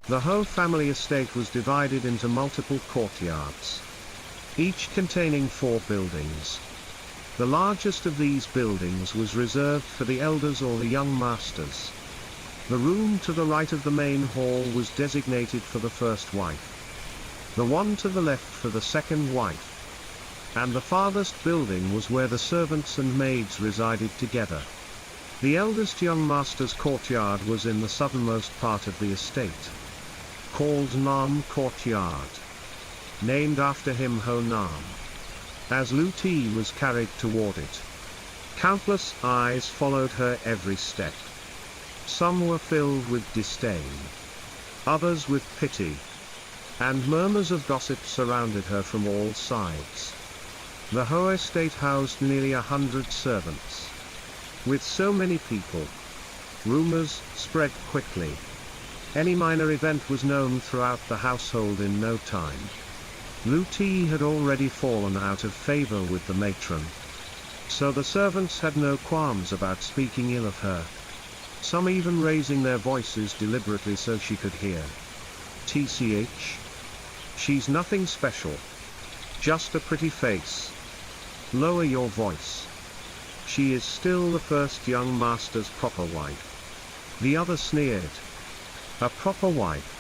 The whole family estate was divided into multiple courtyards, each containing 4 buildings. The largest of these buildings was reserved for the elders or the young masters. The room to the right of the main hall was designated for the first wife, the one to the left for the second wife, and the farthest building was where the servants and maids resided together. The eldest young master's courtyard was in the southernmost part of the estate, called Nam Courtyard, named after him Ho Nam. As Lu Ti was carried toward it, countless eyes followed her every step. Some were filled with disdain, others with pity, and murmurs of gossip surrounded her from all sides. The Ho estate housed nearly 100 servants. With so many people, rumors spread quickly. Any minor event was known throughout the household in no time. Lu Ti had already fallen out of favor with the matron, so the servants had no qualms about speaking ill of her, some even raising their voices deliberately so she could hear. "Tch, she's nothing special. Just a pretty face. Lower your voice. She is still the first young master's proper wife." The other sneered. "A proper wife?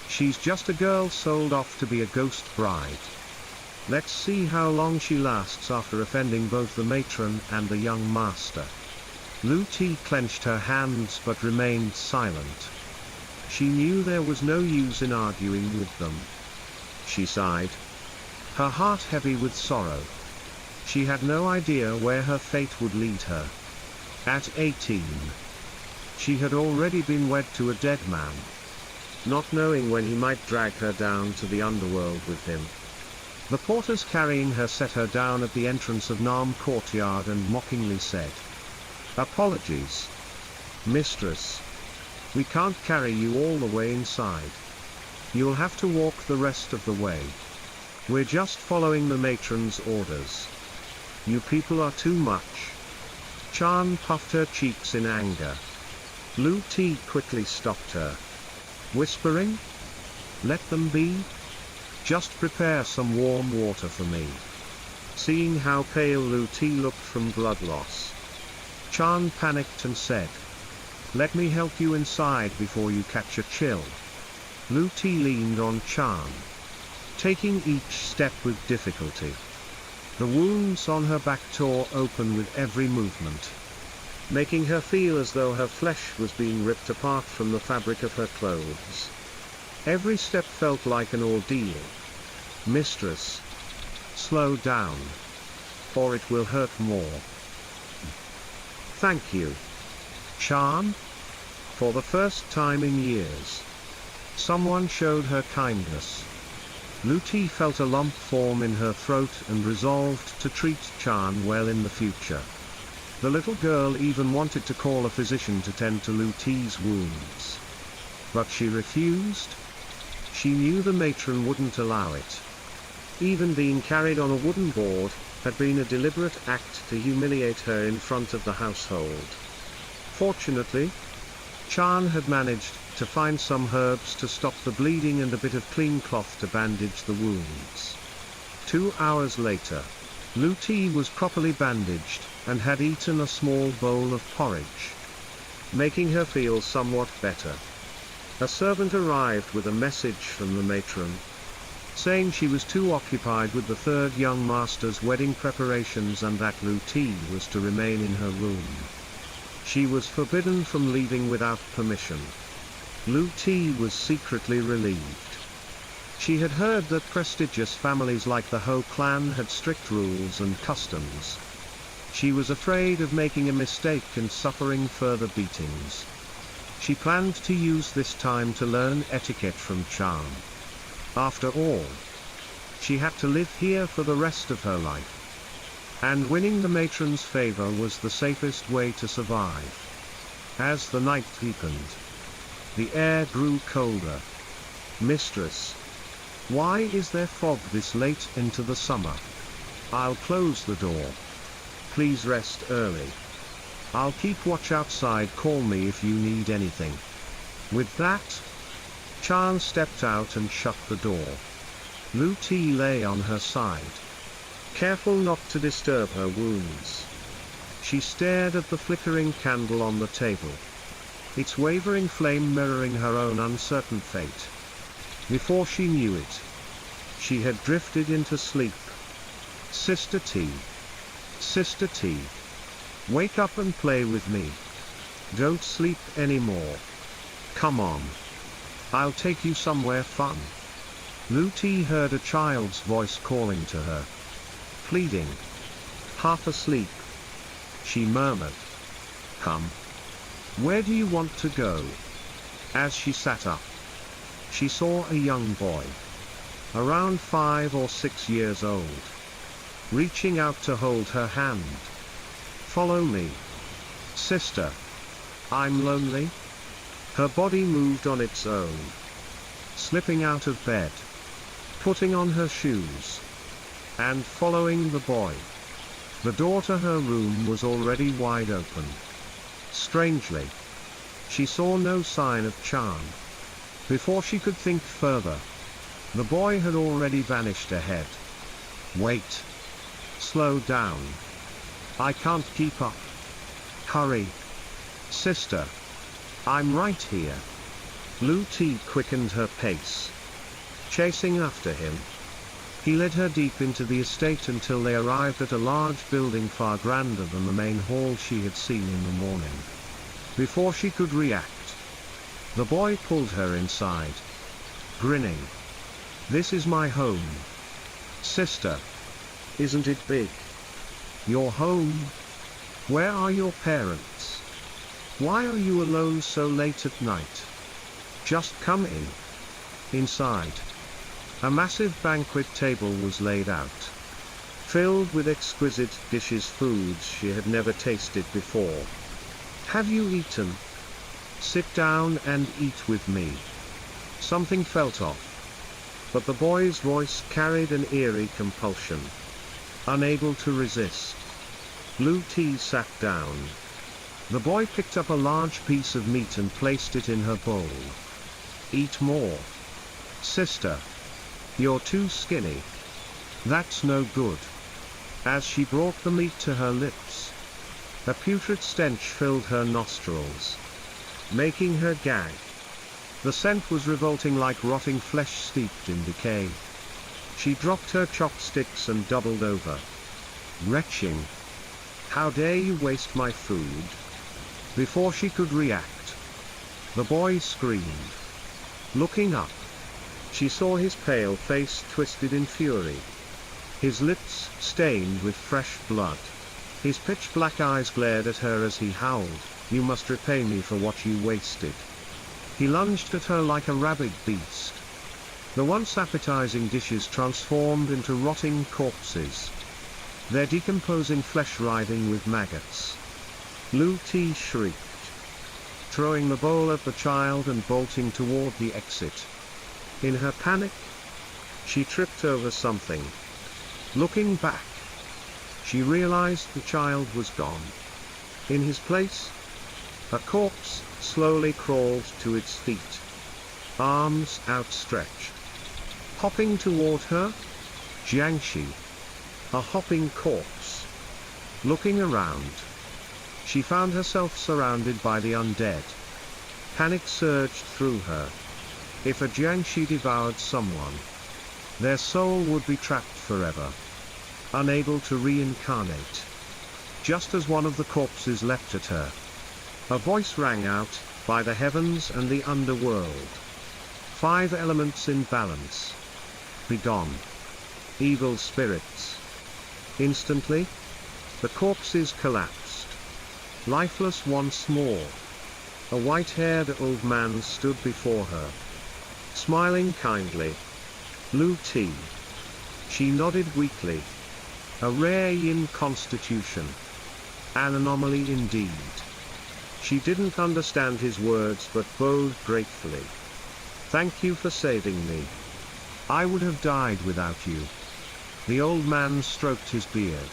She's just a girl sold off to be a ghost bride. Let's see how long she lasts after offending both the matron and the young master." Lu Ti clenched her hands but remained silent. She knew there was no use in arguing with them. She sighed, her heart heavy with sorrow. She had no idea where her fate would lead her. At 18, she had already been wed to a dead man, not knowing when he might drag her down to the underworld with him. The porters carrying her set her down at the entrance of Nam Courtyard and mockingly said, "Apologies, mistress. We can't carry you all the way inside. You'll have to walk the rest of the way. We're just following the matron's orders. You people are too much." Chan puffed her cheeks in anger. Lu Ti quickly stopped her, whispering, "Let them be. Just prepare some warm water for me." Seeing how pale Lu Ti looked from blood loss, Chan panicked and said, "Let me help you inside before you catch a chill." Lu Ti leaned on Chan, taking each step with difficulty. The wounds on her back tore open with every movement, making her feel as though her flesh was being ripped apart from the fabric of her clothes. Every step felt like an ordeal. "Mistress, slow down, or it will hurt more." "Thank you, Chan." For the first time in years, someone showed her kindness. Lu Ti felt a lump form in her throat and resolved to treat Chan well in the future. The little girl even wanted to call a physician to tend to Lu Ti's wounds, but she refused. She knew the matron wouldn't allow it. Even being carried on a wooden board had been a deliberate act to humiliate her in front of the household. Fortunately, Chan had managed to find some herbs to stop the bleeding and a bit of clean cloth to bandage the wounds. 2 hours later, Lu Ti was properly bandaged, and had eaten a small bowl of porridge, making her feel somewhat better. A servant arrived with a message from the matron, saying she was too occupied with the third young master's wedding preparations and that Lu Ti was to remain in her room. She was forbidden from leaving without permission. Lu Ti was secretly relieved. She had heard that prestigious families like the Ho clan had strict rules and customs. She was afraid of making a mistake and suffering further beatings. She planned to use this time to learn etiquette from Chan. After all, she had to live here for the rest of her life, and winning the matron's favor was the safest way to survive. As the night deepened, the air grew colder. "Mistress, why is there fog this late into the summer? I'll close the door. Please rest early. I'll keep watch outside. Call me if you need anything." With that, Chan stepped out and shut the door. Lu Ti lay on her side, careful not to disturb her wounds. She stared at the flickering candle on the table, its wavering flame mirroring her own uncertain fate. Before she knew it, she had drifted into sleep. Sister T. Sister T. Wake up and play with me. Don't sleep anymore. Come on. I'll take you somewhere fun. Lu Ti heard a child's voice calling to her. Pleading. Half asleep, she murmured. Come. Where do you want to go? As she sat up, she saw a young boy, around 5 or 6 years old, reaching out to hold her hand. Follow me. Sister. I'm lonely. Her body moved on its own, slipping out of bed, putting on her shoes, and following the boy. The door to her room was already wide open. Strangely, she saw no sign of Chan. Before she could think further, the boy had already vanished ahead. Wait. Slow down. I can't keep up. Hurry. Sister. I'm right here. Lu Ti quickened her pace, chasing after him. He led her deep into the estate until they arrived at a large building far grander than the main hall she had seen in the morning. Before she could react, the boy pulled her inside, grinning. This is my home. Sister. Isn't it big? Your home? Where are your parents? Why are you alone so late at night? Just come in. Inside, a massive banquet table was laid out, filled with exquisite dishes, foods she had never tasted before. Have you eaten? Sit down and eat with me. Something felt off, but the boy's voice carried an eerie compulsion. Unable to resist, Lu Ti sat down. The boy picked up a large piece of meat and placed it in her bowl. Eat more. Sister. You're too skinny. That's no good. As she brought the meat to her lips, a putrid stench filled her nostrils, making her gag. The scent was revolting, like rotting flesh steeped in decay. She dropped her chopsticks and doubled over, retching. How dare you waste my food? Before she could react, the boy screamed. Looking up, she saw his pale face twisted in fury, his lips stained with fresh blood. His pitch-black eyes glared at her as he howled, "You must repay me for what you wasted." He lunged at her like a rabid beast. The once appetizing dishes transformed into rotting corpses, their decomposing flesh writhing with maggots. Lu Ti shrieked, throwing the bowl at the child and bolting toward the exit. In her panic, she tripped over something. Looking back, she realized the child was gone. In his place, a corpse slowly crawled to its feet, arms outstretched. Hopping toward her? Jiangxi. A hopping corpse. Looking around, she found herself surrounded by the undead. Panic surged through her. If a Jiangxi devoured someone, their soul would be trapped forever, unable to reincarnate. Just as one of the corpses leapt at her, a voice rang out, "By the heavens and the underworld, 5 elements in balance. Begone, evil spirits." Instantly, the corpses collapsed, lifeless once more. A white-haired old man stood before her, smiling kindly. Lu Ti. She nodded weakly. A rare yin constitution. An anomaly indeed. She didn't understand his words but bowed gratefully. "Thank you for saving me. I would have died without you." The old man stroked his beard.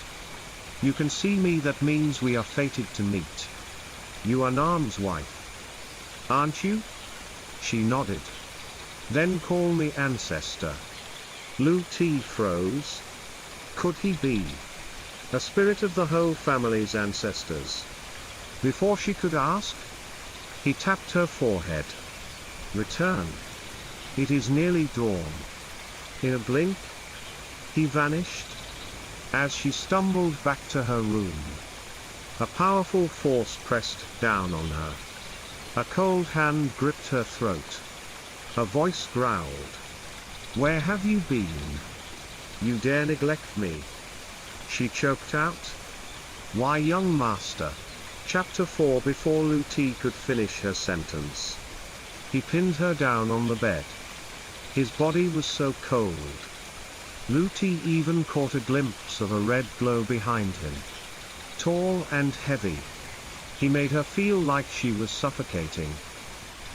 "You can see me, that means we are fated to meet. You are Nam's wife, aren't you?" She nodded. Then call me ancestor. Lu Ti froze. Could he be a spirit of the whole family's ancestors? Before she could ask, he tapped her forehead. Return. It is nearly dawn. In a blink, he vanished. As she stumbled back to her room, a powerful force pressed down on her. A cold hand gripped her throat. A voice growled. Where have you been? You dare neglect me? She choked out. Why, young master? Chapter 4. Before Lu Ti could finish her sentence, he pinned her down on the bed. His body was so cold. Lu Ti even caught a glimpse of a red glow behind him. Tall and heavy, he made her feel like she was suffocating.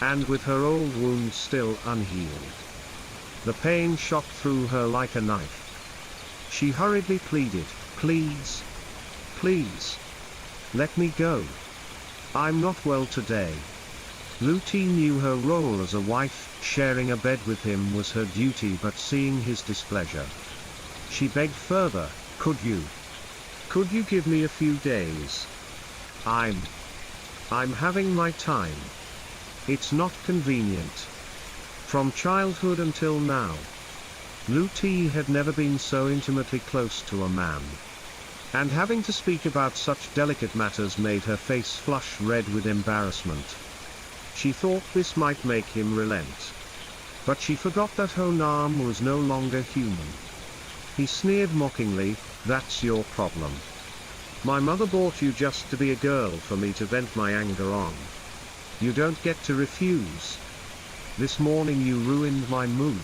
And with her old wound still unhealed, the pain shot through her like a knife. She hurriedly pleaded, please, please, let me go. I'm not well today. Lu Ti knew her role as a wife, sharing a bed with him was her duty, but seeing his displeasure, she begged further, could you give me a few days? I'm having my time. It's not convenient. From childhood until now, Lu Ti had never been so intimately close to a man. And having to speak about such delicate matters made her face flush red with embarrassment. She thought this might make him relent. But she forgot that Honam was no longer human. He sneered mockingly, that's your problem. My mother bought you just to be a girl for me to vent my anger on. You don't get to refuse. This morning you ruined my mood.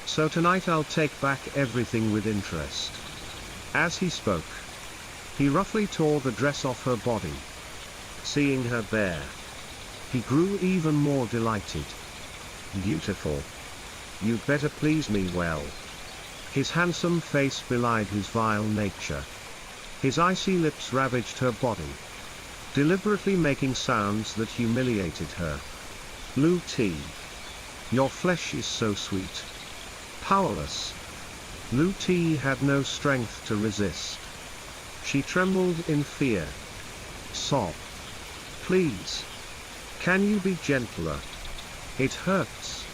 So tonight I'll take back everything with interest. As he spoke, he roughly tore the dress off her body. Seeing her bare, he grew even more delighted. Beautiful. You'd better please me well. His handsome face belied his vile nature. His icy lips ravaged her body, deliberately making sounds that humiliated her. Lu Ti, your flesh is so sweet. Powerless. Lu Ti had no strength to resist. She trembled in fear. Sob. Please. Can you be gentler? It hurts.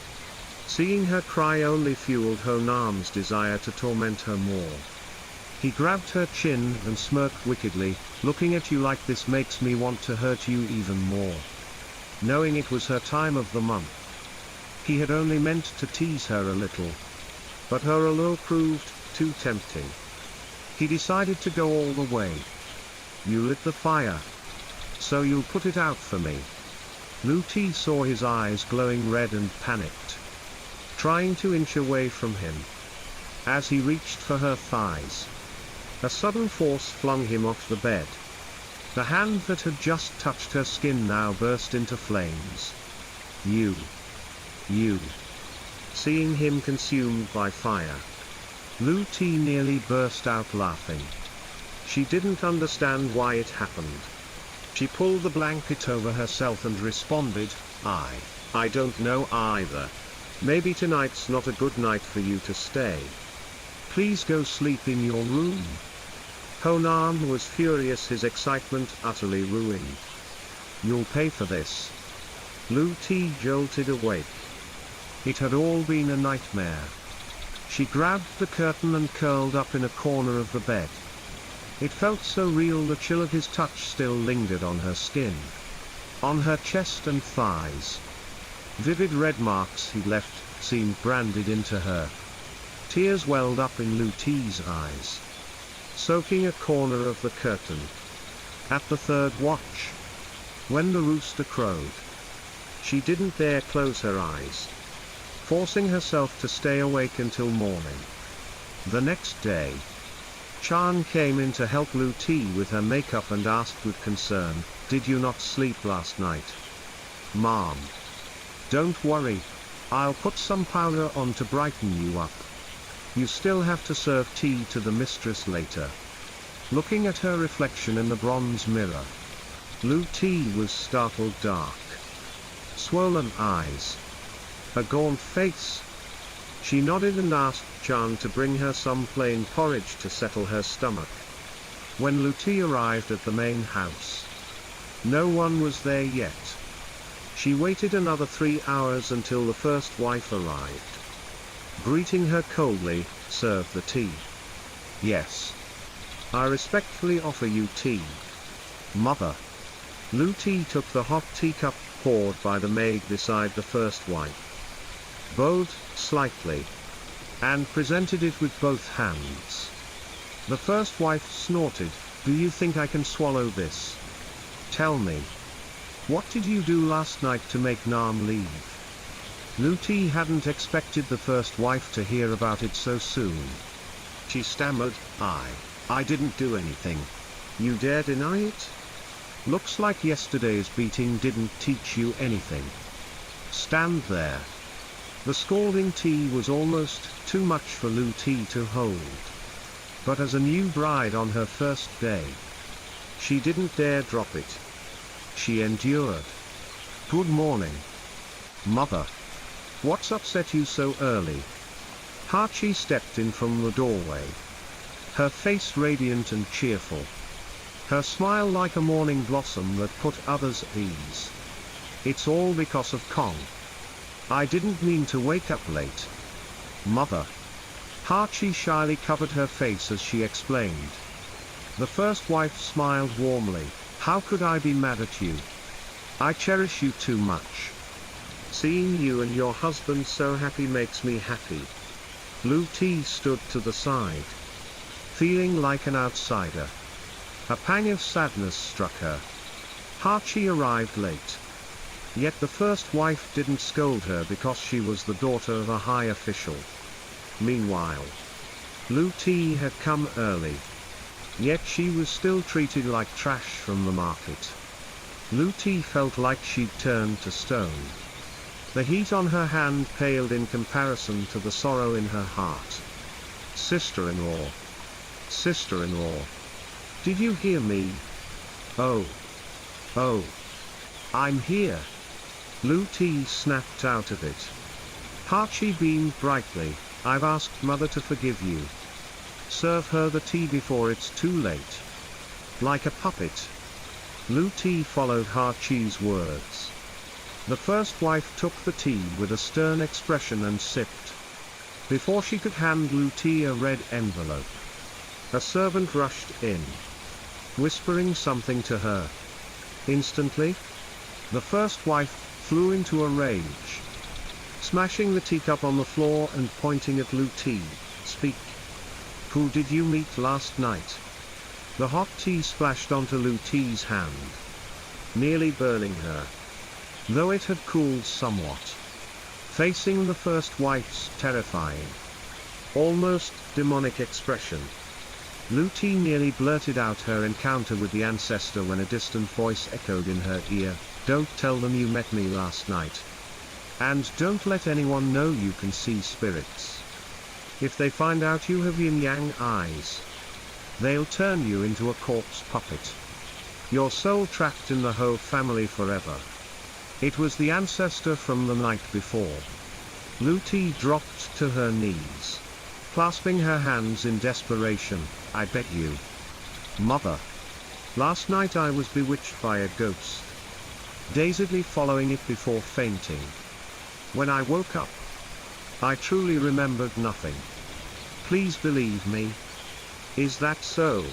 Seeing her cry only fueled Honam's desire to torment her more. He grabbed her chin and smirked wickedly, looking at you like this makes me want to hurt you even more. Knowing it was her time of the month, he had only meant to tease her a little. But her allure proved too tempting. He decided to go all the way. You lit the fire, so you'll put it out for me. Lu Ti saw his eyes glowing red and panicked, trying to inch away from him. As he reached for her thighs, a sudden force flung him off the bed. The hand that had just touched her skin now burst into flames. You. Seeing him consumed by fire, Lu Ti nearly burst out laughing. She didn't understand why it happened. She pulled the blanket over herself and responded, I don't know either. Maybe tonight's not a good night for you to stay. Please go sleep in your room. Honam was furious, his excitement utterly ruined. You'll pay for this. Lu Ti jolted awake. It had all been a nightmare. She grabbed the curtain and curled up in a corner of the bed. It felt so real, the chill of his touch still lingered on her skin, on her chest and thighs. Vivid red marks he'd left seemed branded into her. Tears welled up in Lu Ti's eyes, soaking a corner of the curtain. At the third watch, when the rooster crowed, she didn't dare close her eyes, forcing herself to stay awake until morning. The next day, Chan came in to help Lu Ti with her makeup and asked with concern, did you not sleep last night? Mom. Don't worry, I'll put some powder on to brighten you up. You still have to serve tea to the mistress later. Looking at her reflection in the bronze mirror, Lu Ti was startled. Dark, swollen eyes, A gaunt face? She nodded and asked Chan to bring her some plain porridge to settle her stomach. When Luti arrived at the main house, no one was there yet. She waited another 3 hours until the first wife arrived. Greeting her coldly, served the tea. Yes. I respectfully offer you tea. Mother. Luti took the hot teacup poured by the maid beside the first wife, bowed slightly, and presented it with both hands. The first wife snorted, "Do you think I can swallow this? Tell me. What did you do last night to make Nam leave?" Luti hadn't expected the first wife to hear about it so soon. She stammered, I didn't do anything. You dare deny it? Looks like yesterday's beating didn't teach you anything. Stand there. The scalding tea was almost too much for Luti to hold. But as a new bride on her first day, she didn't dare drop it. She endured. Good morning. Mother. What's upset you so early? Hachi stepped in from the doorway. Her face radiant and cheerful. Her smile like a morning blossom that put others at ease. It's all because of Kong. I didn't mean to wake up late. Mother. Hachi shyly covered her face as she explained. The first wife smiled warmly. How could I be mad at you? I cherish you too much. Seeing you and your husband so happy makes me happy. Luti stood to the side, feeling like an outsider. A pang of sadness struck her. Hachi arrived late. Yet the first wife didn't scold her because she was the daughter of a high official. Meanwhile, Luti had come early. Yet she was still treated like trash from the market. Luti felt like she'd turned to stone. The heat on her hand paled in comparison to the sorrow in her heart. Sister-in-law. Sister-in-law. Did you hear me? Oh. I'm here. Luti snapped out of it. Hachi beamed brightly. I've asked Mother to forgive you. Serve her the tea before it's too late. Like a puppet. Luti followed Hachi's words. The first wife took the tea with a stern expression and sipped. Before she could hand Luti a red envelope, a servant rushed in, whispering something to her. Instantly, the first wife flew into a rage, smashing the teacup on the floor and pointing at Luti. Speak. Who did you meet last night? The hot tea splashed onto Luti's hand, nearly burning her, though it had cooled somewhat. Facing the first wife's terrifying, almost demonic expression, Luti nearly blurted out her encounter with the ancestor when a distant voice echoed in her ear, "Don't tell them you met me last night. And don't let anyone know you can see spirits. If they find out you have yin-yang eyes, they'll turn you into a corpse puppet. Your soul trapped in the Ho family forever." It was the ancestor from the night before. Luti dropped to her knees, clasping her hands in desperation. "I beg you. Mother. Last night I was bewitched by a ghost, dazedly following it before fainting. When I woke up, I truly remembered nothing. Please believe me. Is that so?"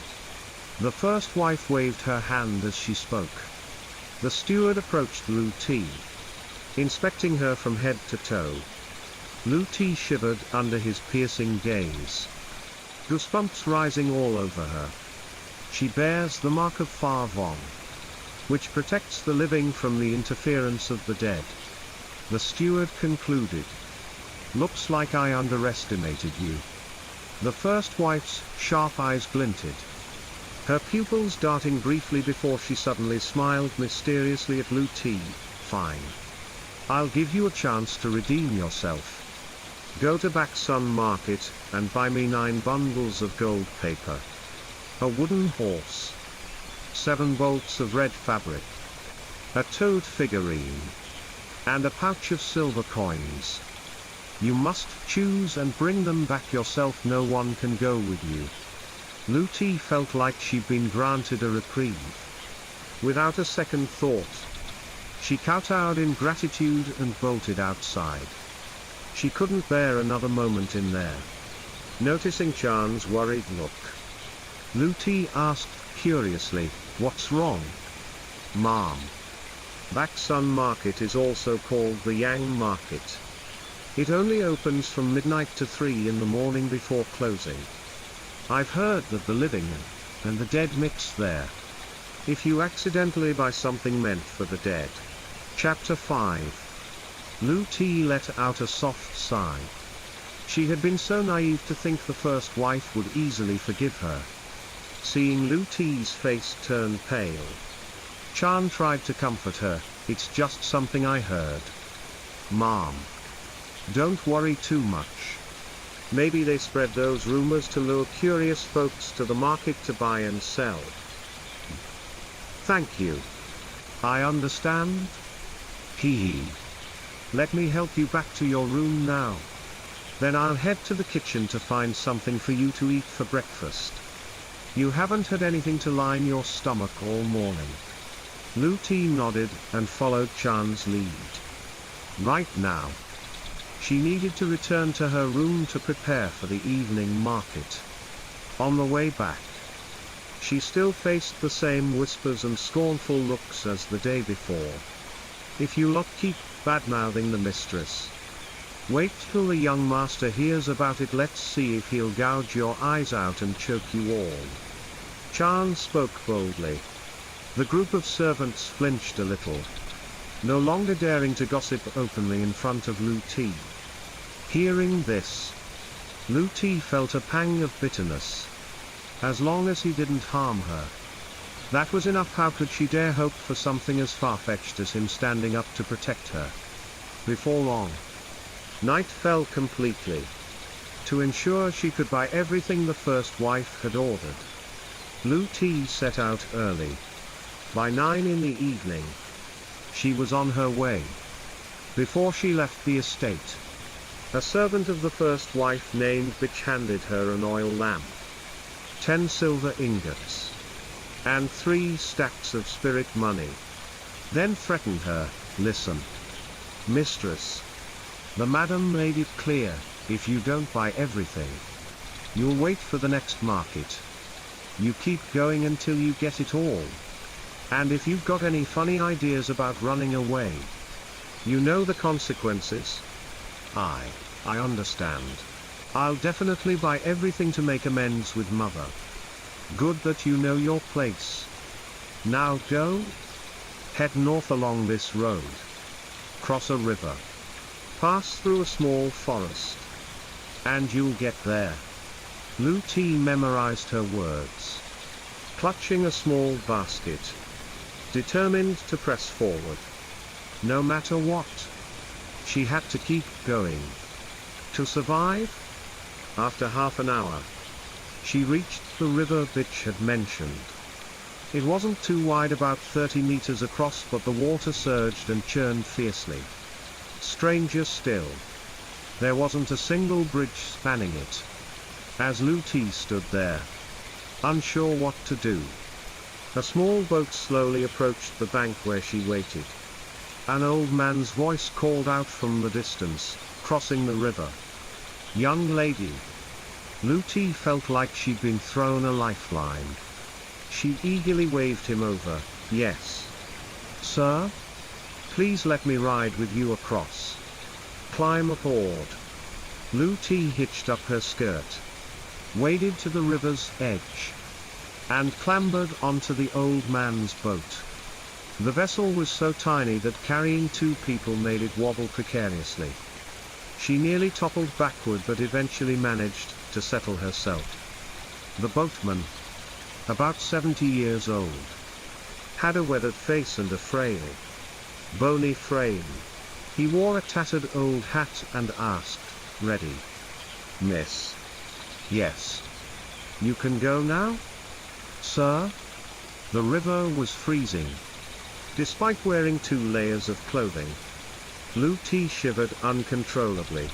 The first wife waved her hand as she spoke. The steward approached Luti, inspecting her from head to toe. Luti shivered under his piercing gaze, goosebumps rising all over her. She bears the mark of Fa Vong, which protects the living from the interference of the dead. The steward concluded. Looks like I underestimated you. The first wife's sharp eyes glinted, her pupils darting briefly before she suddenly smiled mysteriously at Luti. "Fine. I'll give you a chance to redeem yourself. Go to Baksun Market, and buy me 9 bundles of gold paper, a wooden horse, 7 bolts of red fabric, a toad figurine, and a pouch of silver coins. You must choose and bring them back yourself. No one can go with you. Luti felt like she'd been granted a reprieve. Without a second thought, she kowtowed in gratitude and bolted outside. She couldn't bear another moment in there. Noticing Chan's worried look, Luti asked curiously, "What's wrong, Mom?" Baksun Market is also called the Yang Market. It only opens from midnight to 3 in the morning before closing. I've heard that the living and the dead mix there. If you accidentally buy something meant for the dead. Chapter 5. Luti let out a soft sigh. She had been so naive to think the first wife would easily forgive her. Seeing Luti's face turn pale, Chan tried to comfort her. "It's just something I heard, Mom. Don't worry too much. Maybe they spread those rumors to lure curious folks to the market to buy and sell." "Thank you. I understand. Hee. Let me help you back to your room now. Then I'll head to the kitchen to find something for you to eat for breakfast. You haven't had anything to line your stomach all morning." Luti nodded and followed Chan's lead. Right now, she needed to return to her room to prepare for the evening market. On the way back, she still faced the same whispers and scornful looks as the day before. "If you lot keep bad-mouthing the mistress, wait till the young master hears about it. Let's see if he'll gouge your eyes out and choke you all." Chan spoke boldly. The group of servants flinched a little, no longer daring to gossip openly in front of Luti. Hearing this, Luti felt a pang of bitterness. As long as he didn't harm her, that was enough. How could she dare hope for something as far-fetched as him standing up to protect her? Before long, night fell completely. To ensure she could buy everything the first wife had ordered, Luti set out early. By 9 in the evening, she was on her way. Before she left the estate, a servant of the first wife named Bitch handed her an oil lamp, 10 silver ingots, and 3 stacks of spirit money. Then threatened her, "Listen, mistress. The madam made it clear, if you don't buy everything, you'll wait for the next market. You keep going until you get it all. And if you've got any funny ideas about running away, you know the consequences." I understand. I'll definitely buy everything to make amends with mother. Good that you know your place. Now go. Head north along this road. Cross a river. Pass through a small forest. And you'll get there. Luti memorized her words. Clutching a small basket, determined to press forward, no matter what. She had to keep going. To survive? After half an hour, she reached the river Bitch had mentioned. It wasn't too wide, about 30 meters across, but the water surged and churned fiercely. Stranger still, there wasn't a single bridge spanning it. As Luti stood there, unsure what to do, a small boat slowly approached the bank where she waited. An old man's voice called out from the distance, crossing the river. "Young lady." Luti felt like she'd been thrown a lifeline. She eagerly waved him over. "Yes, sir? Please let me ride with you across." "Climb aboard." Luti hitched up her skirt, waded to the river's edge, and clambered onto the old man's boat. The vessel was so tiny that carrying 2 people made it wobble precariously. She nearly toppled backward, but eventually managed to settle herself. The boatman, about 70 years old, had a weathered face and a frail, bony frame. He wore a tattered old hat and asked, "Ready, miss?" "Yes. You can go now, sir?" The river was freezing. Despite wearing 2 layers of clothing, Lu Ti shivered uncontrollably.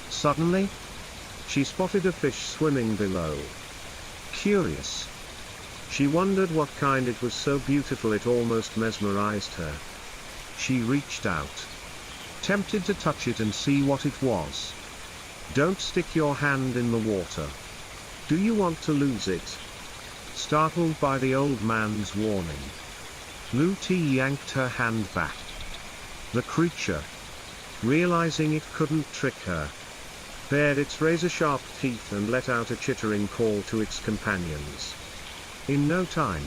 Suddenly, she spotted a fish swimming below. Curious. She wondered what kind it was so beautiful it almost mesmerized her. She reached out, tempted to touch it and see what it was. Don't stick your hand in the water. Do you want to lose it? Startled by the old man's warning, Lu Ti yanked her hand back. The creature, realizing it couldn't trick her, bared its razor-sharp teeth and let out a chittering call to its companions. In no time,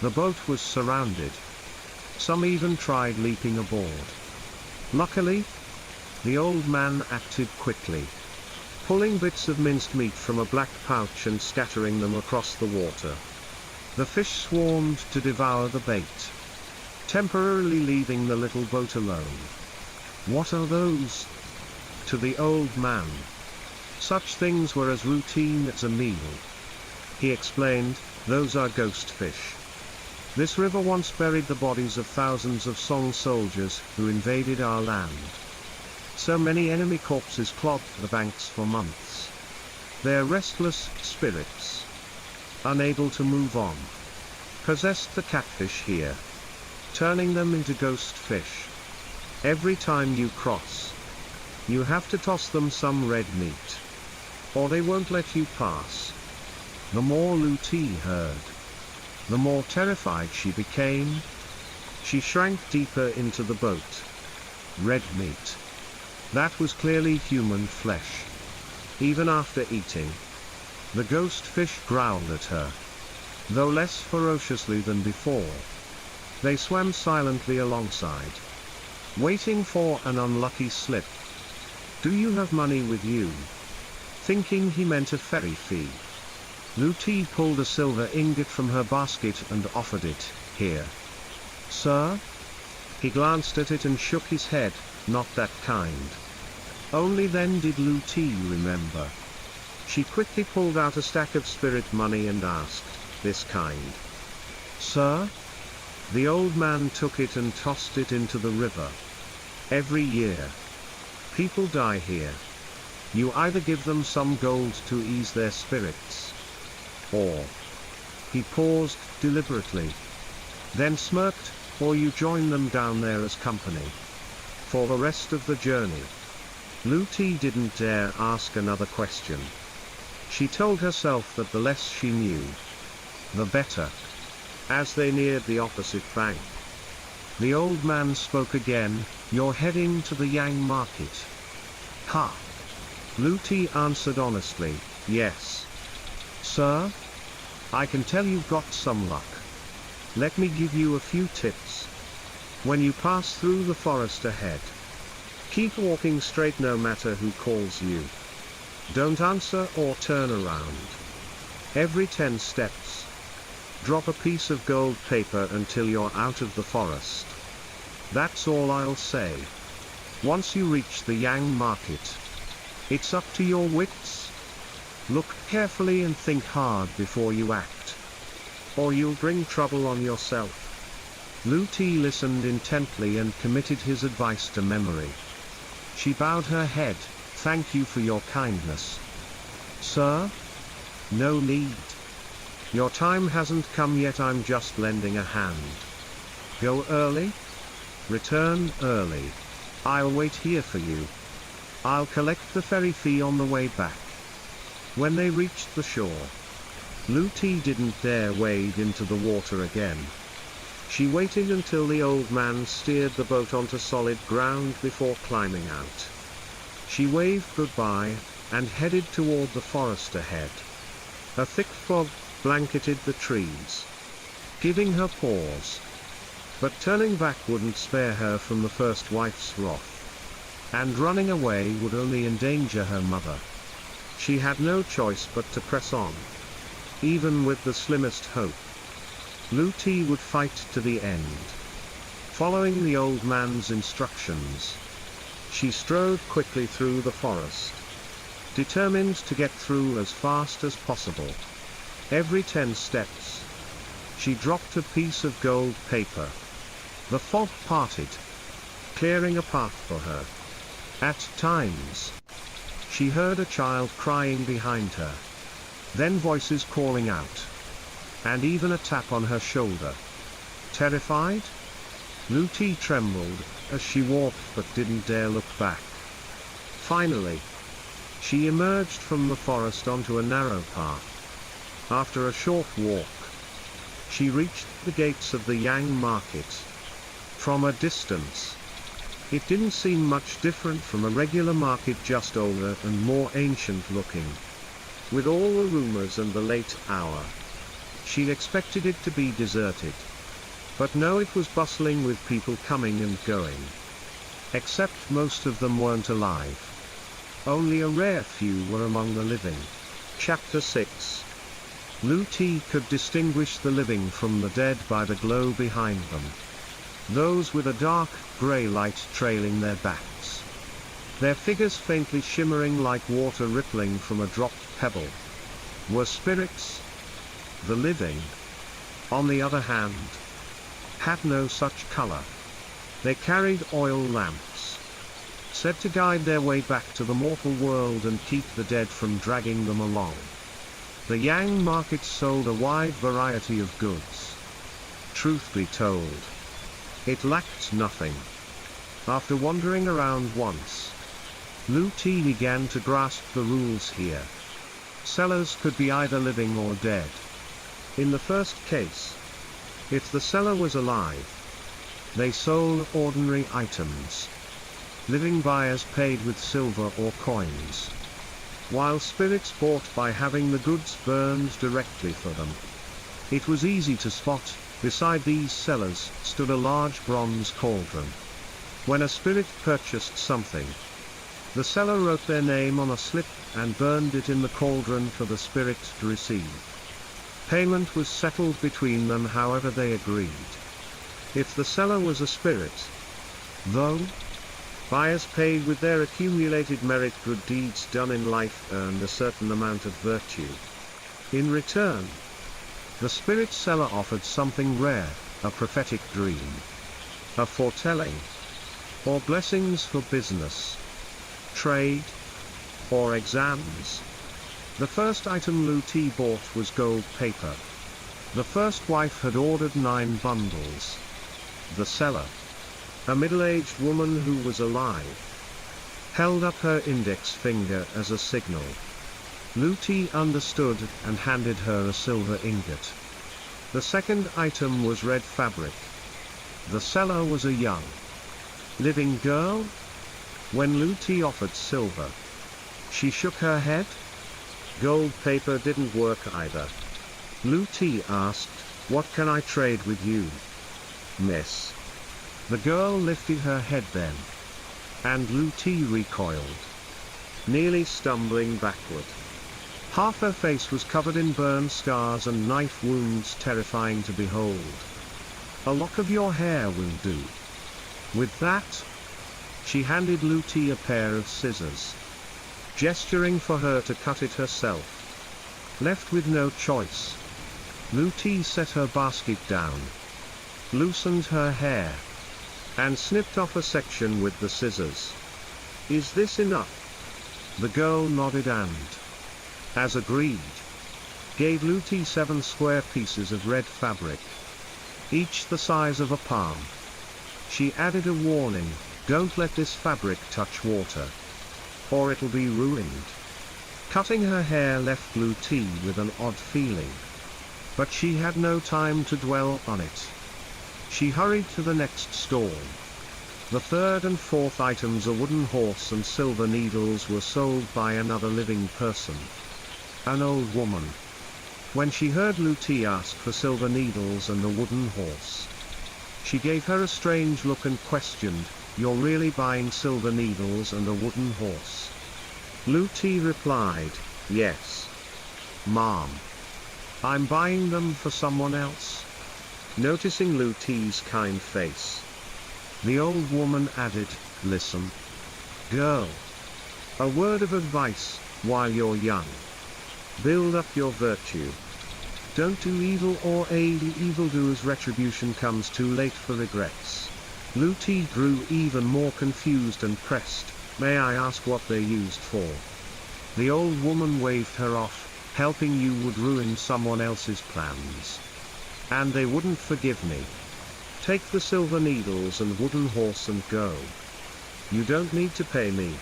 the boat was surrounded. Some even tried leaping aboard. Luckily, the old man acted quickly, pulling bits of minced meat from a black pouch and scattering them across the water. The fish swarmed to devour the bait, temporarily leaving the little boat alone. What are those? To the old man, such things were as routine as a meal. He explained, those are ghost fish. This river once buried the bodies of thousands of Song soldiers who invaded our land. So many enemy corpses clogged the banks for months. Their restless spirits, unable to move on, possessed the catfish here, turning them into ghost fish. Every time you cross, you have to toss them some red meat, or they won't let you pass. The more Lu Ti heard, the more terrified she became. She shrank deeper into the boat. Red meat. That was clearly human flesh. Even after eating, the ghost fish growled at her, though less ferociously than before. They swam silently alongside, waiting for an unlucky slip. Do you have money with you? Thinking he meant a ferry fee, Lu Ti pulled a silver ingot from her basket and offered it. Here. Sir? He glanced at it and shook his head, not that kind. Only then did Lu Ti remember. She quickly pulled out a stack of spirit money and asked, this kind? Sir? The old man took it and tossed it into the river. Every year, people die here. You either give them some gold to ease their spirits, or... He paused deliberately, then smirked, or you join them down there as company for the rest of the journey. Lu Ti didn't dare ask another question. She told herself that the less she knew, the better. As they neared the opposite bank, the old man spoke again. You're heading to the Yang market? Ha! Lu Ti answered honestly, yes. Sir? I can tell you've got some luck. Let me give you a few tips. When you pass through the forest ahead, keep walking straight no matter who calls you. Don't answer or turn around. Every 10 steps, drop a piece of gold paper until you're out of the forest. That's all I'll say. Once you reach the Yang market, it's up to your wits. Look carefully and think hard before you act, or you'll bring trouble on yourself. Lu Ti listened intently and committed his advice to memory. She bowed her head. Thank you for your kindness. Sir? No need. Your time hasn't come yet, I'm just lending a hand. Go early? Return early. I'll wait here for you. I'll collect the ferry fee on the way back. When they reached the shore, Lu Ti didn't dare wade into the water again. She waited until the old man steered the boat onto solid ground before climbing out. She waved goodbye, and headed toward the forest ahead. A thick fog blanketed the trees, giving her pause. But turning back wouldn't spare her from the first wife's wrath, and running away would only endanger her mother. She had no choice but to press on. Even with the slimmest hope, Lu Ti would fight to the end. Following the old man's instructions, she strode quickly through the forest, determined to get through as fast as possible. Every 10 steps, she dropped a piece of gold paper. The fog parted, clearing a path for her. At times, she heard a child crying behind her. Then voices calling out. And even a tap on her shoulder. Terrified? Lu-Ti trembled, as she walked but didn't dare look back. Finally, she emerged from the forest onto a narrow path. After a short walk, she reached the gates of the Yang market. From a distance, it didn't seem much different from a regular market, just older and more ancient looking. With all the rumors and the late hour, she'd expected it to be deserted. But no, it was bustling with people coming and going. Except most of them weren't alive. Only a rare few were among the living. Chapter 6. Lu-Ti could distinguish the living from the dead by the glow behind them. Those with a dark, grey light trailing their backs. Their figures faintly shimmering like water rippling from a dropped pebble. Were spirits. The living, on the other hand, had no such color. They carried oil lamps, said to guide their way back to the mortal world and keep the dead from dragging them along. The Yang market sold a wide variety of goods. Truth be told, it lacked nothing. After wandering around once, Lu-Ti began to grasp the rules here. Sellers could be either living or dead. In the first case, if the seller was alive, they sold ordinary items. Living buyers paid with silver or coins, while spirits bought by having the goods burned directly for them. It was easy to spot. Beside these sellers stood a large bronze cauldron. When a spirit purchased something, the seller wrote their name on a slip and burned it in the cauldron for the spirit to receive. Payment was settled between them however they agreed. If the seller was a spirit, though, buyers paid with their accumulated merit. Good deeds done in life earned a certain amount of virtue. In return, the spirit seller offered something rare, a prophetic dream, a foretelling, or blessings for business, trade, or exams. The first item Lu-Ti bought was gold paper. The first wife had ordered 9 bundles. The seller, a middle-aged woman who was alive, held up her index finger as a signal. Lu-Ti understood and handed her a silver ingot. The second item was red fabric. The seller was a young, living girl. When Lu-Ti offered silver, she shook her head. Gold paper didn't work either. Lu-Ti asked, "What can I trade with you, miss?" The girl lifted her head then, and Lu-Ti recoiled, nearly stumbling backward. Half her face was covered in burn scars and knife wounds, terrifying to behold. "A lock of your hair will do." With that, she handed Lu-Ti a pair of scissors, gesturing for her to cut it herself. Left with no choice, Lu-Ti set her basket down, loosened her hair, and snipped off a section with the scissors. "Is this enough?" The girl nodded and, as agreed, gave Lu-Ti 7 square pieces of red fabric, each the size of a palm. She added a warning, "Don't let this fabric touch water, or it'll be ruined." Cutting her hair left Lu-Ti with an odd feeling. But she had no time to dwell on it. She hurried to the next stall. The third and fourth items, a wooden horse and silver needles, were sold by another living person, an old woman. When she heard Lu-Ti ask for silver needles and a wooden horse, she gave her a strange look and questioned, "You're really buying silver needles and a wooden horse?" Lu-Ti replied, "Yes, ma'am. I'm buying them for someone else." Noticing Lu-Ti's kind face, the old woman added, "Listen, girl. A word of advice, while you're young. Build up your virtue. Don't do evil or aid evildoers. Retribution comes too late for regrets. Lu Ti grew even more confused and pressed, "May I ask what they're used for?" The old woman waved her off. "Helping you would ruin someone else's plans. And they wouldn't forgive me. Take the silver needles and wooden horse and go. You don't need to pay me."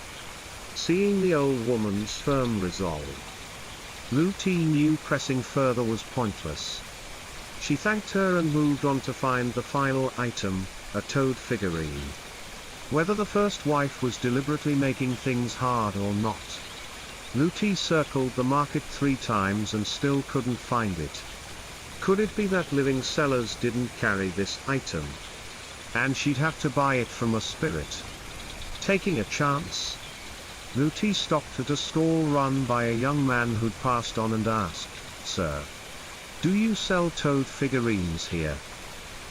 Seeing the old woman's firm resolve, Lu Ti knew pressing further was pointless. She thanked her and moved on to find the final item, a toad figurine. Whether the first wife was deliberately making things hard or not, Lu Ti circled the market 3 times and still couldn't find it. Could it be that living sellers didn't carry this item, and she'd have to buy it from a spirit? Taking a chance, Lu Ti stopped at a stall run by a young man who'd passed on and asked, "Sir, do you sell toad figurines here?"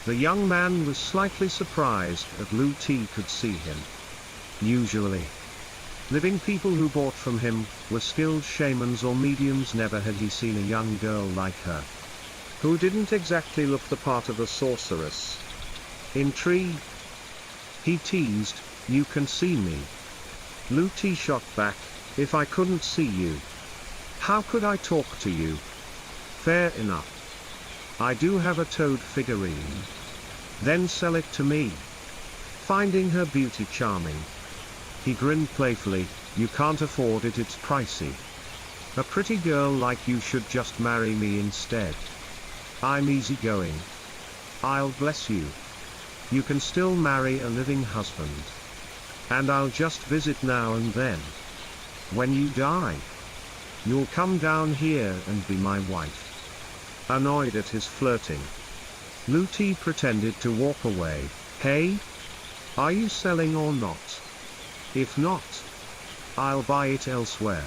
The young man was slightly surprised that Lu Ti could see him. Usually, living people who bought from him were skilled shamans or mediums. Never had he seen a young girl like her, who didn't exactly look the part of a sorceress. Intrigued, he teased, "You can see me." Lu Ti shot back, "If I couldn't see you, how could I talk to you?" "Fair enough. I do have a toad figurine. Then sell it to me." Finding her beauty charming, he grinned playfully, "You can't afford it, it's pricey. A pretty girl like you should just marry me instead. I'm easygoing. I'll bless you. You can still marry a living husband. And I'll just visit now and then. When you die, you'll come down here and be my wife." Annoyed at his flirting, Lu Ti pretended to walk away. "Hey? Are you selling or not? If not, I'll buy it elsewhere.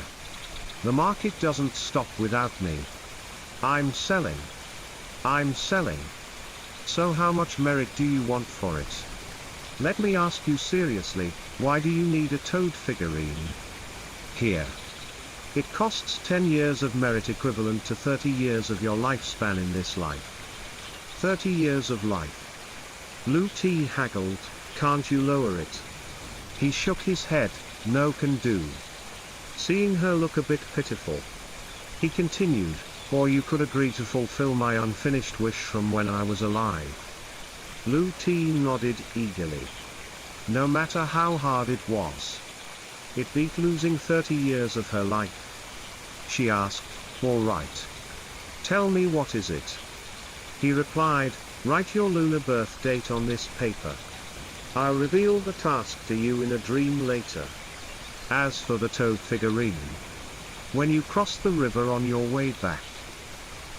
The market doesn't stop without me. I'm selling. I'm selling. So how much merit do you want for it? Let me ask you seriously, why do you need a toad figurine? Here. It costs 10 years of merit, equivalent to 30 years of your lifespan in this life. 30 years of life." Lu Ti haggled, "Can't you lower it?" He shook his head, "No can do." Seeing her look a bit pitiful, he continued, "Or you could agree to fulfill my unfinished wish from when I was alive." Lu Ti nodded eagerly. No matter how hard it was, it beat losing 30 years of her life. She asked, "All right. Tell me, what is it?" He replied, "Write your lunar birth date on this paper. I'll reveal the task to you in a dream later. As for the toad figurine, when you cross the river on your way back,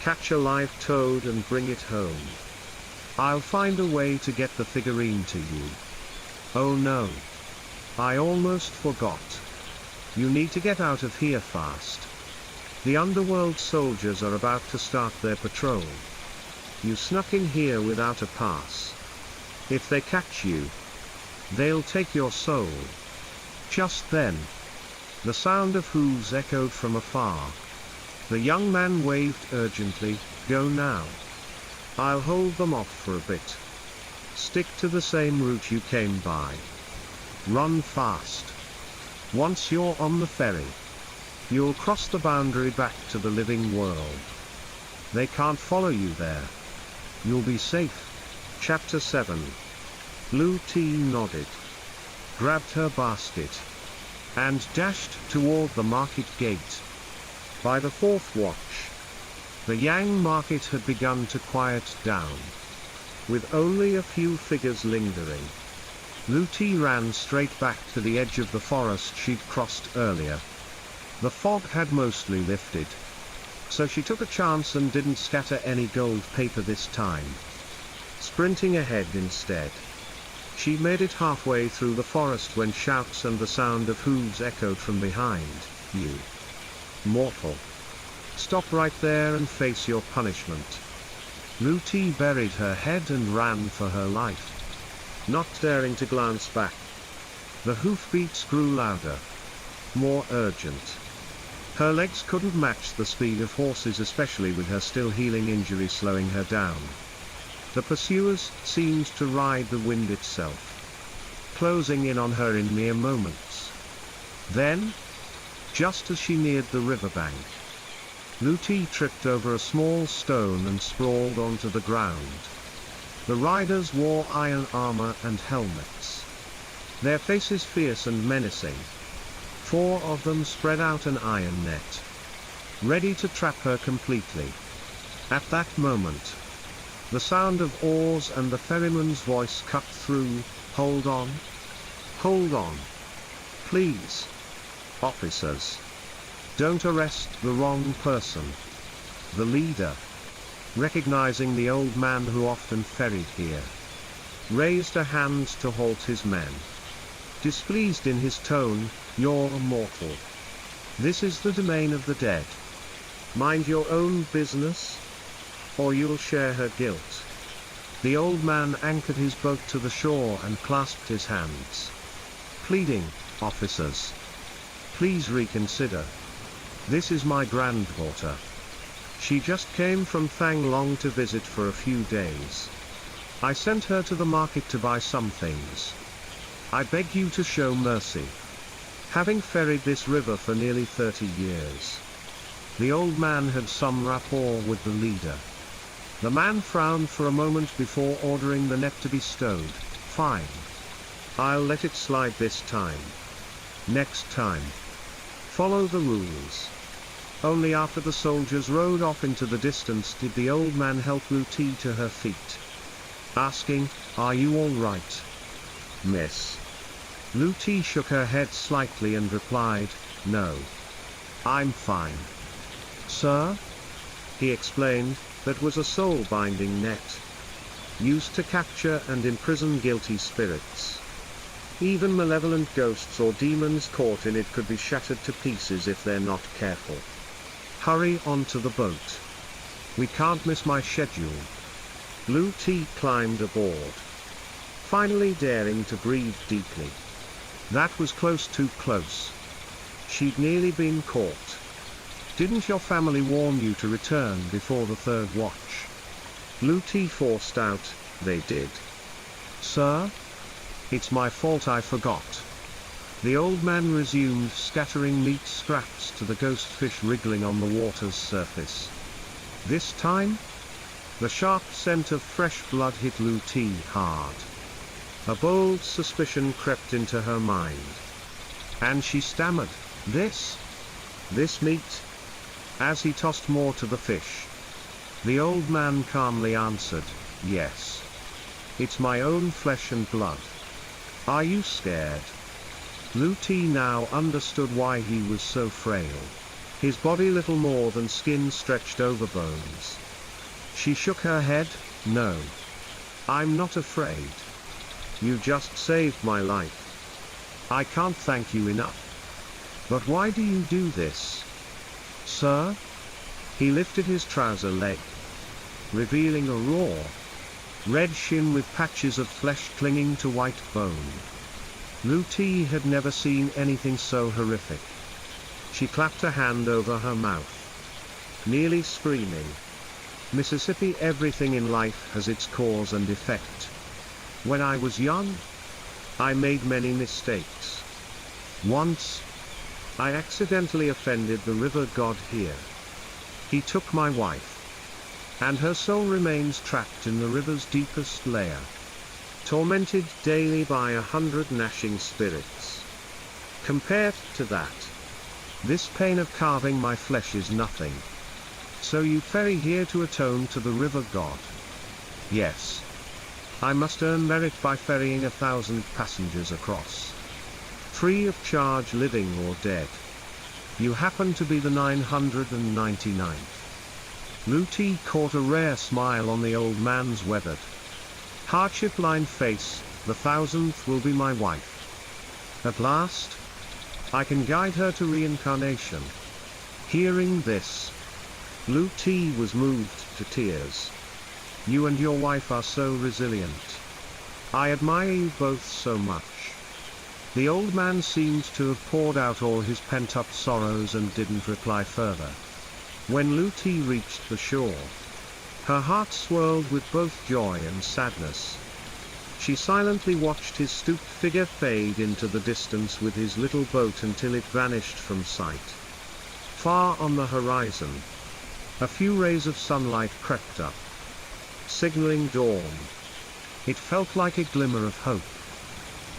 catch a live toad and bring it home. I'll find a way to get the figurine to you. Oh no. I almost forgot. You need to get out of here fast. The underworld soldiers are about to start their patrol. You snuck in here without a pass. If they catch you, they'll take your soul." Just then, the sound of hooves echoed from afar. The young man waved urgently, "Go now. I'll hold them off for a bit. Stick to the same route you came by. Run fast. Once you're on the ferry, you'll cross the boundary back to the living world. They can't follow you there. You'll be safe." Chapter 7. Lu Ti nodded, grabbed her basket, and dashed toward the market gate. By the 4th watch, the Yang market had begun to quiet down, with only a few figures lingering. Lu Ti ran straight back to the edge of the forest she'd crossed earlier. The fog had mostly lifted, so she took a chance and didn't scatter any gold paper this time. Sprinting ahead instead, she made it halfway through the forest when shouts and the sound of hooves echoed from behind. "You mortal! Stop right there and face your punishment." Lu Ti buried her head and ran for her life, not daring to glance back. The hoofbeats grew louder, more urgent. Her legs couldn't match the speed of horses, especially with her still healing injury slowing her down. The pursuers seemed to ride the wind itself, closing in on her in mere moments. Then, just as she neared the riverbank, Lu-Ti tripped over a small stone and sprawled onto the ground. The riders wore iron armor and helmets, their faces fierce and menacing. 4 of them spread out an iron net, ready to trap her completely. At that moment, the sound of oars and the ferryman's voice cut through. "Hold on. Hold on. Please. Officers. Don't arrest the wrong person." The leader, recognizing the old man who often ferried here, raised a hand to halt his men. Displeased in his tone, "You're a mortal. This is the domain of the dead. Mind your own business, or you'll share her guilt." The old man anchored his boat to the shore and clasped his hands, pleading, "Officers, please reconsider. This is my granddaughter. She just came from Thang Long to visit for a few days. I sent her to the market to buy some things. I beg you to show mercy." Having ferried this river for nearly 30 years, the old man had some rapport with the leader. The man frowned for a moment before ordering the net to be stowed. "Fine. I'll let it slide this time. Next time, follow the rules." Only after the soldiers rode off into the distance did the old man help Lu-Ti to her feet, asking, "Are you all right, miss?" Lu-Ti shook her head slightly and replied, "No. I'm fine." "Sir?" he explained, "that was a soul-binding net, used to capture and imprison guilty spirits. Even malevolent ghosts or demons caught in it could be shattered to pieces if they're not careful. Hurry onto the boat. We can't miss my schedule." Lu-Ti climbed aboard, finally daring to breathe deeply. That was too close. She'd nearly been caught. "Didn't your family warn you to return before the 3rd watch?" Lu-Ti forced out, "They did. Sir? It's my fault, I forgot." The old man resumed, scattering meat scraps to the ghost fish wriggling on the water's surface. This time, the sharp scent of fresh blood hit Lu-Ti hard. A bold suspicion crept into her mind, and she stammered, This meat?" As he tossed more to the fish, the old man calmly answered, "Yes. It's my own flesh and blood. Are you scared?" Lu-Ti now understood why he was so frail. His body little more than skin stretched over bones. She shook her head, "No. I'm not afraid. You just saved my life. I can't thank you enough. But why do you do this, sir?" He lifted his trouser leg, revealing a raw, red shin with patches of flesh clinging to white bone. Lu-Ti had never seen anything so horrific. She clapped a hand over her mouth, nearly screaming. "Mississippi, everything in life has its cause and effect. When I was young, I made many mistakes. Once, I accidentally offended the river god here. He took my wife, and her soul remains trapped in the river's deepest layer, tormented daily by 100 gnashing spirits. Compared to that, this pain of carving my flesh is nothing. So you ferry here to atone to the river god?" "Yes. I must earn merit by ferrying 1,000 passengers across, free of charge, living or dead. You happen to be the 999th. Lu-Ti caught a rare smile on the old man's weathered, hardship-lined face. "The 1,000th will be my wife. At last, I can guide her to reincarnation." Hearing this, Lu-Ti was moved to tears. "You and your wife are so resilient. I admire you both so much." The old man seemed to have poured out all his pent-up sorrows and didn't reply further. When Lu-Ti reached the shore, Her heart swirled with both joy and sadness. She silently watched his stooped figure fade into the distance with his little boat until it vanished from sight. Far on the horizon, a few rays of sunlight crept up, signaling dawn. It felt like a glimmer of hope.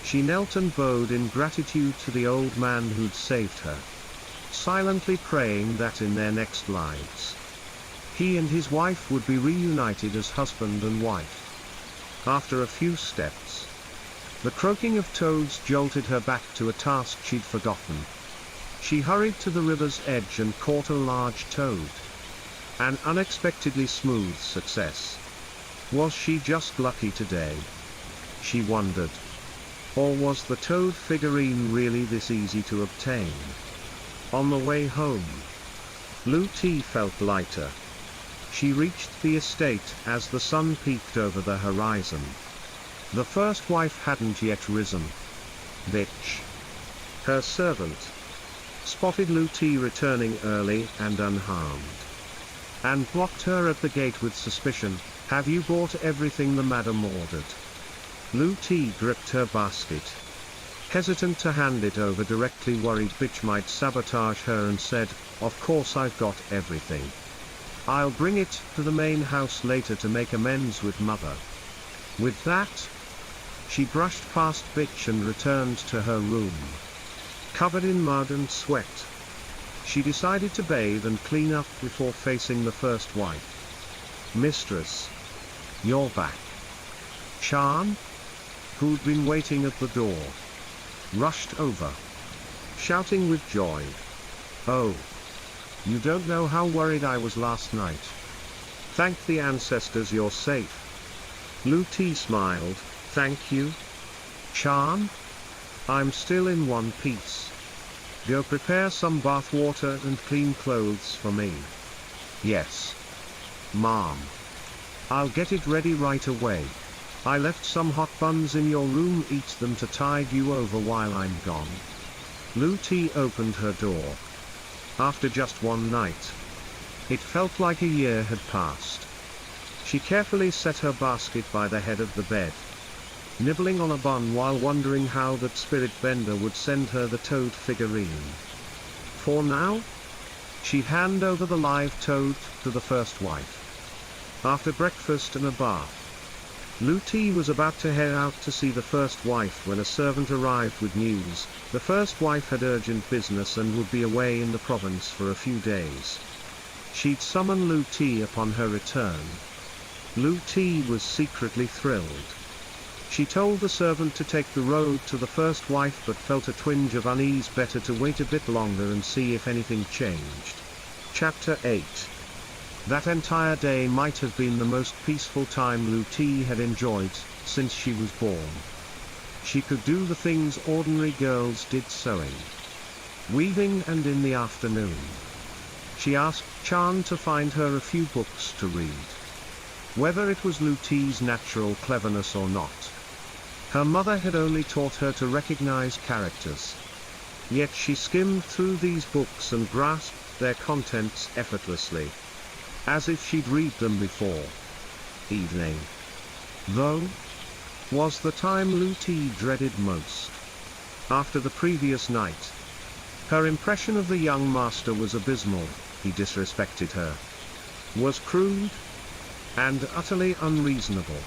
She knelt and bowed in gratitude to the old man who'd saved her, silently praying that in their next lives, he and his wife would be reunited as husband and wife. After a few steps, the croaking of toads jolted her back to a task she'd forgotten. She hurried to the river's edge and caught a large toad. An unexpectedly smooth success. Was she just lucky today? She wondered. Or was the toad figurine really this easy to obtain? On the way home, Lu-Ti felt lighter. She reached the estate as the sun peeked over the horizon. The first wife hadn't yet risen. Bitch. Her servant spotted Lu-Ti returning early and unharmed, and blocked her at the gate with suspicion. Have you bought everything the madam ordered? Lu-Ti gripped her basket, hesitant to hand it over directly, worried bitch might sabotage her, and said, of course I've got everything. I'll bring it to the main house later to make amends with mother. With that, she brushed past bitch and returned to her room. Covered in mud and sweat, she decided to bathe and clean up before facing the first wife. Mistress, you're back. Chan, who'd been waiting at the door, rushed over, shouting with joy. Oh, you don't know how worried I was last night. Thank the ancestors you're safe. Lu-Ti smiled. Thank you, Chan. I'm still in one piece. Go prepare some bath water and clean clothes for me. Yes, Mom. I'll get it ready right away. I left some hot buns in your room, eat them to tide you over while I'm gone. Lu-Ti opened her door. After just one night, it felt like a year had passed. She carefully set her basket by the head of the bed, nibbling on a bun while wondering how that spirit bender would send her the toad figurine. For now, she'd hand over the live toad to the first wife. After breakfast and a bath, Lu-Ti was about to head out to see the first wife when a servant arrived with news. The first wife had urgent business and would be away in the province for a few days. She'd summon Lu-Ti upon her return. Lu-Ti was secretly thrilled. She told the servant to take the road to the first wife, but felt a twinge of unease. Better to wait a bit longer and see if anything changed. Chapter 8. That entire day might have been the most peaceful time Lu-Ti had enjoyed since she was born. She could do the things ordinary girls did: sewing, weaving, and in the afternoon, she asked Chan to find her a few books to read. Whether it was Lu-Ti's natural cleverness or not, her mother had only taught her to recognize characters. Yet she skimmed through these books and grasped their contents effortlessly, as if she'd read them before. Evening, though, was the time Lu-Ti dreaded most. After the previous night, her impression of the young master was abysmal. He disrespected her, was crude, and utterly unreasonable.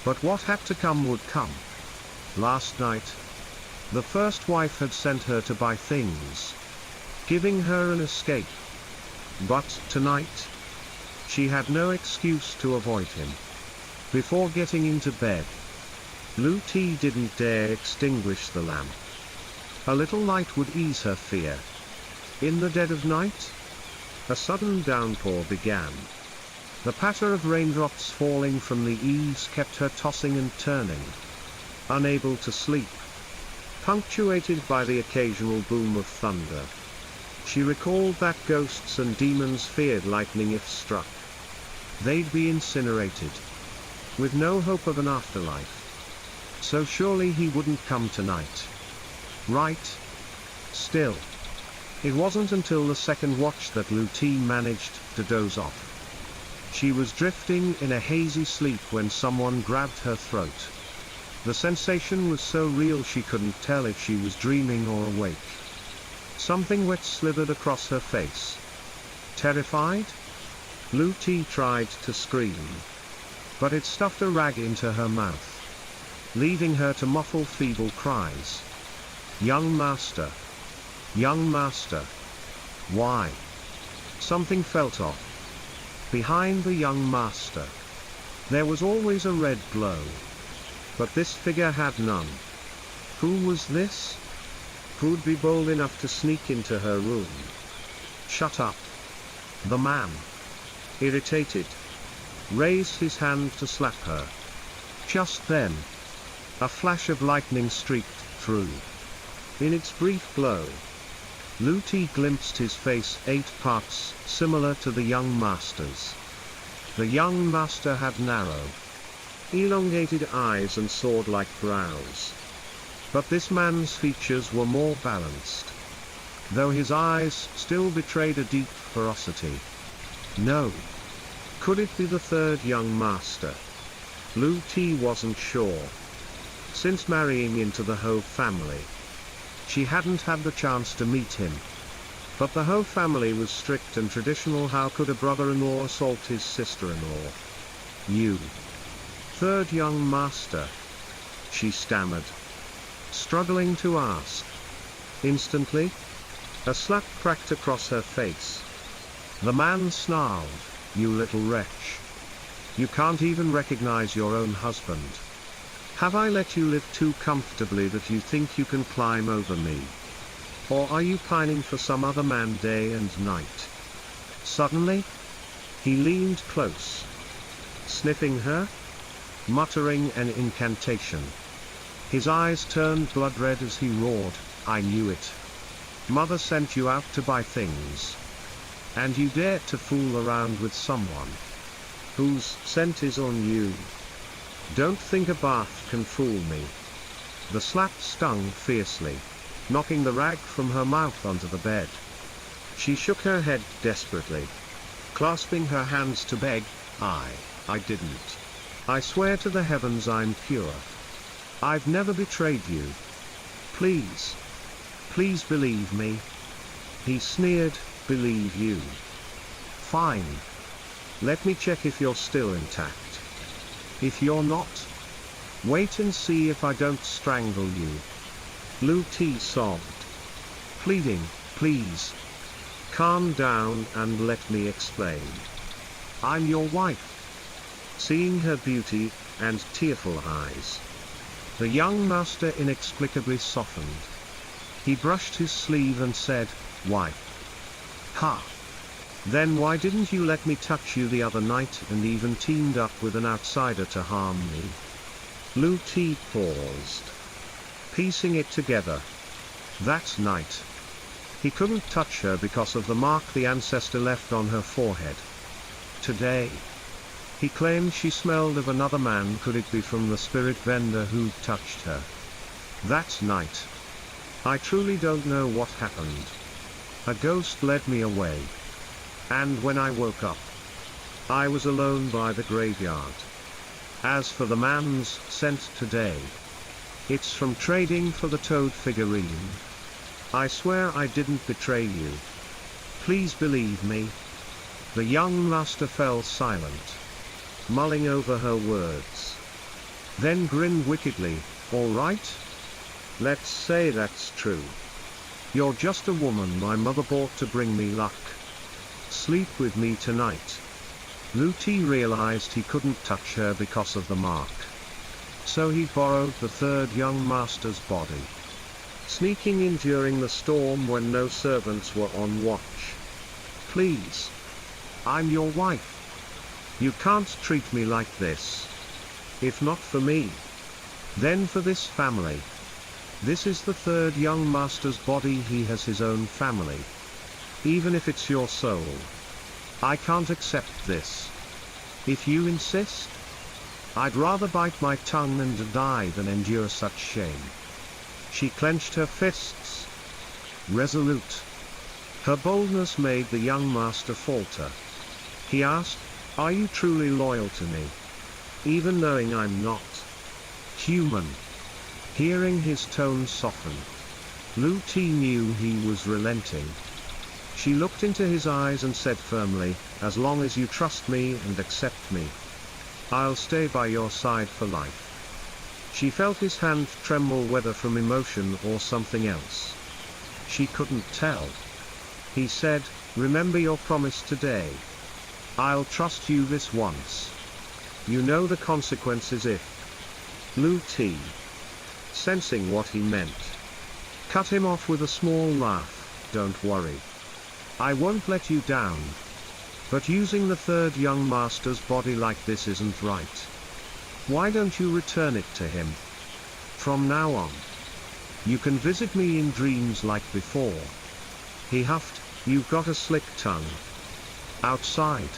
But what had to come would come. Last night, the first wife had sent her to buy things, giving her an escape. But tonight, she had no excuse to avoid him. Before getting into bed, Lu-Ti didn't dare extinguish the lamp. A little light would ease her fear. In the dead of night, a sudden downpour began. The patter of raindrops falling from the eaves kept her tossing and turning, unable to sleep, punctuated by the occasional boom of thunder. She recalled that ghosts and demons feared lightning if struck. They'd be incinerated, with no hope of an afterlife. So surely he wouldn't come tonight. Right? Still, it wasn't until the second watch that Lu-Ti managed to doze off. She was drifting in a hazy sleep when someone grabbed her throat. The sensation was so real she couldn't tell if she was dreaming or awake. Something wet slithered across her face. Terrified? Lu-Ti tried to scream, but it stuffed a rag into her mouth, leaving her to muffle feeble cries. Young master. Young master. Why? Something felt off. Behind the young master, there was always a red glow, but this figure had none. Who was this? Who'd be bold enough to sneak into her room? Shut up. The man, irritated, raised his hand to slap her. Just then, a flash of lightning streaked through. In its brief glow, Lu-Ti glimpsed his face 8 parts similar to the young master's. The young master had narrow, elongated eyes and sword-like brows. But this man's features were more balanced, though his eyes still betrayed a deep ferocity. No. Could it be the third young master? Lu-Ti wasn't sure. Since marrying into the Ho family, she hadn't had the chance to meet him. But the Ho family was strict and traditional. How could a brother-in-law assault his sister-in-law? You. Third young master, she stammered, struggling to ask. Instantly, a slap cracked across her face. The man snarled, "You little wretch. You can't even recognize your own husband. Have I let you live too comfortably that you think you can climb over me? Or are you pining for some other man day and night?" Suddenly, he leaned close, sniffing her, muttering an incantation. His eyes turned blood red as he roared, "I knew it. Mother sent you out to buy things. And you dare to fool around with someone whose scent is on you. Don't think a bath can fool me." The slap stung fiercely, knocking the rag from her mouth onto the bed. She shook her head desperately, clasping her hands to beg, I didn't. I swear to the heavens I'm pure. I've never betrayed you. Please. Please believe me." He sneered, "Believe you? Fine. Let me check if you're still intact. If you're not, wait and see if I don't strangle you." Lu-Ti sobbed, pleading, "Please. Calm down and let me explain. I'm your wife." Seeing her beauty and tearful eyes, the young master inexplicably softened. He brushed his sleeve and said, "Wife. Ha! Then why didn't you let me touch you the other night and even teamed up with an outsider to harm me?" Lu-Ti paused, piecing it together. That night, he couldn't touch her because of the mark the ancestor left on her forehead. Today, he claimed she smelled of another man. Could it be from the spirit vendor who'd touched her? That night, I truly don't know what happened. A ghost led me away. And when I woke up, I was alone by the graveyard. As for the man's scent today, it's from trading for the toad figurine. I swear I didn't betray you. Please believe me." The young master fell silent, mulling over her words. Then grinned wickedly, "All right? Let's say that's true. You're just a woman my mother bought to bring me luck. Sleep with me tonight." Lu-Ti realized he couldn't touch her because of the mark. So he borrowed the third young master's body, sneaking in during the storm when no servants were on watch. "Please. I'm your wife. You can't treat me like this. If not for me, then for this family. This is the third young master's body. He has his own family. Even if it's your soul, I can't accept this. If you insist, I'd rather bite my tongue and die than endure such shame." She clenched her fists, resolute. Her boldness made the young master falter. He asked, Are you truly loyal to me? Even knowing I'm not human? Hearing his tone soften, Lu Ti knew he was relenting. She looked into his eyes and said firmly, as long as you trust me and accept me, I'll stay by your side for life. She felt his hand tremble, whether from emotion or something else. She couldn't tell. He said, remember your promise today. I'll trust you this once. You know the consequences if. Lu Ti, sensing what he meant, cut him off with a small laugh. Don't worry. I won't let you down. But using the third young master's body like this isn't right. Why don't you return it to him? From now on, you can visit me in dreams like before. He huffed, you've got a slick tongue. Outside,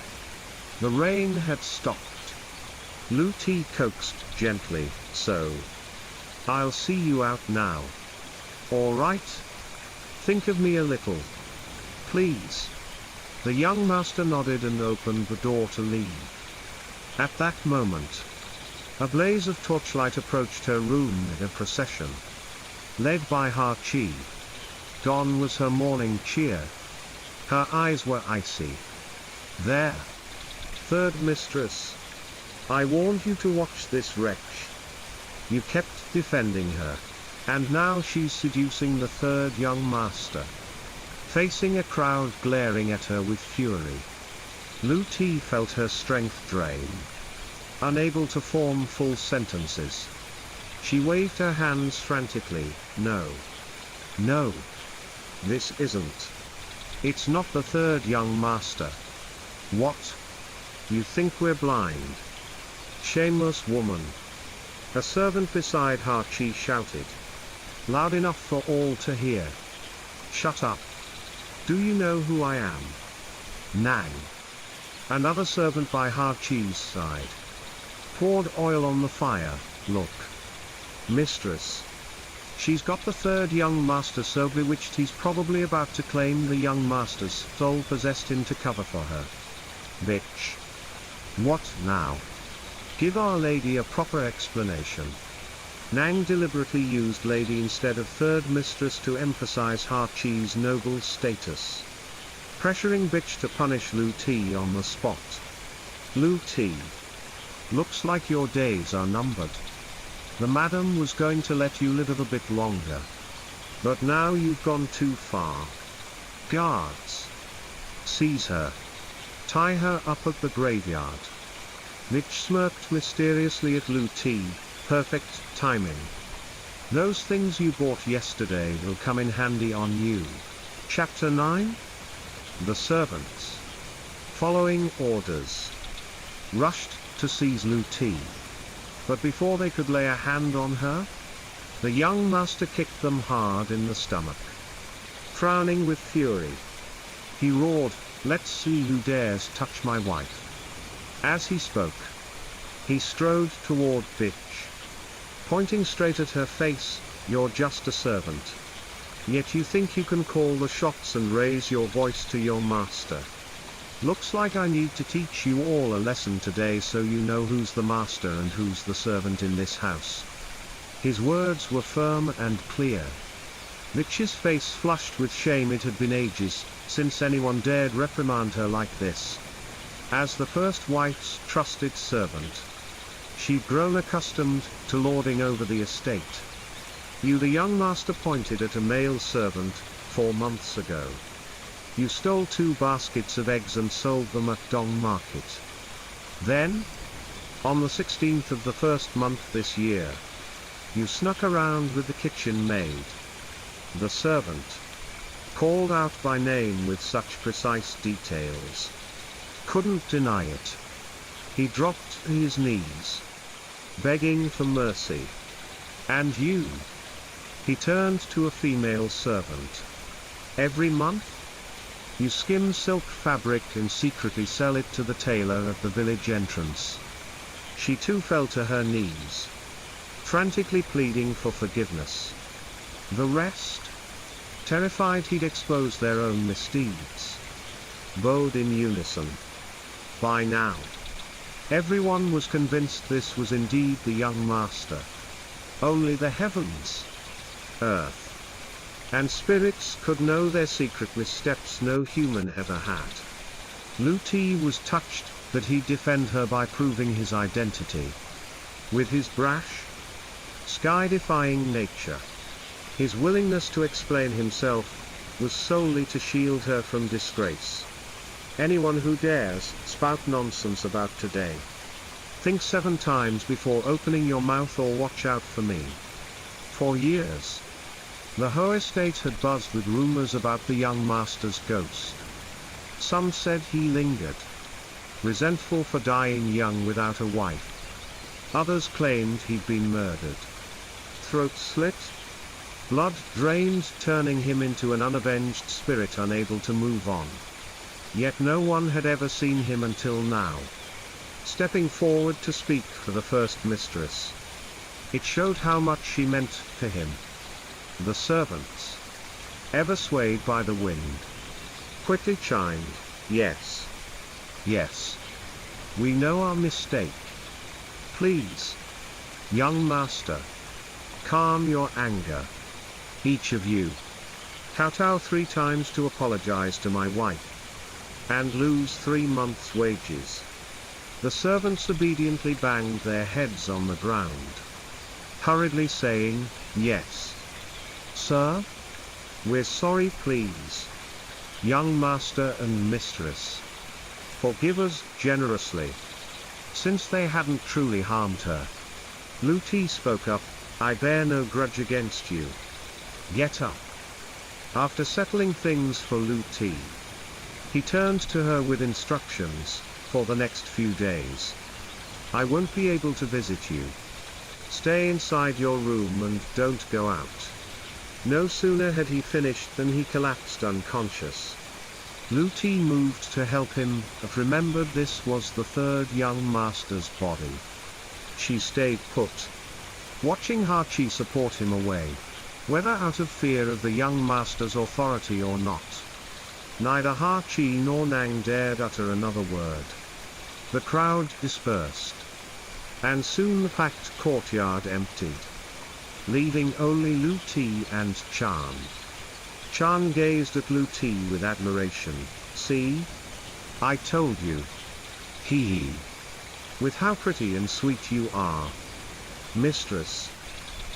the rain had stopped. Lu Ti coaxed gently, so I'll see you out now. All right? Think of me a little, please. The young master nodded and opened the door to leave. At that moment, a blaze of torchlight approached her room in a procession, led by Ha Chi. Gone was her morning cheer. Her eyes were icy. There. Third mistress. I warned you to watch this wretch. You kept defending her, and now she's seducing the third young master. Facing a crowd glaring at her with fury, Lu Ti felt her strength drain. Unable to form full sentences, she waved her hands frantically. No. No. This isn't. It's not the third young master. What? You think we're blind? Shameless woman. A servant beside Ha Chi shouted, loud enough for all to hear. Shut up. Do you know who I am? Nang. Another servant by Ha Chi's side poured oil on the fire. Look, mistress. She's got the third young master so bewitched he's probably about to claim the young master's soul possessed him to cover for her. Bitch. What now? Give Our Lady a proper explanation. Nang deliberately used lady instead of third mistress to emphasize Ha Chi's noble status, pressuring bitch to punish Lu Ti on the spot. Lu Ti. Looks like your days are numbered. The madam was going to let you live a bit longer, but now you've gone too far. Guards. Seize her. Tie her up at the graveyard. Mitch smirked mysteriously at Lu Ti. Perfect timing. Those things you bought yesterday will come in handy on you. Chapter 9? The servants, following orders, rushed to seize Lu Ti. But before they could lay a hand on her, the young master kicked them hard in the stomach. Frowning with fury, he roared, let's see who dares touch my wife. As he spoke, he strode toward bitch, pointing straight at her face. You're just a servant. Yet you think you can call the shots and raise your voice to your master. Looks like I need to teach you all a lesson today so you know who's the master and who's the servant in this house. His words were firm and clear. Mitch's face flushed with shame. It had been ages since anyone dared reprimand her like this. As the first wife's trusted servant, she'd grown accustomed to lording over the estate. You, the young master pointed at a male servant, 4 months ago. You stole 2 baskets of eggs and sold them at Dong Market. Then, on the 16th of the first month this year, you snuck around with the kitchen maid. The servant, called out by name with such precise details, couldn't deny it. He dropped to his knees, begging for mercy. And you? He turned to a female servant. Every month, you skim silk fabric and secretly sell it to the tailor at the village entrance. She too fell to her knees, frantically pleading for forgiveness. The rest, terrified he'd expose their own misdeeds, bowed in unison. By now, everyone was convinced this was indeed the young master. Only the heavens, earth, and spirits could know their secret missteps no human ever had. Lu-Ti was touched that he'd defend her by proving his identity. With his brash, sky-defying nature, his willingness to explain himself was solely to shield her from disgrace. Anyone who dares spout nonsense about today, think 7 times before opening your mouth, or watch out for me. For years, the Ho estate had buzzed with rumors about the young master's ghost. Some said he lingered, resentful for dying young without a wife. Others claimed he'd been murdered, throat slit, blood drained, turning him into an unavenged spirit unable to move on. Yet no one had ever seen him until now. Stepping forward to speak for the first mistress, it showed how much she meant to him. The servants, ever swayed by the wind, quickly chimed, "Yes. Yes. We know our mistake. Please, young master, calm your anger. Each of you, kowtow 3 times to apologize to my wife, and lose 3 months' wages." The servants obediently banged their heads on the ground, hurriedly saying, "Yes, sir. We're sorry, please. Young master and mistress, forgive us generously." Since they hadn't truly harmed her, Lu-Ti spoke up, "I bear no grudge against you. Get up." After settling things for Lu-Ti, he turned to her with instructions for the next few days. "I won't be able to visit you. Stay inside your room and don't go out." No sooner had he finished than he collapsed unconscious. Lu-Ti moved to help him, but remembered this was the 3rd young master's body. She stayed put, watching Hachi support him away, whether out of fear of the young master's authority or not. Neither Hachi nor Nang dared utter another word. The crowd dispersed, and soon the packed courtyard emptied, leaving only Lu-Ti and Chan. Chan gazed at Lu-Ti with admiration. "See? I told you. Hee. With how pretty and sweet you are. Mistress.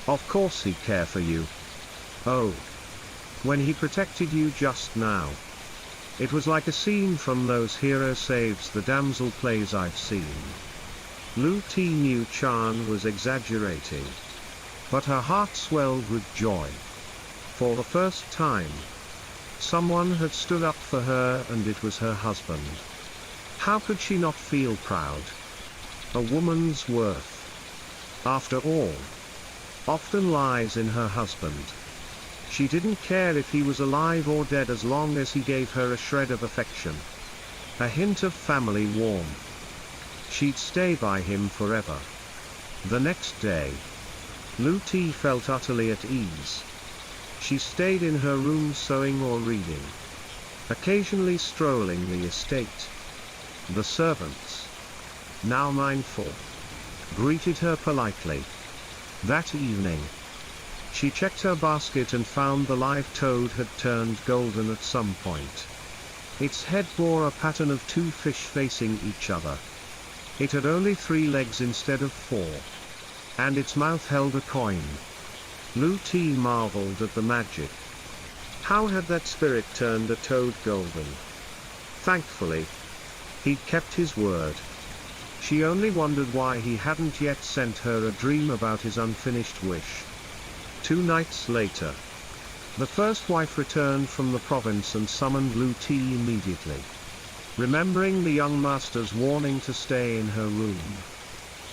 Of course he'd care for you. Oh. When he protected you just now. It was like a scene from those hero saves the damsel plays I've seen." Lu-Ti knew Chan was exaggerating, but her heart swelled with joy. For the first time, someone had stood up for her, and it was her husband. How could she not feel proud? A woman's worth, after all, often lies in her husband. She didn't care if he was alive or dead as long as he gave her a shred of affection, a hint of family warmth. She'd stay by him forever. The next day, Lu-Ti felt utterly at ease. She stayed in her room sewing or reading, occasionally strolling the estate. The servants, now mindful, greeted her politely. That evening, she checked her basket and found the live toad had turned golden at some point. Its head bore a pattern of 2 fish facing each other. It had only 3 legs instead of 4, and its mouth held a coin. Lu-Ti marveled at the magic. How had that spirit turned a toad golden? Thankfully, he'd kept his word. She only wondered why he hadn't yet sent her a dream about his unfinished wish. 2 nights later, the first wife returned from the province and summoned Lu-Ti immediately, remembering the young master's warning to stay in her room.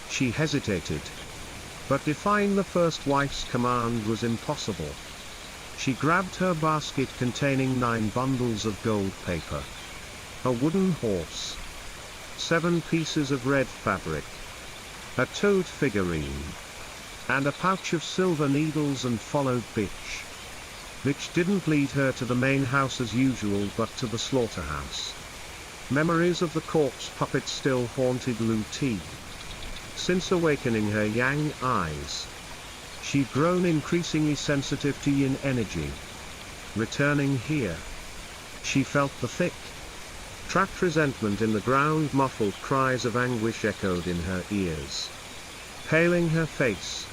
She hesitated, but defying the first wife's command was impossible. She grabbed her basket containing 9 bundles of gold paper, a wooden horse, 7 pieces of red fabric, a toad figurine, and a pouch of silver needles, and followed Bitch. Bitch didn't lead her to the main house as usual but to the slaughterhouse. Memories of the corpse puppet still haunted Lu Ti. Since awakening her yang eyes, she'd grown increasingly sensitive to yin energy. Returning here, she felt the thick, trapped resentment in the ground. Muffled cries of anguish echoed in her ears, paling her face.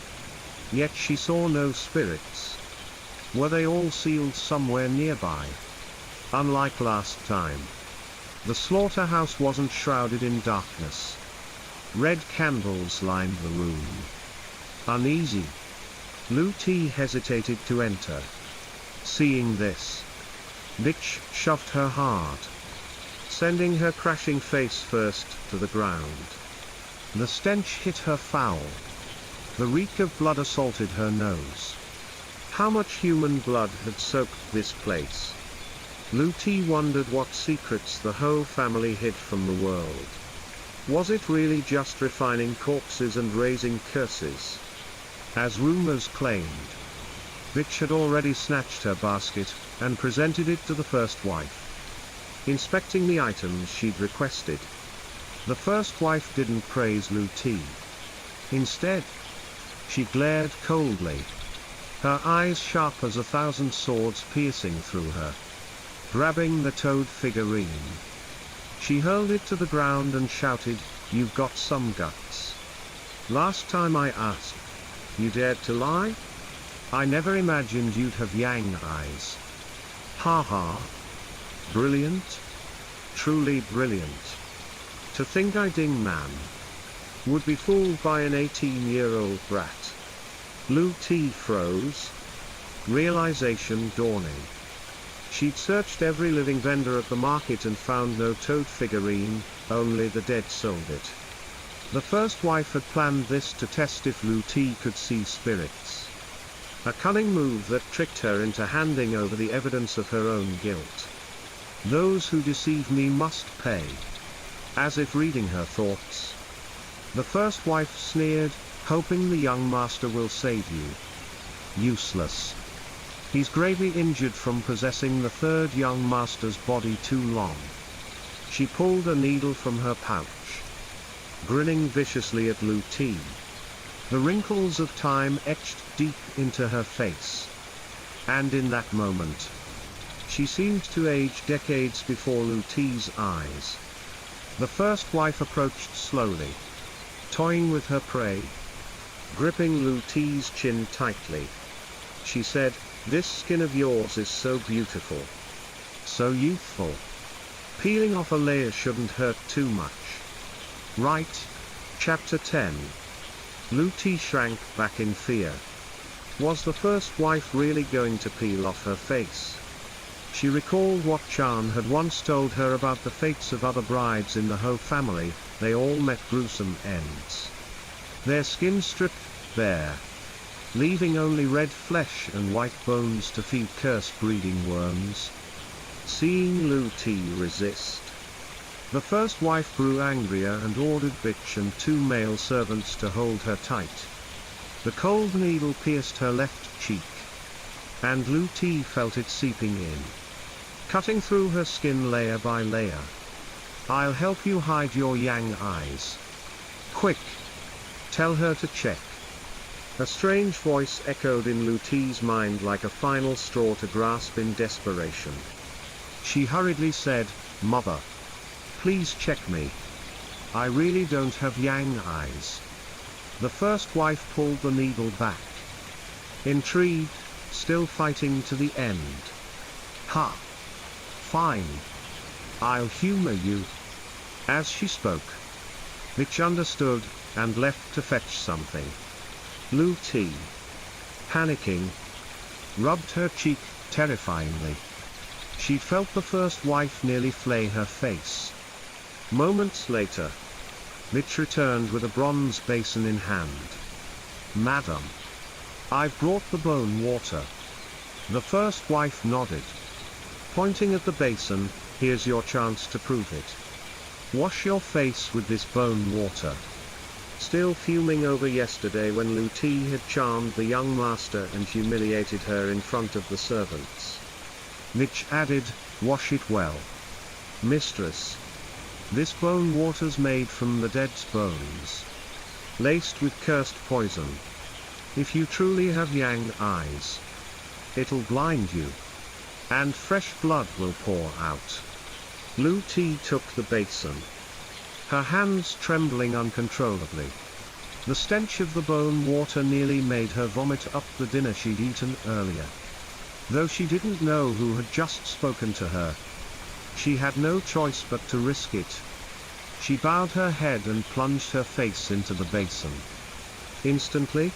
Yet she saw no spirits. Were they all sealed somewhere nearby? Unlike last time, the slaughterhouse wasn't shrouded in darkness. Red candles lined the room. Uneasy, Lu Ti hesitated to enter. Seeing this, Bitch shoved her hard, sending her crashing face first to the ground. The stench hit her foul. The reek of blood assaulted her nose. How much human blood had soaked this place? Lu Ti wondered what secrets the Ho family hid from the world. Was it really just refining corpses and raising curses? As rumors claimed, Bitch had already snatched her basket and presented it to the first wife. Inspecting the items she'd requested, the first wife didn't praise Lu Ti. Instead, she glared coldly, her eyes sharp as 1,000 swords piercing through her. Grabbing the toad figurine, she hurled it to the ground and shouted, "You've got some guts. Last time I asked, you dared to lie? I never imagined you'd have yang eyes. Ha ha. Brilliant. Truly brilliant. To think I ding man would be fooled by an 18-year-old brat." Lu Ti froze, realization dawning. She'd searched every living vendor at the market and found no toad figurine, only the dead sold it. The first wife had planned this to test if Lu Ti could see spirits. A cunning move that tricked her into handing over the evidence of her own guilt. "Those who deceive me must pay." As if reading her thoughts, the first wife sneered, "Hoping the young master will save you. Useless. He's gravely injured from possessing the third young master's body too long." She pulled a needle from her pouch, grinning viciously at Lu Ti. The wrinkles of time etched deep into her face. And in that moment, she seemed to age decades before Lu Ti's eyes. The first wife approached slowly, toying with her prey. Gripping Lu Ti's chin tightly, she said, "This skin of yours is so beautiful. So youthful. Peeling off a layer shouldn't hurt too much. Right?" Chapter 10. Lu Ti shrank back in fear. Was the first wife really going to peel off her face? She recalled what Chan had once told her about the fates of other brides in the Ho family. They all met gruesome ends. Their skin stripped bare, leaving only red flesh and white bones to feed cursed breeding worms. Seeing Lu Ti resist, the first wife grew angrier and ordered Bitch and 2 male servants to hold her tight. The cold needle pierced her left cheek, and Lu Ti felt it seeping in, cutting through her skin layer by layer. "I'll help you hide your yang eyes. Quick! Tell her to check." A strange voice echoed in Lu Ti's mind like a final straw to grasp in desperation. She hurriedly said, "Mother, please check me. I really don't have yang eyes." The first wife pulled the needle back, intrigued, still fighting to the end. "Ha! Fine. I'll humor you." As she spoke, Bitch understood, and left to fetch something. Lu Ti, panicking, rubbed her cheek terrifyingly. She felt the first wife nearly flay her face. Moments later, Bitch returned with a bronze basin in hand. "Madam, I've brought the bone water." The first wife nodded, pointing at the basin. "Here's your chance to prove it. Wash your face with this bone water." Still fuming over yesterday when Lu Ti had charmed the young master and humiliated her in front of the servants, Mitch added, "Wash it well, mistress." This bone water's made from the dead's bones, laced with cursed poison. If you truly have yang eyes, it'll blind you, and fresh blood will pour out. Lu Ti took the basin, her hands trembling uncontrollably. The stench of the bone water nearly made her vomit up the dinner she'd eaten earlier. Though she didn't know who had just spoken to her, she had no choice but to risk it. She bowed her head and plunged her face into the basin. Instantly,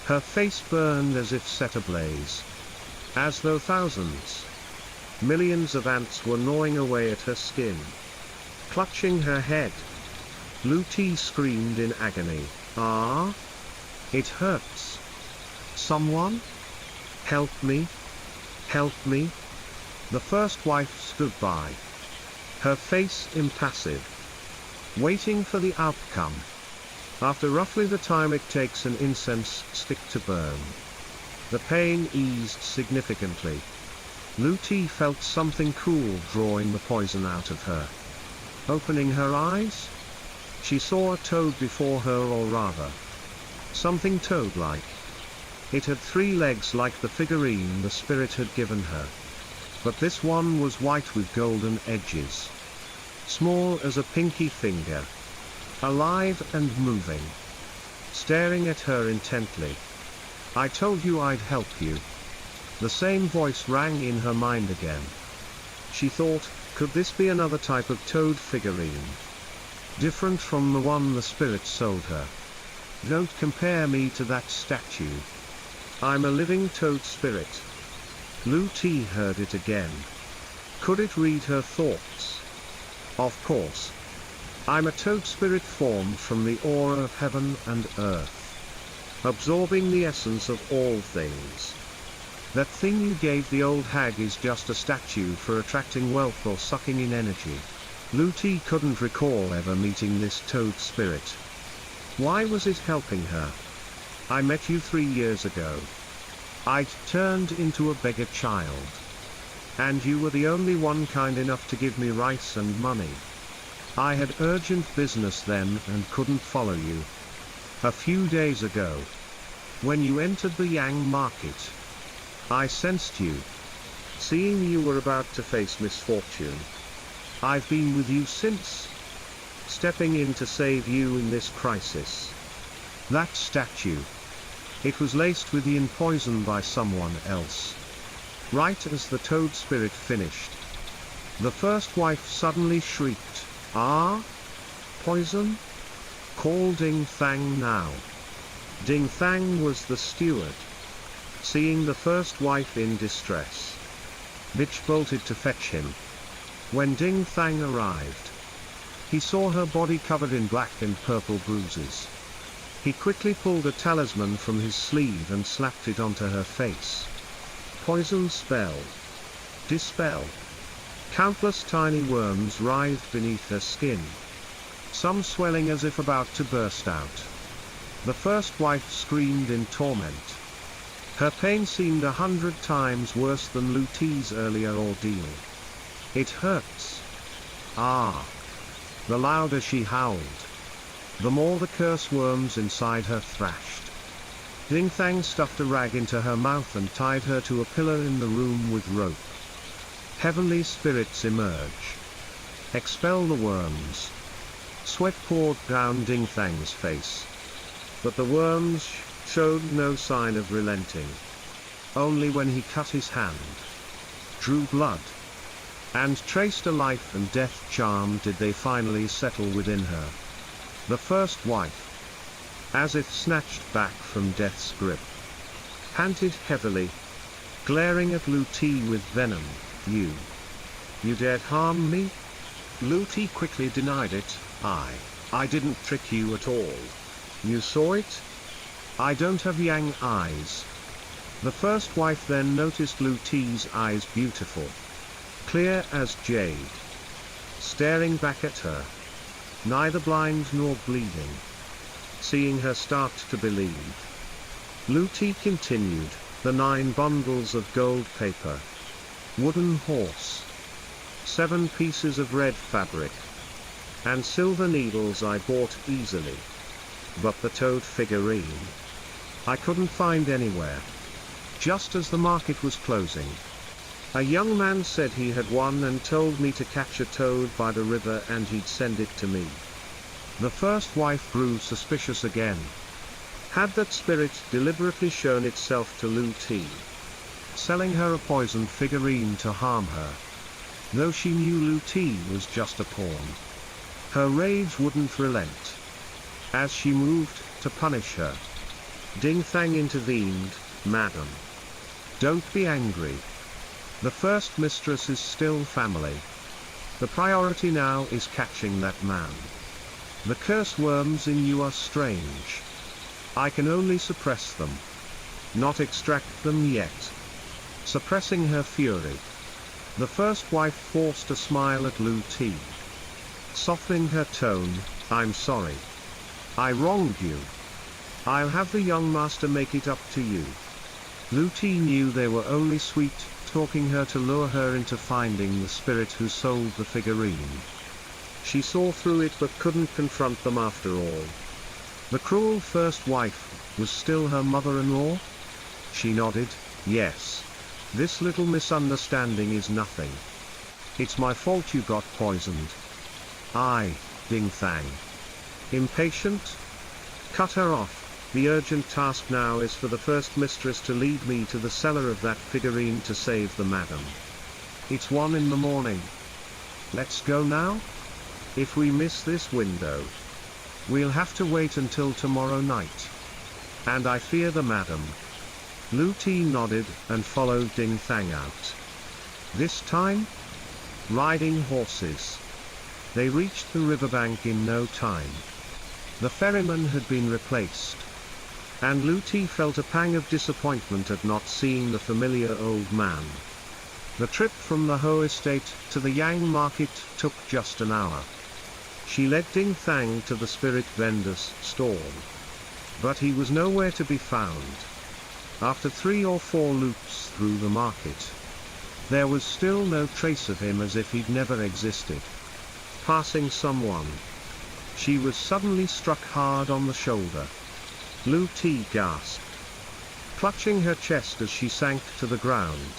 her face burned as if set ablaze, as though thousands, millions of ants were gnawing away at her skin. Clutching her head, Lu Ti screamed in agony, "Ah! It hurts! Someone? Help me! Help me!" The first wife stood by, her face impassive, waiting for the outcome. After roughly the time it takes an incense stick to burn, the pain eased significantly. Lu Ti felt something cool drawing the poison out of her. Opening her eyes, she saw a toad before her, or rather, something toad-like. It had 3 legs like the figurine the spirit had given her. But this one was white with golden edges, small as a pinky finger, alive and moving, staring at her intently. "I told you I'd help you." The same voice rang in her mind again. She thought, could this be another type of toad figurine, different from the one the spirit sold her? "Don't compare me to that statue. I'm a living toad spirit." Lu Ti heard it again. Could it read her thoughts? Of course. "I'm a toad spirit formed from the aura of heaven and earth, absorbing the essence of all things. That thing you gave the old hag is just a statue for attracting wealth or sucking in energy." Lu Ti couldn't recall ever meeting this toad spirit. Why was it helping her? "I met you 3 years ago. I'd turned into a beggar child, and you were the only one kind enough to give me rice and money. I had urgent business then and couldn't follow you. A few days ago, when you entered the Yang market, I sensed you. Seeing you were about to face misfortune, I've been with you since, stepping in to save you in this crisis." That statue. It was laced with yin poison by someone else. Right as the toad spirit finished, the first wife suddenly shrieked, "Ah? Poison? Call Ding Thang now." Ding Thang was the steward. Seeing the first wife in distress, Bitch bolted to fetch him. When Ding Thang arrived, he saw her body covered in black and purple bruises. He quickly pulled a talisman from his sleeve and slapped it onto her face. Poison spell. Dispel. Countless tiny worms writhed beneath her skin, some swelling as if about to burst out. The first wife screamed in torment. Her pain seemed 100 times worse than Lu Ti's earlier ordeal. "It hurts. Ah!" The louder she howled, the more the curse worms inside her thrashed. Ding Thang stuffed a rag into her mouth and tied her to a pillar in the room with rope. Heavenly spirits emerge. Expel the worms. Sweat poured down Ding Thang's face. But the worms showed no sign of relenting. Only when he cut his hand, drew blood, and traced a life and death charm did they finally settle within her. The first wife, as if snatched back from death's grip, panted heavily, glaring at Lu Ti with venom. You dared harm me?" Lu Ti quickly denied it. I didn't trick you at all. You saw it? I don't have yang eyes." The first wife then noticed Lu Ti's eyes beautiful, clear as jade, staring back at her, neither blind nor bleeding. Seeing her start to believe, Lu Ti continued, "The 9 bundles of gold paper, wooden horse, 7 pieces of red fabric, and silver needles I bought easily. But the toad figurine, I couldn't find anywhere. Just as the market was closing, a young man said he had one and told me to catch a toad by the river and he'd send it to me. The first wife grew suspicious again. Had that spirit deliberately shown itself to Lu Ti, selling her a poisoned figurine to harm her? Though she knew Lu Ti was just a pawn, her rage wouldn't relent. As she moved to punish her, Ding Thang intervened. "Madam, don't be angry. The first mistress is still family. The priority now is catching that man. The curse worms in you are strange. I can only suppress them, not extract them yet." Suppressing her fury, the first wife forced a smile at Lu Ti. Softening her tone, "I'm sorry. I wronged you. I'll have the young master make it up to you." Lu Ti knew they were only sweet-talking her to lure her into finding the spirit who sold the figurine. She saw through it but couldn't confront them after all. The cruel first wife was still her mother-in-law? She nodded, "Yes. This little misunderstanding is nothing. It's my fault you got poisoned." "I, Ding Thang." Impatient? "Cut her off. The urgent task now is for the first mistress to lead me to the seller of that figurine to save the madam. It's 1 in the morning. Let's go now? If we miss this window, we'll have to wait until tomorrow night. And I fear the madam." Lu Ti nodded and followed Ding Thang out. This time, riding horses, they reached the riverbank in no time. The ferryman had been replaced, and Lu Ti felt a pang of disappointment at not seeing the familiar old man. The trip from the Ho estate to the Yang market took just an hour. She led Ding Thang to the spirit vendor's stall, but he was nowhere to be found. After 3 or 4 loops through the market, there was still no trace of him, as if he'd never existed. Passing someone, she was suddenly struck hard on the shoulder. Lu Ti gasped, clutching her chest as she sank to the ground,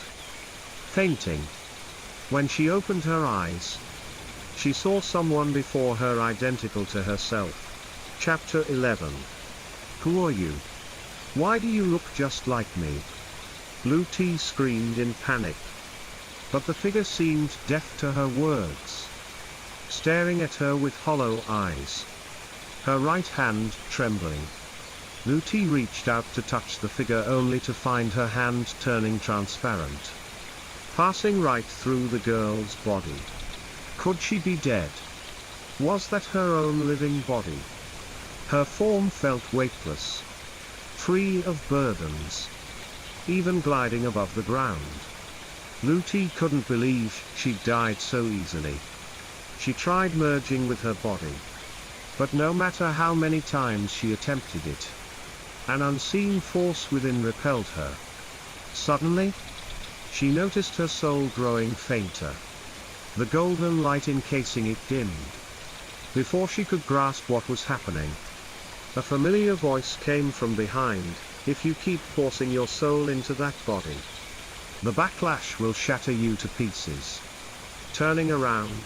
fainting. When she opened her eyes, she saw someone before her identical to herself. Chapter 11. "Who are you? Why do you look just like me?" Lu Ti screamed in panic. But the figure seemed deaf to her words, staring at her with hollow eyes, her right hand trembling. Lu Ti reached out to touch the figure only to find her hand turning transparent, passing right through the girl's body. Could she be dead? Was that her own living body? Her form felt weightless, free of burdens, even gliding above the ground. Lu Ti couldn't believe she'd died so easily. She tried merging with her body, but no matter how many times she attempted it, an unseen force within repelled her. Suddenly, she noticed her soul growing fainter, the golden light encasing it dimmed. Before she could grasp what was happening, a familiar voice came from behind, "If you keep forcing your soul into that body, the backlash will shatter you to pieces." Turning around,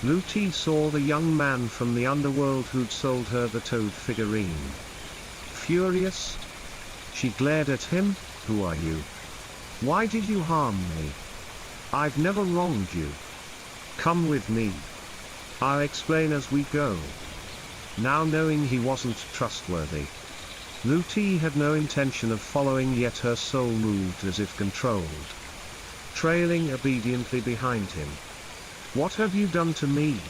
Lu Ti saw the young man from the underworld who'd sold her the toad figurine. Furious, she glared at him. "Who are you? Why did you harm me? I've never wronged you. Come with me. I'll explain as we go." Now knowing he wasn't trustworthy, Lu Ti had no intention of following, yet her soul moved as if controlled, trailing obediently behind him. "What have you done to me?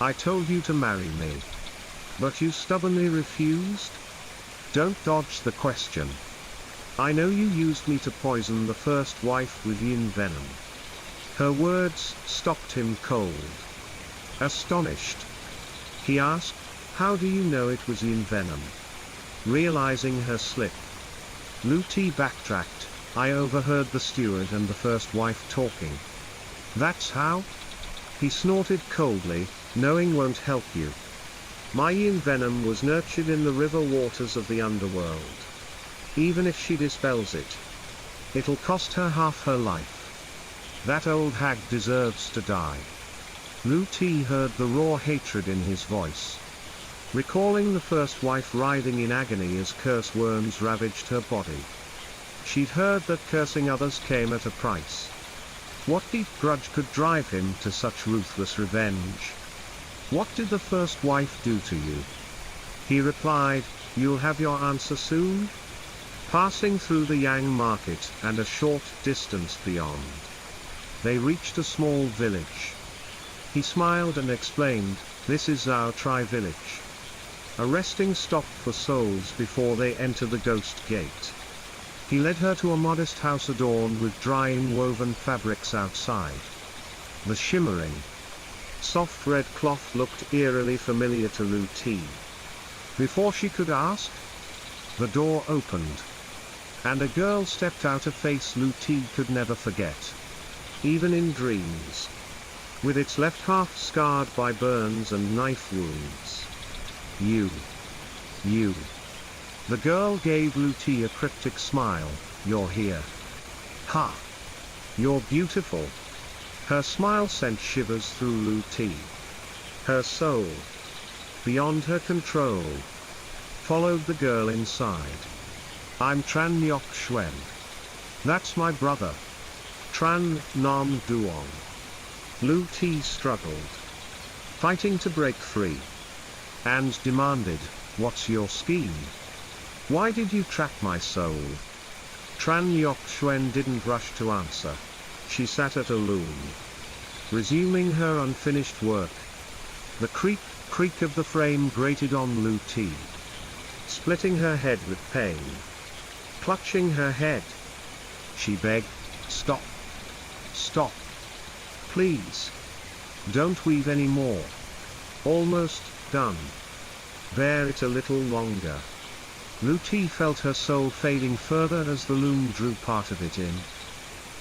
I told you to marry me, but you stubbornly refused? Don't dodge the question. I know you used me to poison the first wife with yin venom." Her words stopped him cold. Astonished, he asked, "How do you know it was yin venom?" Realizing her slip, Lu Ti backtracked, "I overheard the steward and the first wife talking. That's how?" He snorted coldly, knowing won't help you. My yin venom was nurtured in the river waters of the underworld. Even if she dispels it, it'll cost her half her life. That old hag deserves to die. Lu Ti heard the raw hatred in his voice. Recalling the first wife writhing in agony as curse worms ravaged her body. She'd heard that cursing others came at a price. What deep grudge could drive him to such ruthless revenge? What did the first wife do to you? He replied, you'll have your answer soon? Passing through the Yang market and a short distance beyond, they reached a small village. He smiled and explained, this is Vol.3 village. A resting stop for souls before they enter the ghost gate. He led her to a modest house adorned with drying woven fabrics outside. The shimmering, soft red cloth looked eerily familiar to Lu Ti. Before she could ask, the door opened, and a girl stepped out, a face Lu Ti could never forget, even in dreams. With its left half scarred by burns and knife wounds. You. The girl gave Lu Ti a cryptic smile, you're here. Ha! You're beautiful. Her smile sent shivers through Lu Ti. Her soul, beyond her control, followed the girl inside. I'm Tran Nyok Shuen. That's my brother. Tran Nam Duong. Lu Ti struggled, fighting to break free, and demanded, what's your scheme? Why did you trap my soul? Tran Nyok Shuen didn't rush to answer. She sat at a loom, resuming her unfinished work. The creak of the frame grated on Lu Ti, splitting her head with pain. Clutching her head, she begged, stop. Please. Don't weave any more. Almost done. Bear it a little longer. Lu Ti felt her soul fading further as the loom drew part of it in,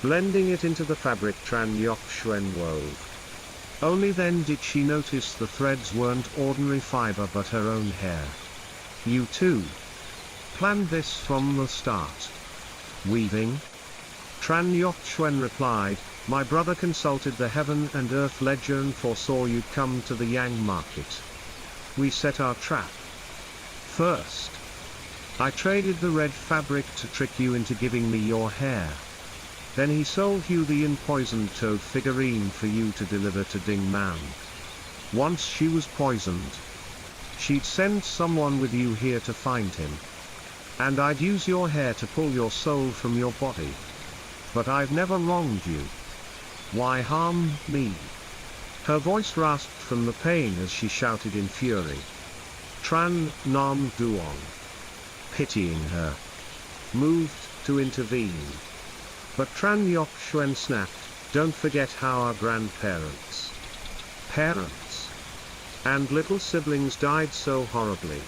blending it into the fabric Tran Nyok Shuen wove. Only then did she notice the threads weren't ordinary fiber but her own hair. You too planned this from the start. Weaving? Tran Nyok Shuen replied, my brother consulted the heaven and earth ledger and foresaw you'd come to the Yang market. We set our trap. First, I traded the red fabric to trick you into giving me your hair. Then he sold you the poisoned toad figurine for you to deliver to Ding Man. Once she was poisoned, she'd send someone with you here to find him. And I'd use your hair to pull your soul from your body. But I've never wronged you. Why harm me? Her voice rasped from the pain as she shouted in fury. Tran Nam Duong, pitying her, moved to intervene. But Tran Nyok Shuen snapped, don't forget how our grandparents, parents, and little siblings died so horribly.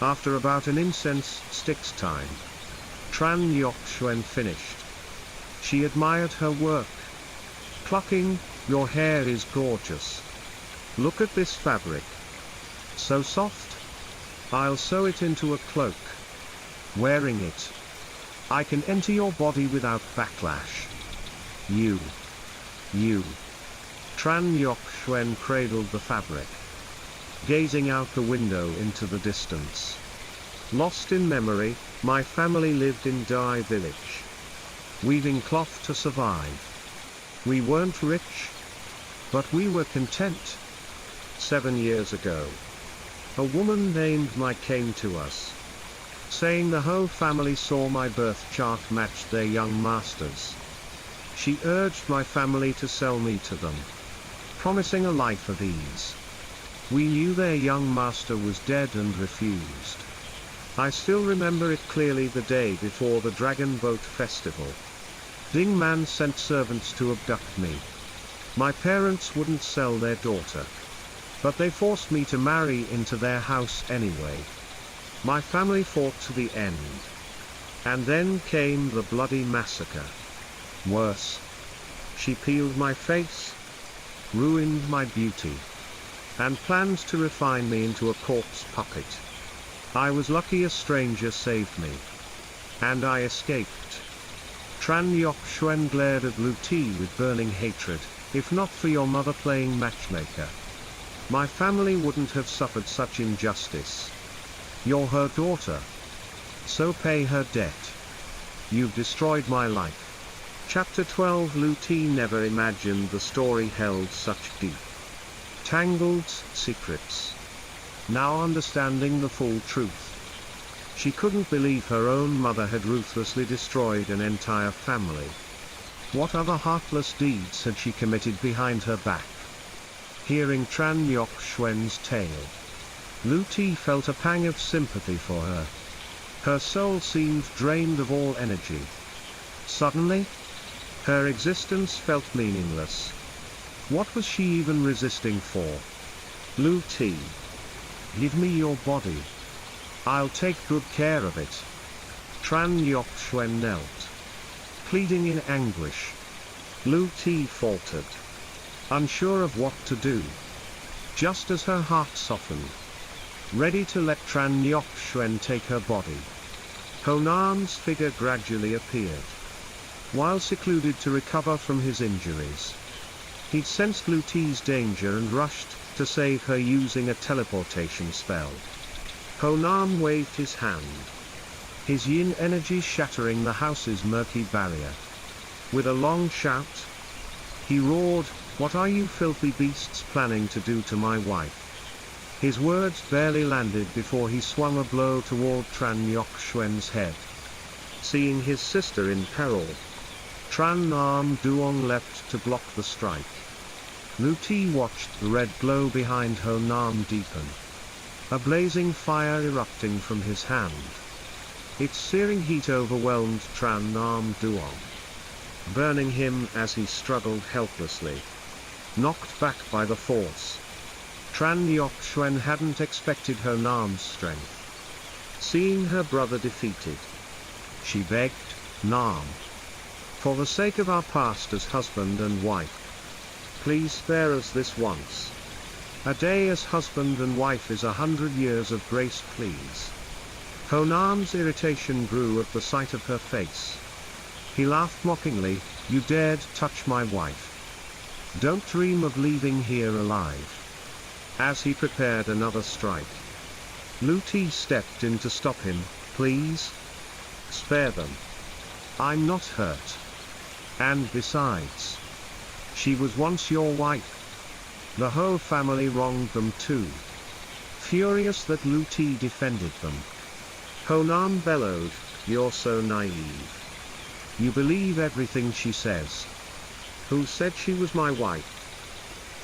After about an incense stick's time, Tran Nyok Shuen finished. She admired her work, clucking, your hair is gorgeous. Look at this fabric. So soft. I'll sew it into a cloak. Wearing it, I can enter your body without backlash. You. Tran Nyok Shuen cradled the fabric, gazing out the window into the distance. Lost in memory, my family lived in Dai village, weaving cloth to survive. We weren't rich, but we were content. 7 years ago, a woman named Mai came to us, saying the whole family saw my birth chart matched their young masters. She urged my family to sell me to them, promising a life of ease. We knew their young master was dead and refused. I still remember it clearly, the day before the Dragon Boat Festival. Ding Man sent servants to abduct me. My parents wouldn't sell their daughter, but they forced me to marry into their house anyway. My family fought to the end. And then came the bloody massacre. Worse. She peeled my face, ruined my beauty, and planned to refine me into a corpse puppet. I was lucky a stranger saved me, and I escaped. Tran Yok Shuen glared at Lu Ti with burning hatred. If not for your mother playing matchmaker, my family wouldn't have suffered such injustice. You're her daughter, so pay her debt. You've destroyed my life. Chapter 12. Lu Ti never imagined the story held such deep, tangled secrets. Now understanding the full truth, she couldn't believe her own mother had ruthlessly destroyed an entire family. What other heartless deeds had she committed behind her back? Hearing Tran Yok Xuen's tale, Lu Ti felt a pang of sympathy for her. Her soul seemed drained of all energy. Suddenly, her existence felt meaningless. What was she even resisting for? Lu Ti, give me your body. I'll take good care of it. Tran Yok Xuen knelt, pleading in anguish. Lu Ti faltered, unsure of what to do. Just as her heart softened, ready to let Tran Yok Xuen take her body, Honan's figure gradually appeared. While secluded to recover from his injuries, he'd sensed Lu Ti's danger and rushed to save her using a teleportation spell. Honan waved his hand, his yin energy shattering the house's murky barrier. With a long shout, he roared, "What are you filthy beasts planning to do to my wife?" His words barely landed before he swung a blow toward Tran Yok Xuen's head. Seeing his sister in peril, Tran Nam Duong leapt to block the strike. Lu Ti watched the red glow behind Honan deepen, a blazing fire erupting from his hand. Its searing heat overwhelmed Tran Nam Duong, burning him as he struggled helplessly, knocked back by the force. Tran Yok Xuen hadn't expected Honan's strength. Seeing her brother defeated, she begged, "Nam, for the sake of our past as husband and wife, please spare us this once. A day as husband and wife is 100 years of grace, please." Honan's irritation grew at the sight of her face. He laughed mockingly, "You dared touch my wife. Don't dream of leaving here alive." As he prepared another strike, Lu Ti stepped in to stop him. "Please, spare them. I'm not hurt. And besides, she was once your wife. The whole family wronged them too." Furious that Lu Ti defended them, Honan bellowed, "You're so naive. You believe everything she says. Who said she was my wife?"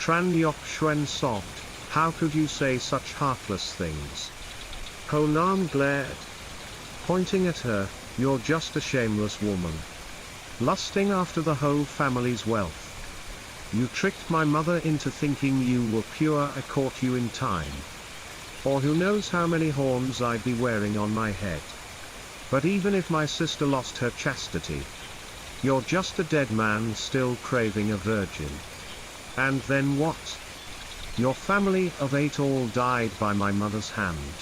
Tran Yok Xuen sobbed, "How could you say such heartless things?" Honan glared, pointing at her, "You're just a shameless woman, lusting after the whole family's wealth. You tricked my mother into thinking you were pure. I caught you in time. Or who knows how many horns I'd be wearing on my head. But even if my sister lost her chastity, you're just a dead man still craving a virgin. And then what? Your family of 8 all died by my mother's hand."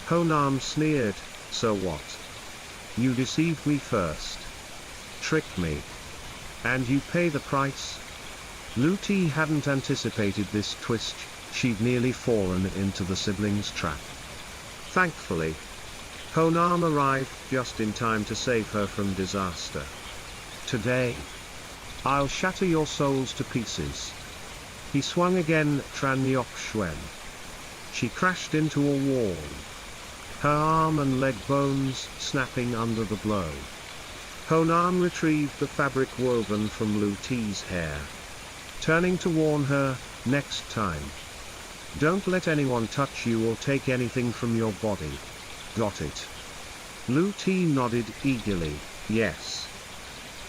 Honan sneered, "So what? You deceived me first, tricked me, and you pay the price." Lu Ti hadn't anticipated this twist. She'd nearly fallen into the siblings' trap. Thankfully, Honan arrived just in time to save her from disaster. "Today, I'll shatter your souls to pieces." He swung again at Tran Yok Xuen. She crashed into a wall, her arm and leg bones snapping under the blow. Honan retrieved the fabric woven from Lu Ti's hair, turning to warn her, "Next time, don't let anyone touch you or take anything from your body. Got it?" Lu Ti nodded eagerly, "Yes.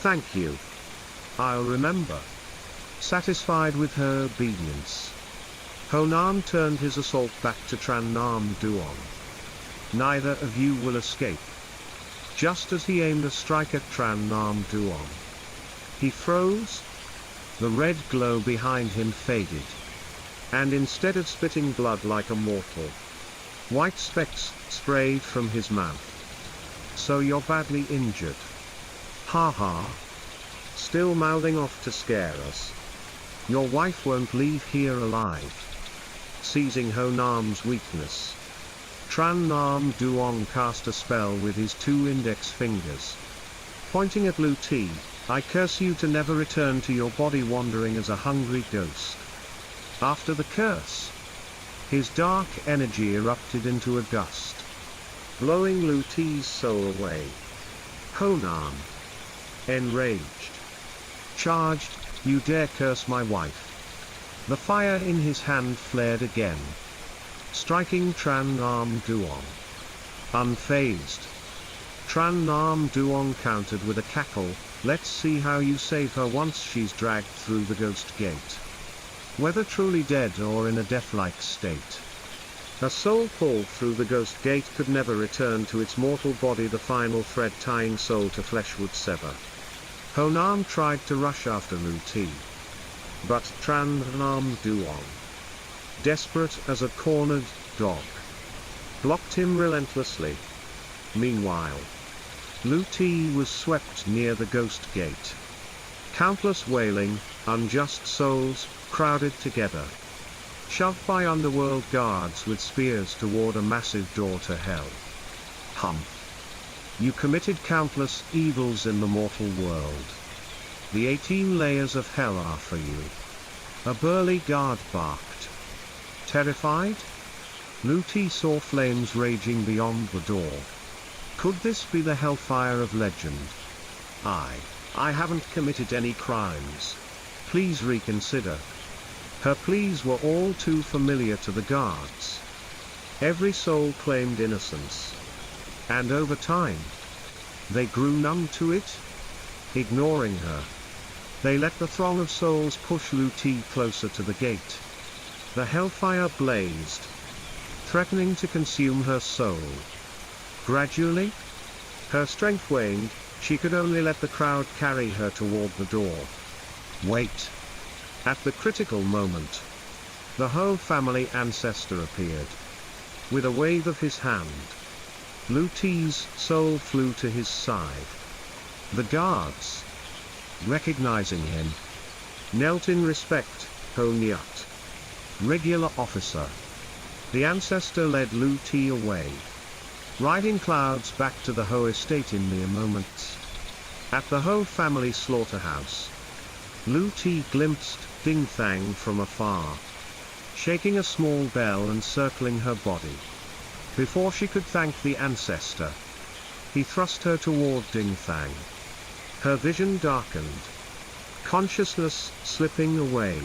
Thank you. I'll remember." Satisfied with her obedience, Honan turned his assault back to Tran Nam Duong. "Neither of you will escape." Just as he aimed a strike at Tran Nam Duong, he froze, The red glow behind him faded. And instead of spitting blood like a mortal, white specks sprayed from his mouth. So you're badly injured. Ha ha. Still mouthing off to scare us. Your wife won't leave here alive. Seizing Honam's weakness, Tran Nam Duong cast a spell with his 2 index fingers. Pointing at Lu Ti, I curse you to never return to your body wandering as a hungry ghost. After the curse, his dark energy erupted into a gust, blowing Lu Ti's soul away. Honam, enraged, charged, you dare curse my wife. The fire in his hand flared again, striking Tran Nam Duong. Unfazed, Tran Nam Duong countered with a cackle, let's see how you save her once she's dragged through the ghost gate. Whether truly dead or in a death-like state, a soul pulled through the ghost gate could never return to its mortal body. The final thread tying soul to flesh would sever. Honam tried to rush after Lu Ti, but Tran Nam Duong, desperate as a cornered dog, blocked him relentlessly. Meanwhile, Lu Ti was swept near the ghost gate. Countless wailing, unjust souls crowded together, shoved by underworld guards with spears toward a massive door to hell. Humph! You committed countless evils in the mortal world. The 18 layers of hell are for you. A burly guard barked. Terrified? Lu Ti saw flames raging beyond the door. Could this be the hellfire of legend? I haven't committed any crimes. Please reconsider. Her pleas were all too familiar to the guards. Every soul claimed innocence. And over time, they grew numb to it. Ignoring her, they let the throng of souls push Lu Ti closer to the gate. The hellfire blazed, threatening to consume her soul. Gradually, her strength waned. She could only let the crowd carry her toward the door. Wait. At the critical moment, the whole family ancestor appeared. With a wave of his hand, Lu Ti's soul flew to his side. The guards, recognizing him, knelt in respect. Ho Nyut, regular officer. The ancestor led Lu Ti away, riding clouds back to the Ho estate in mere moments. At the Ho family slaughterhouse, Lu Ti glimpsed Ding Thang from afar, shaking a small bell and circling her body. Before she could thank the ancestor, he thrust her toward Ding Thang. Her vision darkened, consciousness slipping away.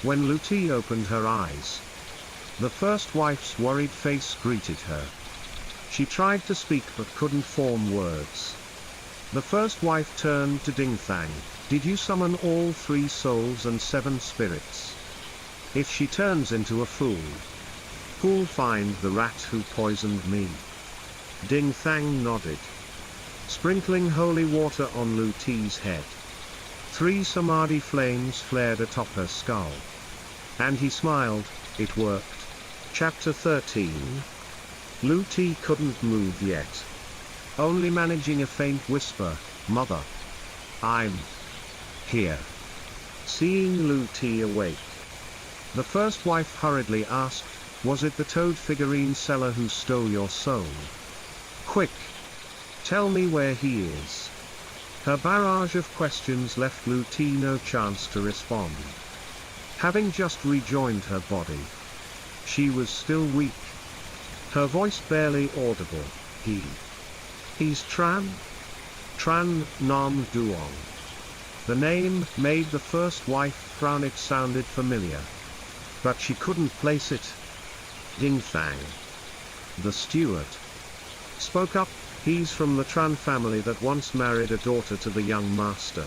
When Lu Ti opened her eyes, the first wife's worried face greeted her. She tried to speak but couldn't form words. The first wife turned to Ding Thang. Did you summon all 3 souls and 7 spirits? If she turns into a fool, who'll find the rat who poisoned me? Ding Thang nodded, sprinkling holy water on Lu Ti's head. 3 samadhi flames flared atop her skull. And he smiled. It worked. Chapter 13. Lu Ti couldn't move yet, only managing a faint whisper, Mother, I'm here. Seeing Lu Ti awake, the first wife hurriedly asked, was it the toad figurine seller who stole your soul? Quick! Tell me where he is. Her barrage of questions left Lu Ti no chance to respond. Having just rejoined her body, she was still weak. Her voice barely audible. He's Tran Nam Duong. The name made the first wife frown. It sounded familiar, but she couldn't place it. Ding Thang, the steward, spoke up. He's from the Tran family that once married a daughter to the young master.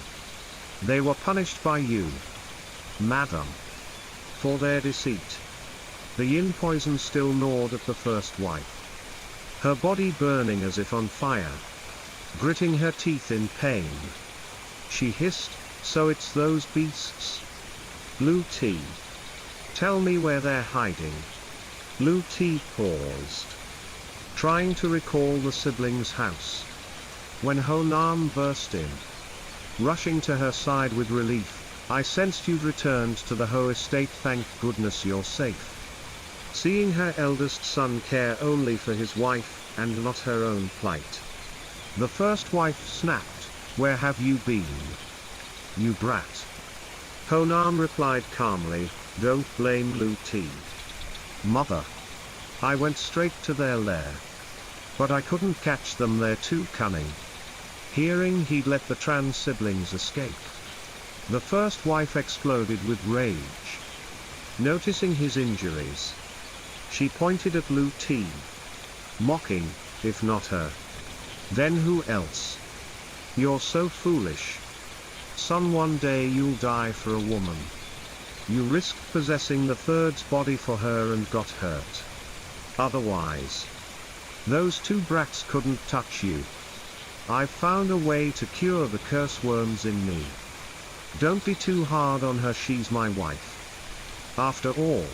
They were punished by you, madam, for their deceit. The yin poison still gnawed at the first wife, her body burning as if on fire, gritting her teeth in pain. She hissed, So it's those beasts? Blue T. Tell me where they're hiding. Blue T paused, trying to recall the siblings' house, when Honam burst in. Rushing to her side with relief, I sensed you'd returned to the Ho estate. Thank goodness you're safe. Seeing her eldest son care only for his wife, and not her own plight. The first wife snapped, "Where have you been, you brat?" Honam replied calmly, "Don't blame Blue T. Mother. I went straight to their lair. But I couldn't catch them, they're too cunning." Hearing he'd let the trans siblings escape, the first wife exploded with rage. Noticing his injuries, she pointed at Blue T, mocking, "If not her, then who else? You're so foolish. Son, one day you'll die for a woman. You risked possessing the third's body for her and got hurt. Otherwise, those two brats couldn't touch you. I've found a way to cure the curse worms in me. Don't be too hard on her, she's my wife. After all,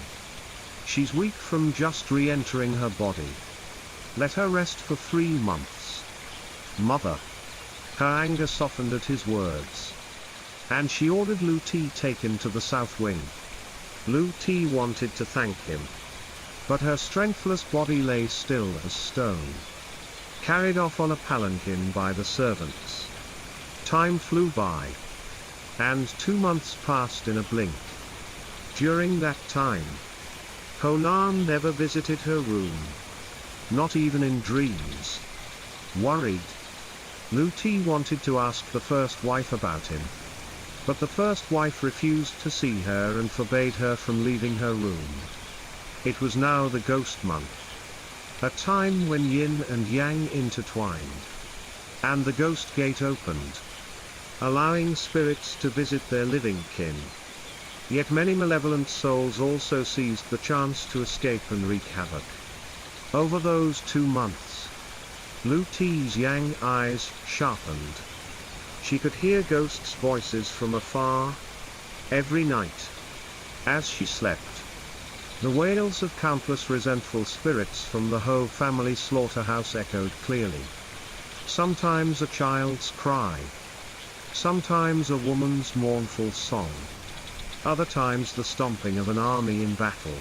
she's weak from just re-entering her body. Let her rest for 3 months. Mother." Her anger softened at his words, and she ordered Blue T taken to the south wing. Blue T wanted to thank him, but her strengthless body lay still as stone, carried off on a palanquin by the servants. Time flew by, and 2 months passed in a blink. During that time, Honam never visited her room, not even in dreams. Worried, Blue T wanted to ask the first wife about him, but the first wife refused to see her and forbade her from leaving her room. It was now the ghost month, a time when yin and yang intertwined, and the ghost gate opened, allowing spirits to visit their living kin. Yet many malevolent souls also seized the chance to escape and wreak havoc. Over those 2 months, Blue T's yang eyes sharpened. She could hear ghosts' voices from afar. Every night, as she slept, the wails of countless resentful spirits from the Ho family slaughterhouse echoed clearly. Sometimes a child's cry, sometimes a woman's mournful song, other times the stomping of an army in battle.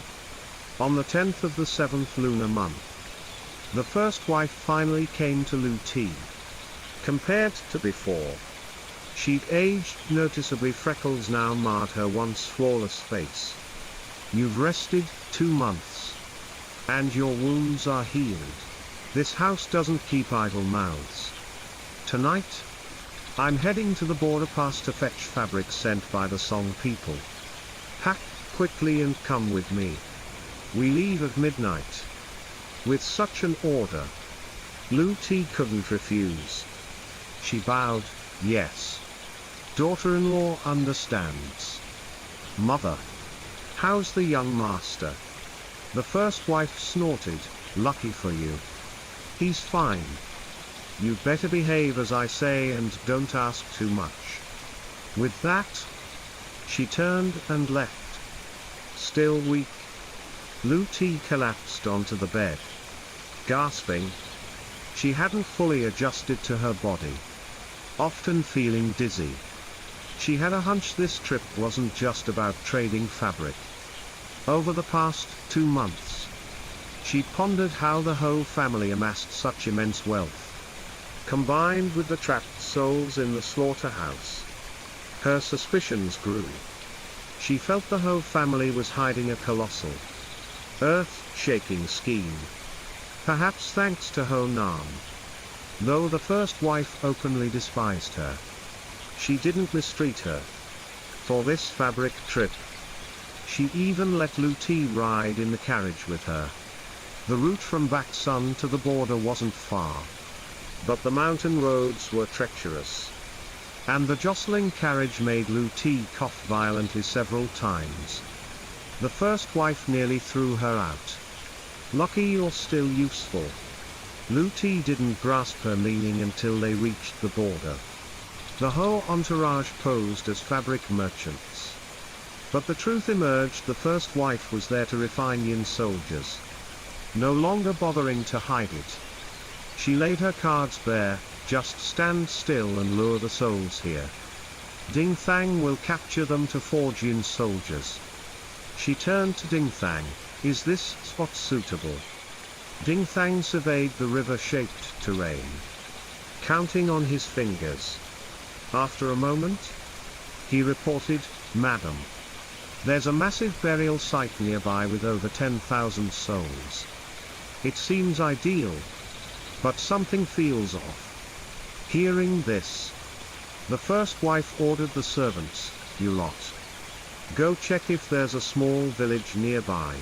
On the 10th of the 7th lunar month, the first wife finally came to Blue T. Compared to before, she'd aged noticeably. Freckles now marred her once flawless face. "You've rested 2 months, and your wounds are healed. This house doesn't keep idle mouths. Tonight, I'm heading to the border pass to fetch fabric sent by the Song people. Pack quickly and come with me. We leave at midnight." With such an order, Blue T couldn't refuse. She bowed, "Yes. Daughter-in-law understands." "Mother, how's the young master?" The first wife snorted, "Lucky for you. He's fine. You'd better behave as I say and don't ask too much." With that, she turned and left. Still weak, Blue T collapsed onto the bed. Gasping, she hadn't fully adjusted to her body, often feeling dizzy. She had a hunch this trip wasn't just about trading fabric. Over the past 2 months, she pondered how the Ho family amassed such immense wealth. Combined with the trapped souls in the slaughterhouse, her suspicions grew. She felt the Ho family was hiding a colossal, earth-shaking scheme. Perhaps thanks to Honam. Though the first wife openly despised her, she didn't mistreat her. For this fabric trip, she even let Blue T ride in the carriage with her. The route from Baksun to the border wasn't far, but the mountain roads were treacherous, and the jostling carriage made Blue T cough violently several times. The first wife nearly threw her out. "Lucky you're still useful." Blue T didn't grasp her meaning until they reached the border. The whole entourage posed as fabric merchants. But the truth emerged: the first wife was there to refine Yin soldiers. No longer bothering to hide it. She laid her cards bare: just stand still and lure the souls here. Ding Thang will capture them to forge Yin soldiers. She turned to Ding Thang: is this spot suitable? Ding Thang surveyed the river-shaped terrain, counting on his fingers. After a moment, he reported, "Madam, there's a massive burial site nearby with over 10,000 souls. It seems ideal, but something feels off." Hearing this, the first wife ordered the servants, "You lot, go check if there's a small village nearby."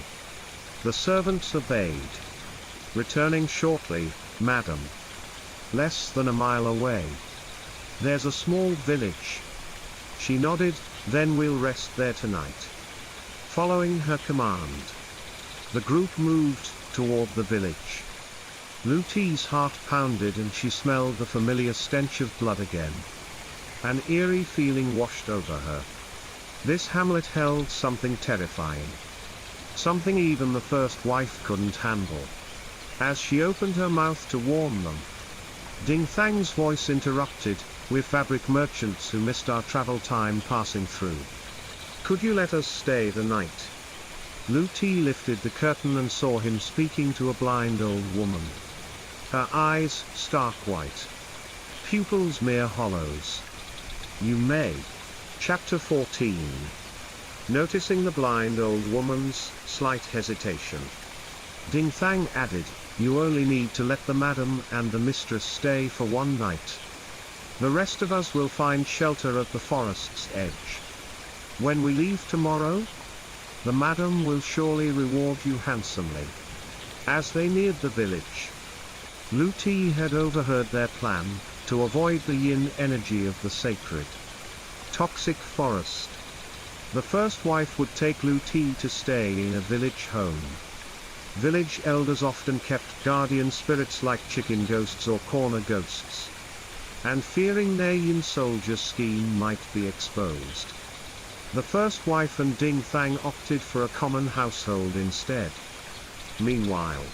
The servants obeyed, returning shortly, "Madam, less than a mile away. There's a small village." She nodded, "Then we'll rest there tonight." Following her command, the group moved toward the village. Lu Ti's heart pounded and she smelled the familiar stench of blood again. An eerie feeling washed over her. This hamlet held something terrifying. Something even the first wife couldn't handle. As she opened her mouth to warn them, Ding Thang's voice interrupted, "We're fabric merchants who missed our travel time passing through. Could you let us stay the night?" Lu Ti lifted the curtain and saw him speaking to a blind old woman. Her eyes stark white, pupils mere hollows. "You may." Chapter 14. Noticing the blind old woman's slight hesitation, Ding Thang added, "You only need to let the madam and the mistress stay for one night. The rest of us will find shelter at the forest's edge. When we leave tomorrow, the madam will surely reward you handsomely." As they neared the village, Lu Ti had overheard their plan, to avoid the yin energy of the sacred, toxic forest. The first wife would take Lu Ti to stay in a village home. Village elders often kept guardian spirits like chicken ghosts or corner ghosts, and fearing their yin soldier scheme might be exposed, the first wife and Ding Thang opted for a common household instead. Meanwhile,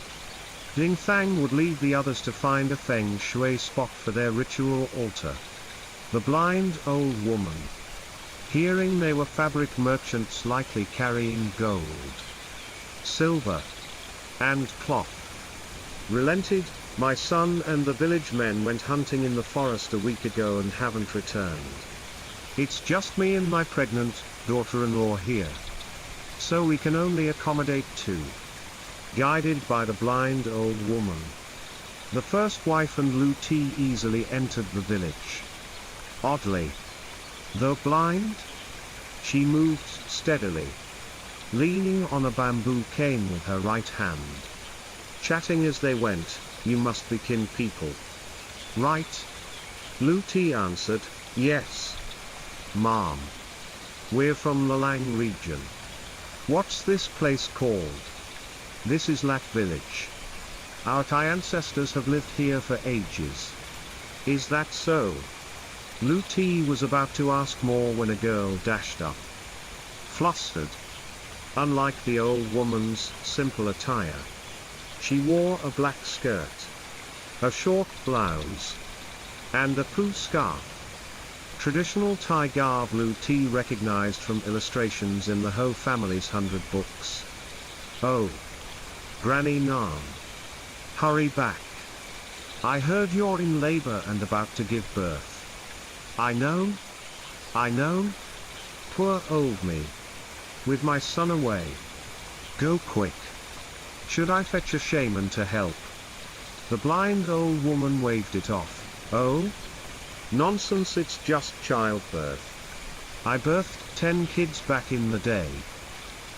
Ding Thang would lead the others to find a feng shui spot for their ritual altar. The blind old woman, hearing they were fabric merchants likely carrying gold, silver, and cloth, relented. "My son and the village men went hunting in the forest a week ago and haven't returned. It's just me and my pregnant daughter-in-law here, so we can only accommodate two." Guided by the blind old woman, the first wife and Lu Ti easily entered the village. Oddly, though blind, she moved steadily, leaning on a bamboo cane with her right hand. Chatting as they went, "You must be kin people, right?" Lu Ti answered, "Yes, Mom. We're from the Lang region." "What's this place called?" "This is Lak village. Our Thai ancestors have lived here for ages." "Is that so?" Lu Ti was about to ask more when a girl dashed up, flustered. Unlike the old woman's simple attire, she wore a black skirt, a short blouse, and a poo scarf. Traditional Thai garb Lu Ti recognized from illustrations in the Ho family's 100 books. "Oh, Granny Nan. Hurry back. I heard you're in labor and about to give birth." I know. Poor old me. With my son away. Go quick. Should I fetch a shaman to help?" The blind old woman waved it off. "Oh? Nonsense, it's just childbirth. I birthed 10 kids back in the day.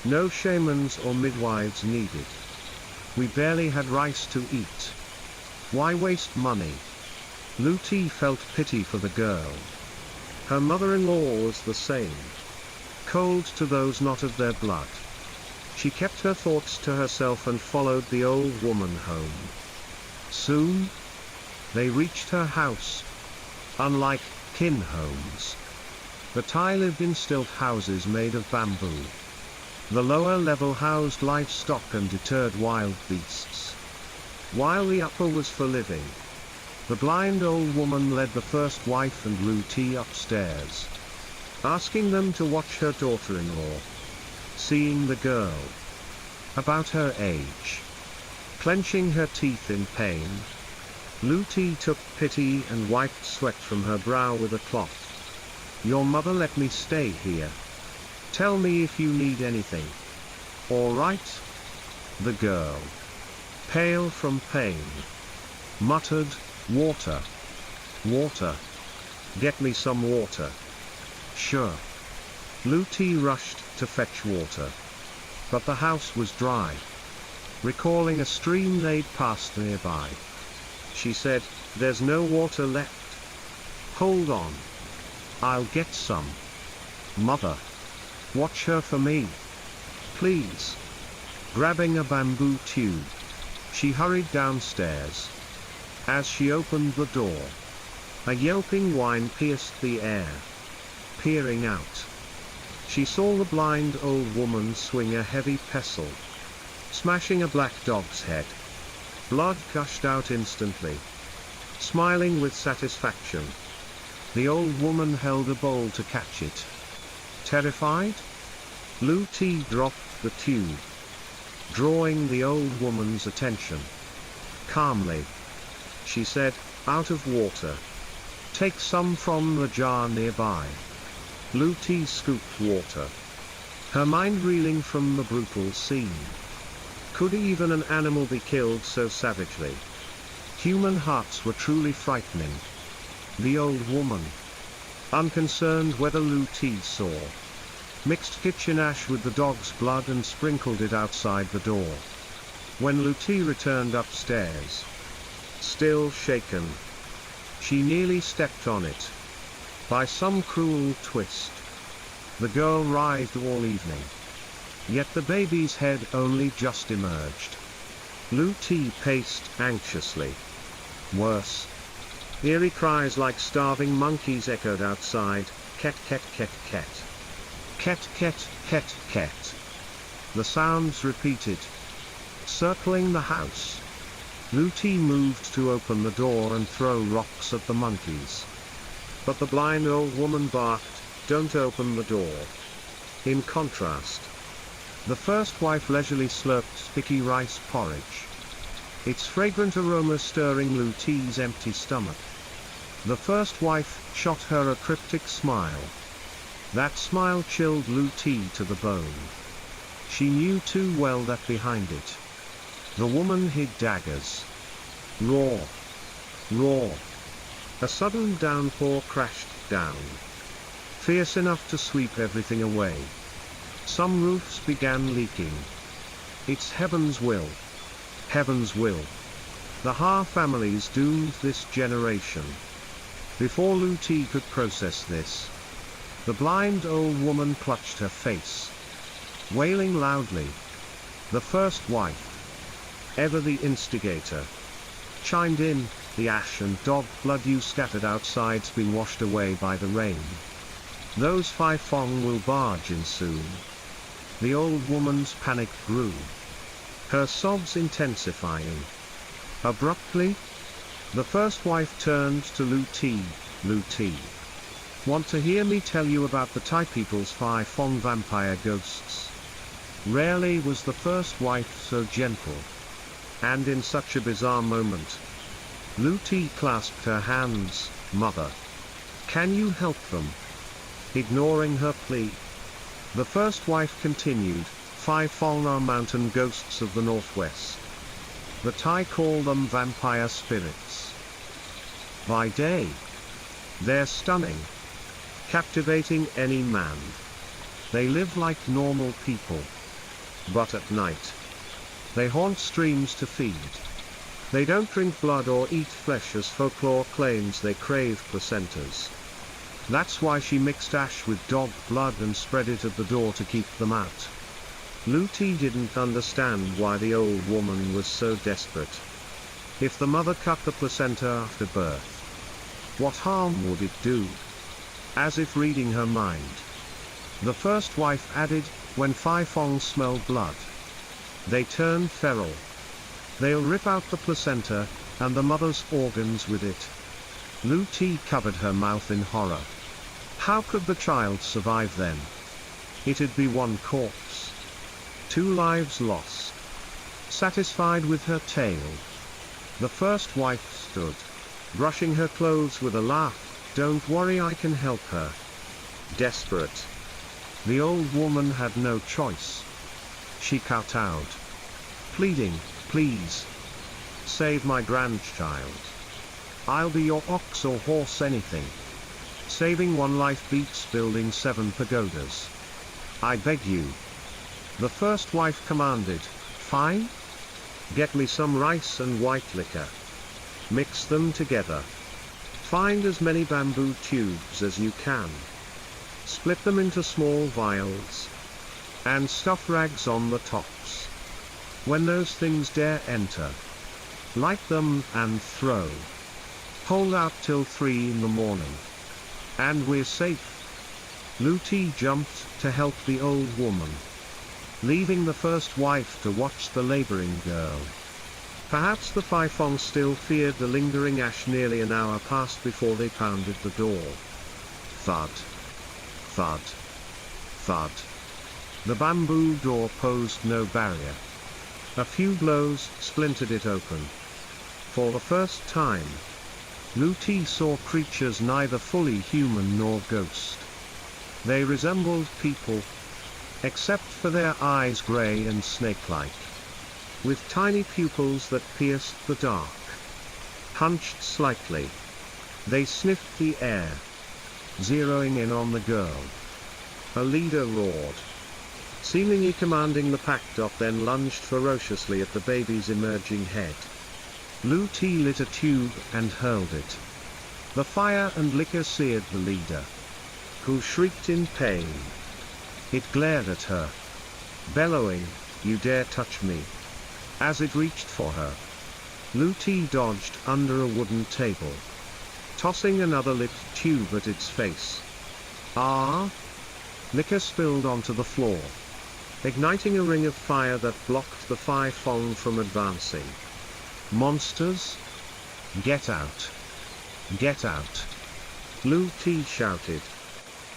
No shamans or midwives needed. We barely had rice to eat. Why waste money?" Lu Ti felt pity for the girl. Her mother-in-law was the same. Cold to those not of their blood. She kept her thoughts to herself and followed the old woman home. Soon, they reached her house. Unlike kin homes. The Thai lived in stilt houses made of bamboo. The lower level housed livestock and deterred wild beasts, while the upper was for living. The blind old woman led the first wife and Lu Ti upstairs, asking them to watch her daughter-in-law. Seeing the girl, about her age, clenching her teeth in pain, Lu Ti took pity and wiped sweat from her brow with a cloth. "Your mother let me stay here. Tell me if you need anything." "All right." The girl, pale from pain, muttered, "Water. Water. Get me some water." "Sure." Lu Ti rushed to fetch water. But the house was dry. Recalling a stream they'd passed nearby, she said, "There's no water left." "Hold on. I'll get some. Mother, watch her for me, please." Grabbing a bamboo tube, she hurried downstairs. As she opened the door, a yelping whine pierced the air. Peering out, she saw the blind old woman swing a heavy pestle, smashing a black dog's head. Blood gushed out instantly. Smiling with satisfaction, the old woman held a bowl to catch it. Terrified, Lu Ti dropped the tube, drawing the old woman's attention. Calmly, she said, "Out of water. Take some from the jar nearby." Lu Ti scooped water, her mind reeling from the brutal scene. Could even an animal be killed so savagely? Human hearts were truly frightening. The old woman, unconcerned whether Lu Ti saw, mixed kitchen ash with the dog's blood and sprinkled it outside the door. When Lu Ti returned upstairs, still shaken, she nearly stepped on it. By some cruel twist, the girl writhed all evening. Yet the baby's head only just emerged. Lu Ti paced anxiously. Worse. Eerie cries like starving monkeys echoed outside. Ket ket ket ket. Ket ket ket ket. The sounds repeated, circling the house. Lu Ti moved to open the door and throw rocks at the monkeys. But the blind old woman barked, "Don't open the door." In contrast, the first wife leisurely slurped sticky rice porridge, its fragrant aroma stirring Lu Ti's empty stomach. The first wife shot her a cryptic smile. That smile chilled Lu Ti to the bone. She knew too well that behind it, the woman hid daggers. Roar! Roar! A sudden downpour crashed down, fierce enough to sweep everything away. Some roofs began leaking. It's heaven's will. Heaven's will. The Ha family's doomed this generation. Before Lu Ti could process this, the blind old woman clutched her face, wailing loudly. The first wife, ever the instigator, chimed in, "The ash and dog blood you scattered outside's been washed away by the rain. Those Phi Fong will barge in soon." The old woman's panic grew, her sobs intensifying. Abruptly, the first wife turned to Lu Ti. "Lu Ti, want to hear me tell you about the Thai people's Phi Fong vampire ghosts?" Rarely was the first wife so gentle. And in such a bizarre moment, Lu Ti clasped her hands. "Mother, can you help them?" Ignoring her plea, the first wife continued, "Phi Fong are mountain ghosts of the northwest. The Thai call them vampire spirits. By day, they're stunning, captivating any man. They live like normal people. But at night, they haunt streams to feed. They don't drink blood or eat flesh as folklore claims. They crave placentas. That's why she mixed ash with dog blood and spread it at the door to keep them out." Lu Ti didn't understand why the old woman was so desperate. If the mother cut the placenta after birth, what harm would it do? as if reading her mind. The first wife added, when Phi Fong smell blood, they turn feral. They'll rip out the placenta, and the mother's organs with it. Lu Ti covered her mouth in horror. How could the child survive then? It'd be one corpse. 2 lives lost. Satisfied with her tale, the first wife stood, brushing her clothes with a laugh. Don't worry, I can help her. Desperate, the old woman had no choice. She kowtowed, pleading, please, save my grandchild. I'll be your ox or horse, anything. Saving one life beats building 7 pagodas. I beg you. The first wife commanded, fine? Get me some rice and white liquor. Mix them together. Find as many bamboo tubes as you can. Split them into small vials. And stuff rags on the tops. When those things dare enter, light them and throw. Hold out till 3 in the morning. And we're safe. Lu Ti jumped to help the old woman, leaving the first wife to watch the laboring girl. Perhaps the Phi Fong still feared the lingering ash. Nearly an hour passed before they pounded the door. Thud. Thud. Thud. The bamboo door posed no barrier. A few blows splintered it open. For the first time, Lu Ti saw creatures neither fully human nor ghost. They resembled people, except for their eyes grey and snake-like, with tiny pupils that pierced the dark. Hunched slightly, they sniffed the air, zeroing in on the girl. A leader roared, seemingly commanding the pack. Then lunged ferociously at the baby's emerging head. Lu Ti lit a tube and hurled it. The fire and liquor seared the leader, who shrieked in pain. It glared at her, bellowing, "You dare touch me!" As it reached for her, Lu Ti dodged under a wooden table, tossing another lit tube at its face. Ah! Liquor spilled onto the floor, igniting a ring of fire that blocked the Phi Fong from advancing. Monsters! Get out! Get out! Lu Ti shouted,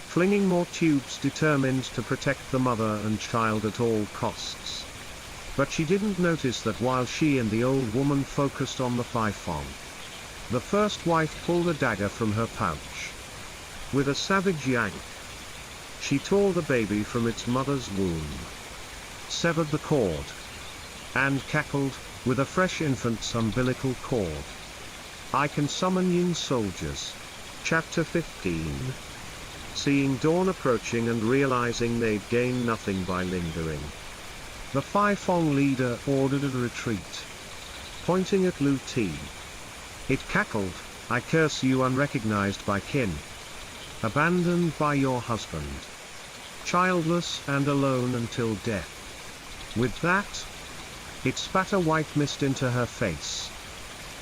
flinging more tubes, determined to protect the mother and child at all costs. But she didn't notice that while she and the old woman focused on the Phi Fong, the first wife pulled a dagger from her pouch. With a savage yank, she tore the baby from its mother's womb, severed the cord, and cackled, with a fresh infant's umbilical cord. I can summon Yin soldiers. Chapter 15. Seeing dawn approaching and realizing they'd gain nothing by lingering, the Phi Fong leader ordered a retreat, pointing at Lu Ti. It cackled, "I curse you, unrecognized by kin, abandoned by your husband, childless and alone until death." With that, it spat a white mist into her face.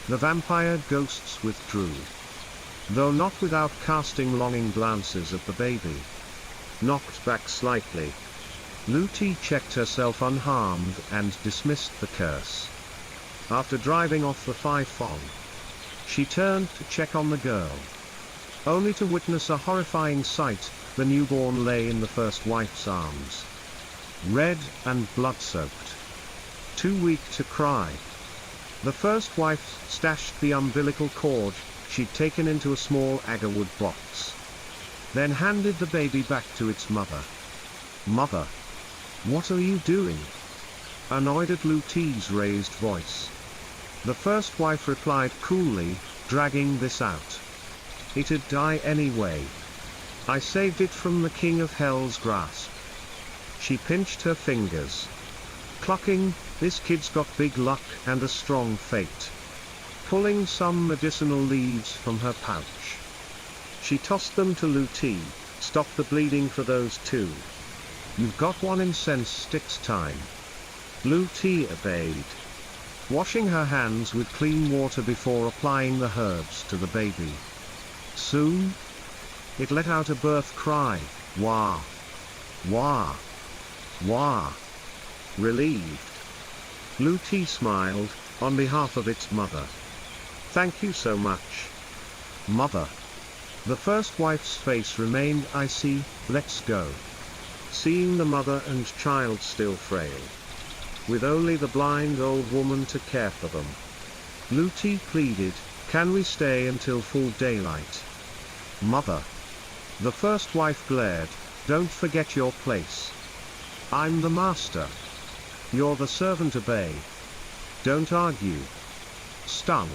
The vampire ghosts withdrew, though not without casting longing glances at the baby. Knocked back slightly, Lu Ti checked herself unharmed and dismissed the curse. After driving off the Phi Fong, she turned to check on the girl, only to witness a horrifying sight. The newborn lay in the first wife's arms, red and blood-soaked, too weak to cry. The first wife stashed the umbilical cord she'd taken into a small agarwood box, then handed the baby back to its mother. "Mother, what are you doing?" annoyed at Lu Ti's raised voice. The first wife replied coolly, "Dragging this out. It'd die anyway. I saved it from the king of hell's grasp." She pinched her fingers, clucking, "This kid's got big luck and a strong fate." Pulling some medicinal leaves from her pouch, she tossed them to Lu Ti. "Stop the bleeding for those two. You've got one incense stick's time." Lu Ti obeyed, washing her hands with clean water before applying the herbs to the baby. Soon, It let out a birth cry, wah, wah, wah. Relieved. Lu-Ti smiled, on behalf of its mother. Thank you so much. Mother. The first wife's face remained icy. Let's go. Seeing the mother and child still frail, with only the blind old woman to care for them, Lu-Ti pleaded, can we stay until full daylight? Mother. The first wife glared, don't forget your place. I'm the master. You're the servant, obey. Don't argue. Stung.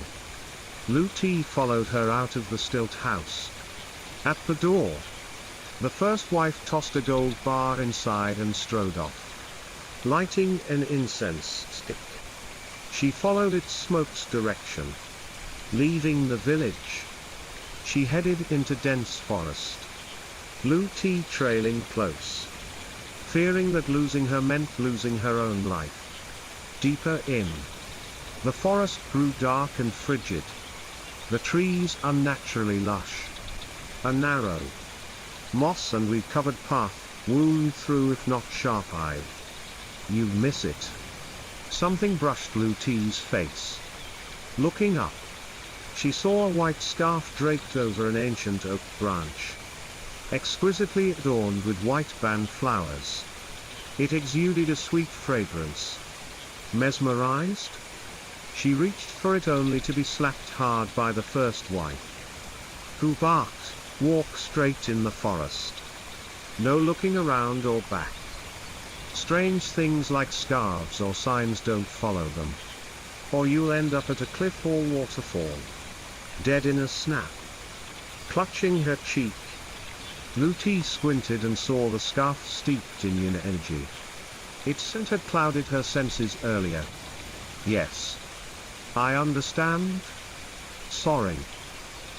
Lu-Ti followed her out of the stilt house. At the door, the first wife tossed a gold bar inside and strode off, lighting an incense stick. She followed its smoke's direction. Leaving the village, she headed into dense forest, Lu-Ti trailing close, fearing that losing her meant losing her own life. Deeper in, the forest grew dark and frigid, the trees unnaturally lush. A narrow, moss and weed-covered path wound through if not sharp-eyed. You miss it. Something brushed Lu-Ti's face. Looking up, she saw a white scarf draped over an ancient oak branch, exquisitely adorned with white band flowers. It exuded a sweet fragrance. Mesmerized? She reached for it only to be slapped hard by the first wife, who barked, walk straight in the forest. No looking around or back. Strange things like scarves or signs don't follow them, or you'll end up at a cliff or waterfall, dead in a snap. Clutching her cheek, Lu-Ti squinted and saw the scarf steeped in yin energy. Its scent had clouded her senses earlier. Yes. I understand. Sorry.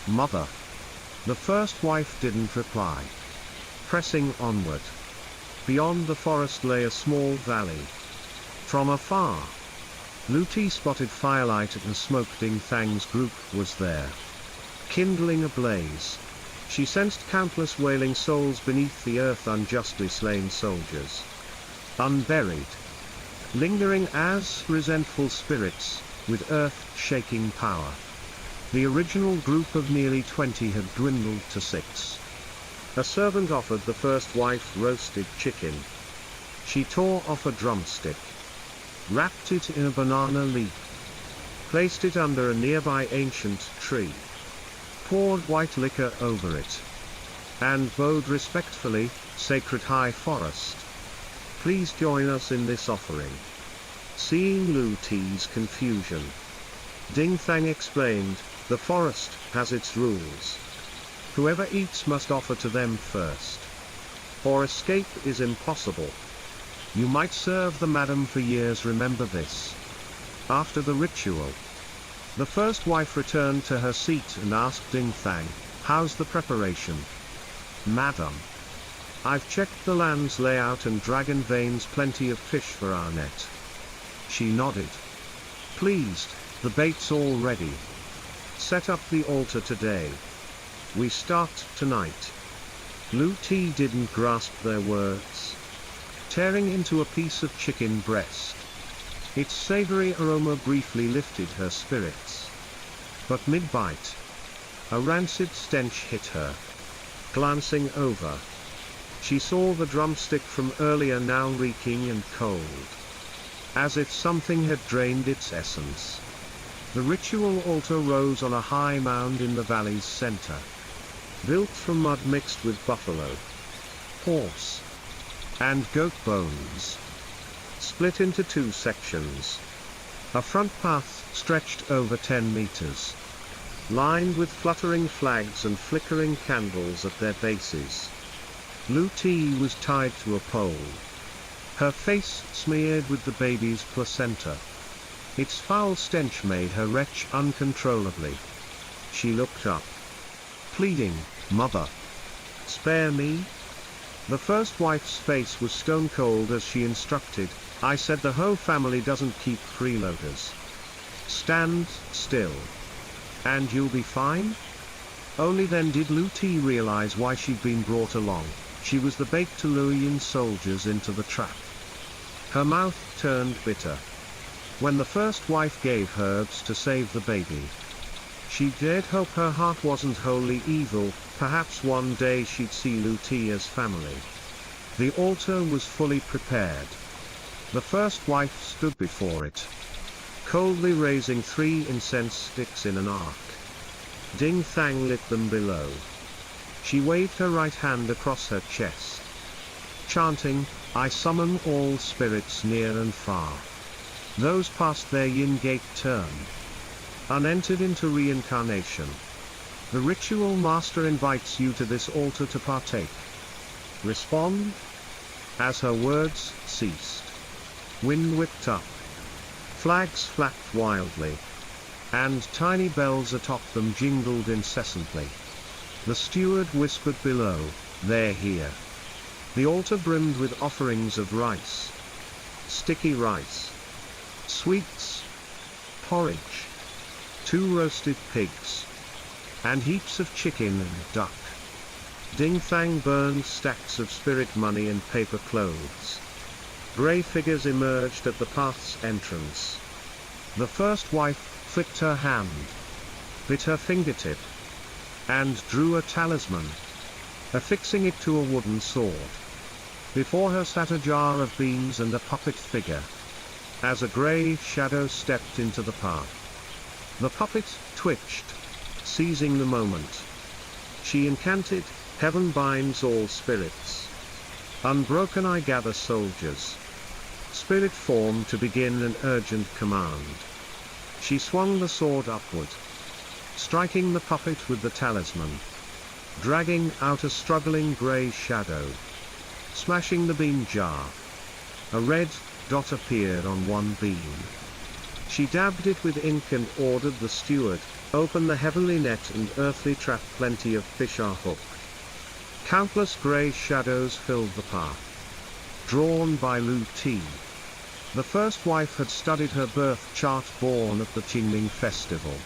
Mother. The first wife didn't reply. Pressing onward. Beyond the forest lay a small valley. From afar, Lu-Ti spotted firelight and smoke. Ding Thang's group was there, kindling a blaze. She sensed countless wailing souls beneath the earth, unjustly slain soldiers, unburied, lingering as resentful spirits, with earth-shaking power. The original group of nearly 20 had dwindled to 6. A servant offered the first wife roasted chicken. She tore off a drumstick, wrapped it in a banana leaf, placed it under a nearby ancient tree, poured white liquor over it, and bowed respectfully, "Sacred High Forest, please join us in this offering." Seeing Lu-Ti's confusion, Ding Thang explained, "The forest has its rules. Whoever eats must offer to them first, or escape is impossible. You might serve the madam for years, remember this." After the ritual, the first wife returned to her seat and asked Ding Thang, "How's the preparation?" "Madam, I've checked the land's layout and dragon veins, plenty of fish for our net." She nodded. "Pleased, the bait's all ready. Set up the altar today. We start tonight." Lu-Ti didn't grasp their words. Tearing into a piece of chicken breast, its savory aroma briefly lifted her spirits. But mid-bite, a rancid stench hit her. Glancing over, she saw the drumstick from earlier now reeking and cold, as if something had drained its essence. The ritual altar rose on a high mound in the valley's center, built from mud mixed with buffalo, horse, and goat bones, split into 2 sections. A front path stretched over 10 meters, lined with fluttering flags and flickering candles at their bases. Lu-Ti was tied to a pole, her face smeared with the baby's placenta. Its foul stench made her retch uncontrollably. She looked up, pleading, "Mother, spare me." The first wife's face was stone cold as she instructed, "I said the Ho family doesn't keep freeloaders. Stand still, and you'll be fine." Only then did Lu Ti realize why she'd been brought along. She was the bait to lure Yin soldiers into the trap. Her mouth turned bitter. When the first wife gave herbs to save the baby, she dared hope her heart wasn't wholly evil. Perhaps one day she'd see Lu Ti as family. The altar was fully prepared. The first wife stood before it, coldly raising 3 incense sticks in an arc. Ding Thang lit them below. She waved her right hand across her chest, chanting, "I summon all spirits near and far. Those past their yin gate term, unentered into reincarnation. The ritual master invites you to this altar to partake. Respond." As her words ceased, wind whipped up. Flags flapped wildly, and tiny bells atop them jingled incessantly. The steward whispered below, "They're here." The altar brimmed with offerings of rice, sticky rice, sweets, porridge, 2 roasted pigs, and heaps of chicken and duck. Ding Thang burned stacks of spirit money and paper clothes. Grey figures emerged at the path's entrance. The first wife flicked her hand, bit her fingertip, and drew a talisman, affixing it to a wooden sword. Before her sat a jar of beans and a puppet figure. As a grey shadow stepped into the path, the puppet twitched, seizing the moment. She incanted, "Heaven binds all spirits. Unbroken I gather soldiers." Spirit form to begin an urgent command. She swung the sword upward, striking the puppet with the talisman, dragging out a struggling grey shadow, smashing the bean jar. A red dot appeared on one bean. She dabbed it with ink and ordered the steward, "Open the heavenly net and earthly trap, plenty of fish are hooked." Countless grey shadows filled the path, drawn by Lu Ti. The first wife had studied her birth chart, born at the Qingming festival.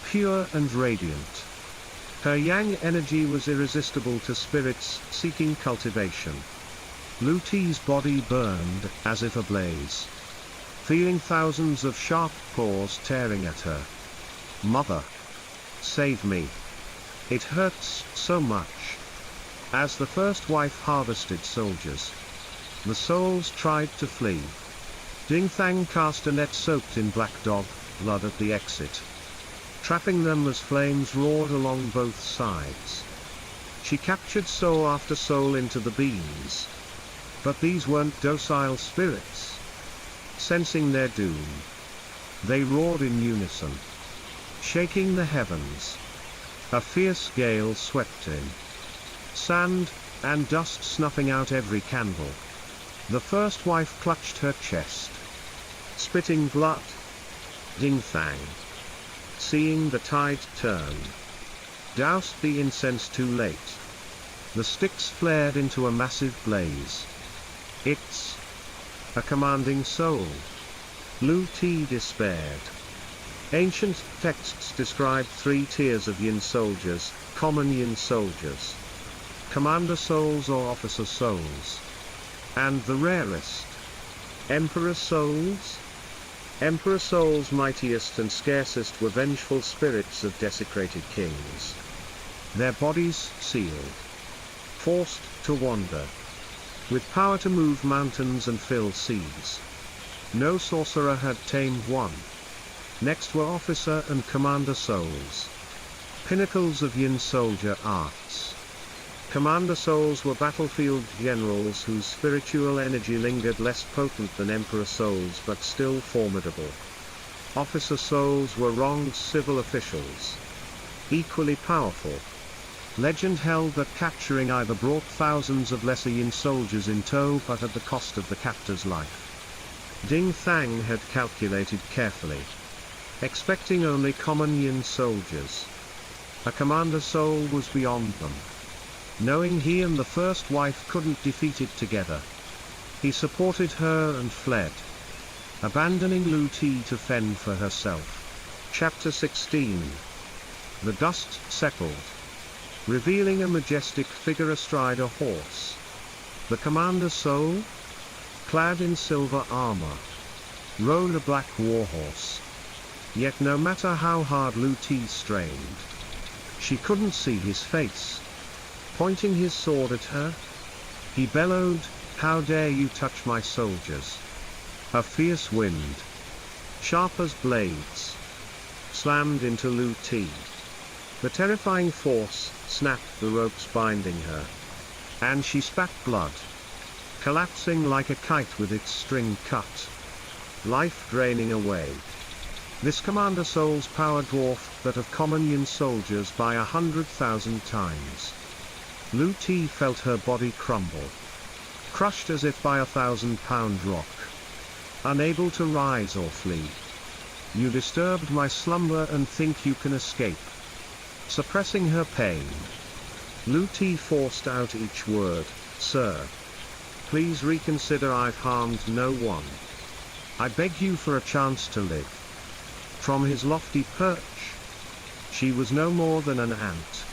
Pure and radiant, her yang energy was irresistible to spirits seeking cultivation. Lu Ti's body burned as if ablaze, feeling thousands of sharp claws tearing at her. "Mother, save me. It hurts so much." As the first wife harvested soldiers, the souls tried to flee. Ding Thang cast a net soaked in black dog blood at the exit, trapping them as flames roared along both sides. She captured soul after soul into the beams. But these weren't docile spirits. Sensing their doom, they roared in unison, shaking the heavens. A fierce gale swept in, sand and dust snuffing out every candle. The first wife clutched her chest, spitting blood. Ding Thang, seeing the tide turn, doused the incense too late. The sticks flared into a massive blaze. "It's a commanding soul." Lu Ti despaired. Ancient texts describe 3 tiers of Yin soldiers: common Yin soldiers, commander souls or officer souls, and the rarest, emperor souls. Emperor souls, mightiest and scarcest, were vengeful spirits of desecrated kings. Their bodies sealed, forced to wander, with power to move mountains and fill seas. No sorcerer had tamed one. Next were officer and commander souls, pinnacles of Yin soldier arts. Commander souls were battlefield generals whose spiritual energy lingered, less potent than emperor souls but still formidable. Officer souls were wronged civil officials, equally powerful. Legend held that capturing either brought thousands of lesser Yin soldiers in tow, but at the cost of the captor's life. Ding Thang had calculated carefully, expecting only common Yin soldiers. A commander soul was beyond them. Knowing he and the first wife couldn't defeat it together, he supported her and fled, abandoning Lu Ti to fend for herself. Chapter 16. The dust settled, revealing a majestic figure astride a horse. The Commander Soul, clad in silver armor, rode a black warhorse. Yet no matter how hard Lu-Ti strained, she couldn't see his face. Pointing his sword at her, he bellowed, "How dare you touch my soldiers!" A fierce wind, sharp as blades, slammed into Lu-Ti. The terrifying force snapped the ropes binding her, and she spat blood, collapsing like a kite with its string cut, life draining away. This Commander Soul's power dwarfed that of common Yin soldiers by 100,000 times. Lu-Ti felt her body crumble, crushed as if by a 1,000-pound rock, unable to rise or flee. "You disturbed my slumber and think you can escape." Suppressing her pain, Lu-Ti forced out each word, "Sir, please reconsider. I've harmed no one. I beg you for a chance to live." From his lofty perch, she was no more than an ant.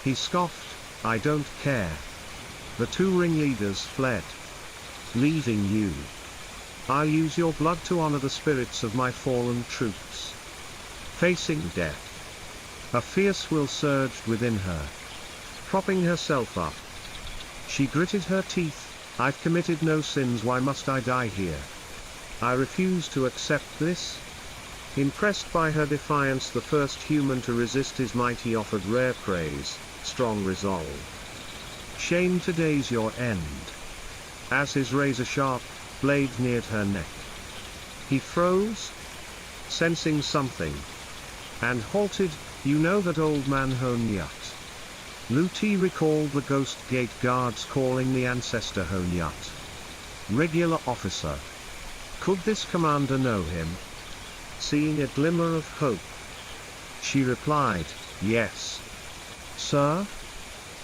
He scoffed, "I don't care." The two ringleaders fled, leaving you. "I'll use your blood to honor the spirits of my fallen troops." Facing death, a fierce will surged within her. Propping herself up, she gritted her teeth, "I've committed no sins. Why must I die here? I refuse to accept this." Impressed by her defiance, the first human to resist his might, he offered rare praise, strong resolve. "Shame, today's your end." As his razor-sharp blade neared her neck, he froze, sensing something, and halted. "You know that old man Honyut?" Lu-Ti recalled the Ghost Gate guards calling the ancestor Honyut. Regular officer. Could this commander know him? Seeing a glimmer of hope, she replied, "Yes, sir.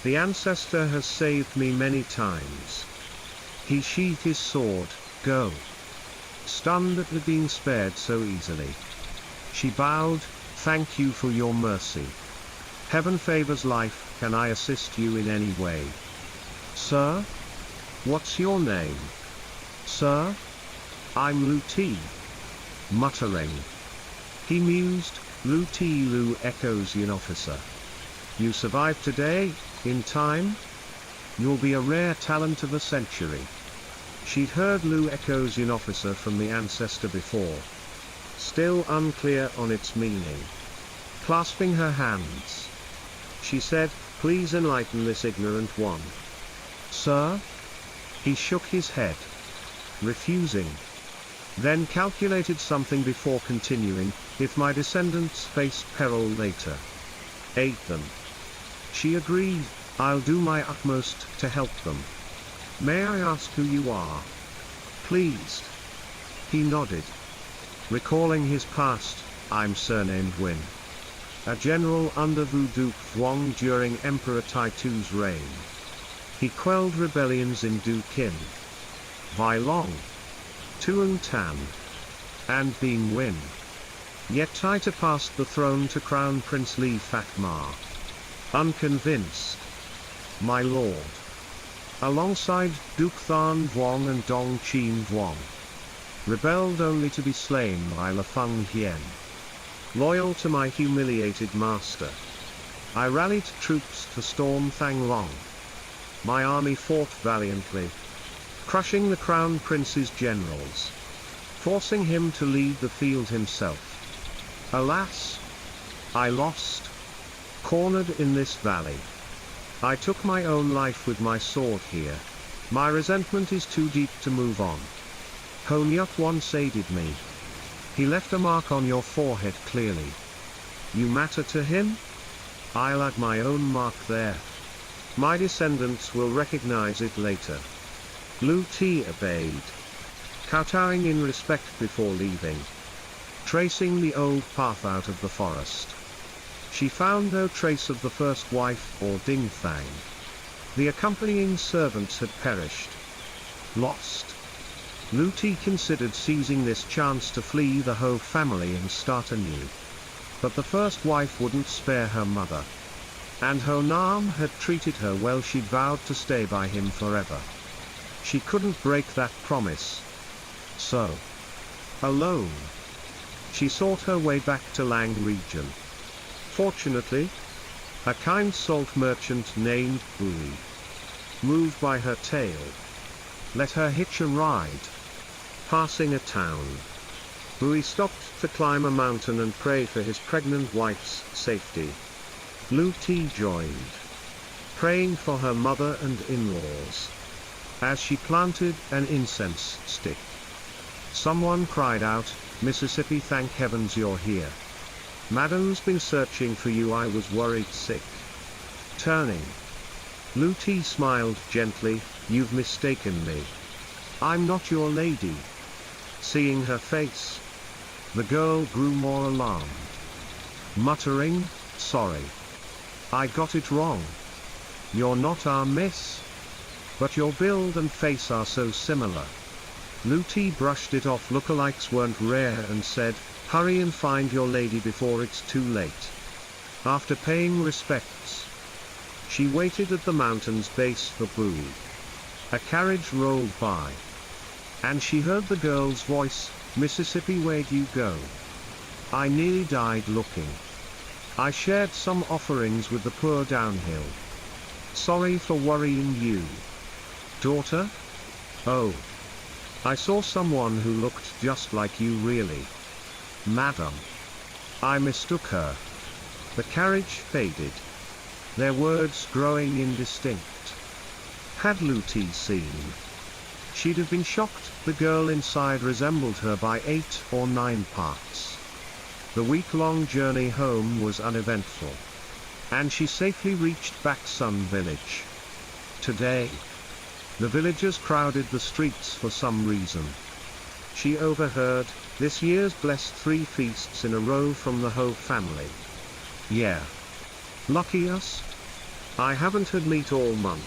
The ancestor has saved me many times." He sheathed his sword, "Go." Stunned at being spared so easily, she bowed, "Thank you for your mercy. Heaven favors life. Can I assist you in any way?" "Sir? What's your name?" "Sir? I'm Lu-Ti." Muttering, he mused, "Lu-Ti." Lu echoes, "Yin officer. You survived today, in time? You'll be a rare talent of a century." She'd heard Lu echoes Yin officer from the ancestor before, still unclear on its meaning. Clasping her hands, she said, "Please enlighten this ignorant one." "Sir?" He shook his head, refusing. Then calculated something before continuing, "If my descendants face peril later, aid them." She agreed, "I'll do my utmost to help them. May I ask who you are?" "Pleased." He nodded. Recalling his past, "I'm surnamed Win. A general under Vu Duke Huang during Emperor Taitu's reign. He quelled rebellions in Dukin, Vailong, Tuan Tan, and Being Win. Yet Taita passed the throne to Crown Prince Li Fatma. Unconvinced, my lord. Alongside Duke Than Vuong and Dong Chin Vuong. Rebelled only to be slain by La Feng Hien. Loyal to my humiliated master, I rallied troops to storm Thang Long. My army fought valiantly, crushing the Crown Prince's generals, forcing him to lead the field himself. Alas, I lost. Cornered in this valley, I took my own life with my sword here. My resentment is too deep to move on. Honyuk once aided me. He left a mark on your forehead clearly. You matter to him? I'll add my own mark there. My descendants will recognize it later." Lu-Ti obeyed, kowtowing in respect before leaving, tracing the old path out of the forest. She found no trace of the first wife or Ding Thang. The accompanying servants had perished. Lost. Lu-Ti considered seizing this chance to flee the Ho family and start anew. But the first wife wouldn't spare her mother. And Honam had treated her well. She'd vowed to stay by him forever. She couldn't break that promise. So, alone, she sought her way back to Lang region. Fortunately, a kind salt merchant named Bui, moved by her tale, let her hitch a ride. Passing a town, Bui stopped to climb a mountain and pray for his pregnant wife's safety. Lu Ti joined, praying for her mother and in-laws. As she planted an incense stick, someone cried out, "Mississippi, thank heavens you're here. Madam's been searching for you, I was worried sick." Turning, Lu Ti smiled gently, "You've mistaken me. I'm not your lady." Seeing her face, the girl grew more alarmed. Muttering, "Sorry. I got it wrong. You're not our miss. But your build and face are so similar." Lu Ti brushed it off. Lookalikes weren't rare and said, "Hurry and find your lady before it's too late." After paying respects, she waited at the mountain's base for Bui. A carriage rolled by, and she heard the girl's voice, "Mississippi, where'd you go? I nearly died looking. I shared some offerings with the poor downhill. Sorry for worrying you." "Daughter? Oh. I saw someone who looked just like you really. Madam. I mistook her." The carriage faded, their words growing indistinct. Had Lu Ti seen, she'd have been shocked. The girl inside resembled her by 8 or 9 parts. The week-long journey home was uneventful, and she safely reached Back Sun village. Today, the villagers crowded the streets for some reason. She overheard, "This year's blessed 3 feasts in a row from the Ho family. Yeah. Lucky us. I haven't had meat all month."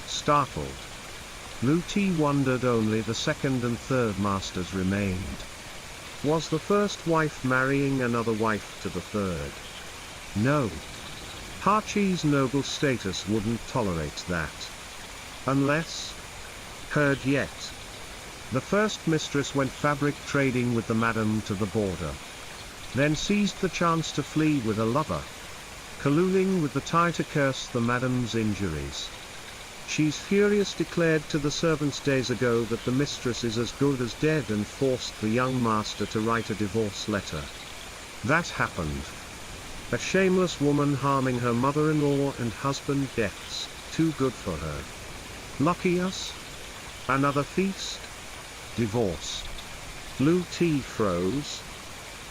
Startled, Lu Ti wondered only the second and third masters remained. Was the first wife marrying another wife to the third? No. Hachi's noble status wouldn't tolerate that. Unless, heard yet, the first mistress went fabric trading with the madam to the border, then seized the chance to flee with a lover, colluding with the Thai to curse the madam's injuries. She's furious, declared to the servants days ago that the mistress is as good as dead, and forced the young master to write a divorce letter. That happened. A shameless woman harming her mother-in-law and husband, deaths, too good for her. Lucky us? Another feast? Divorce. Lu Ti froze.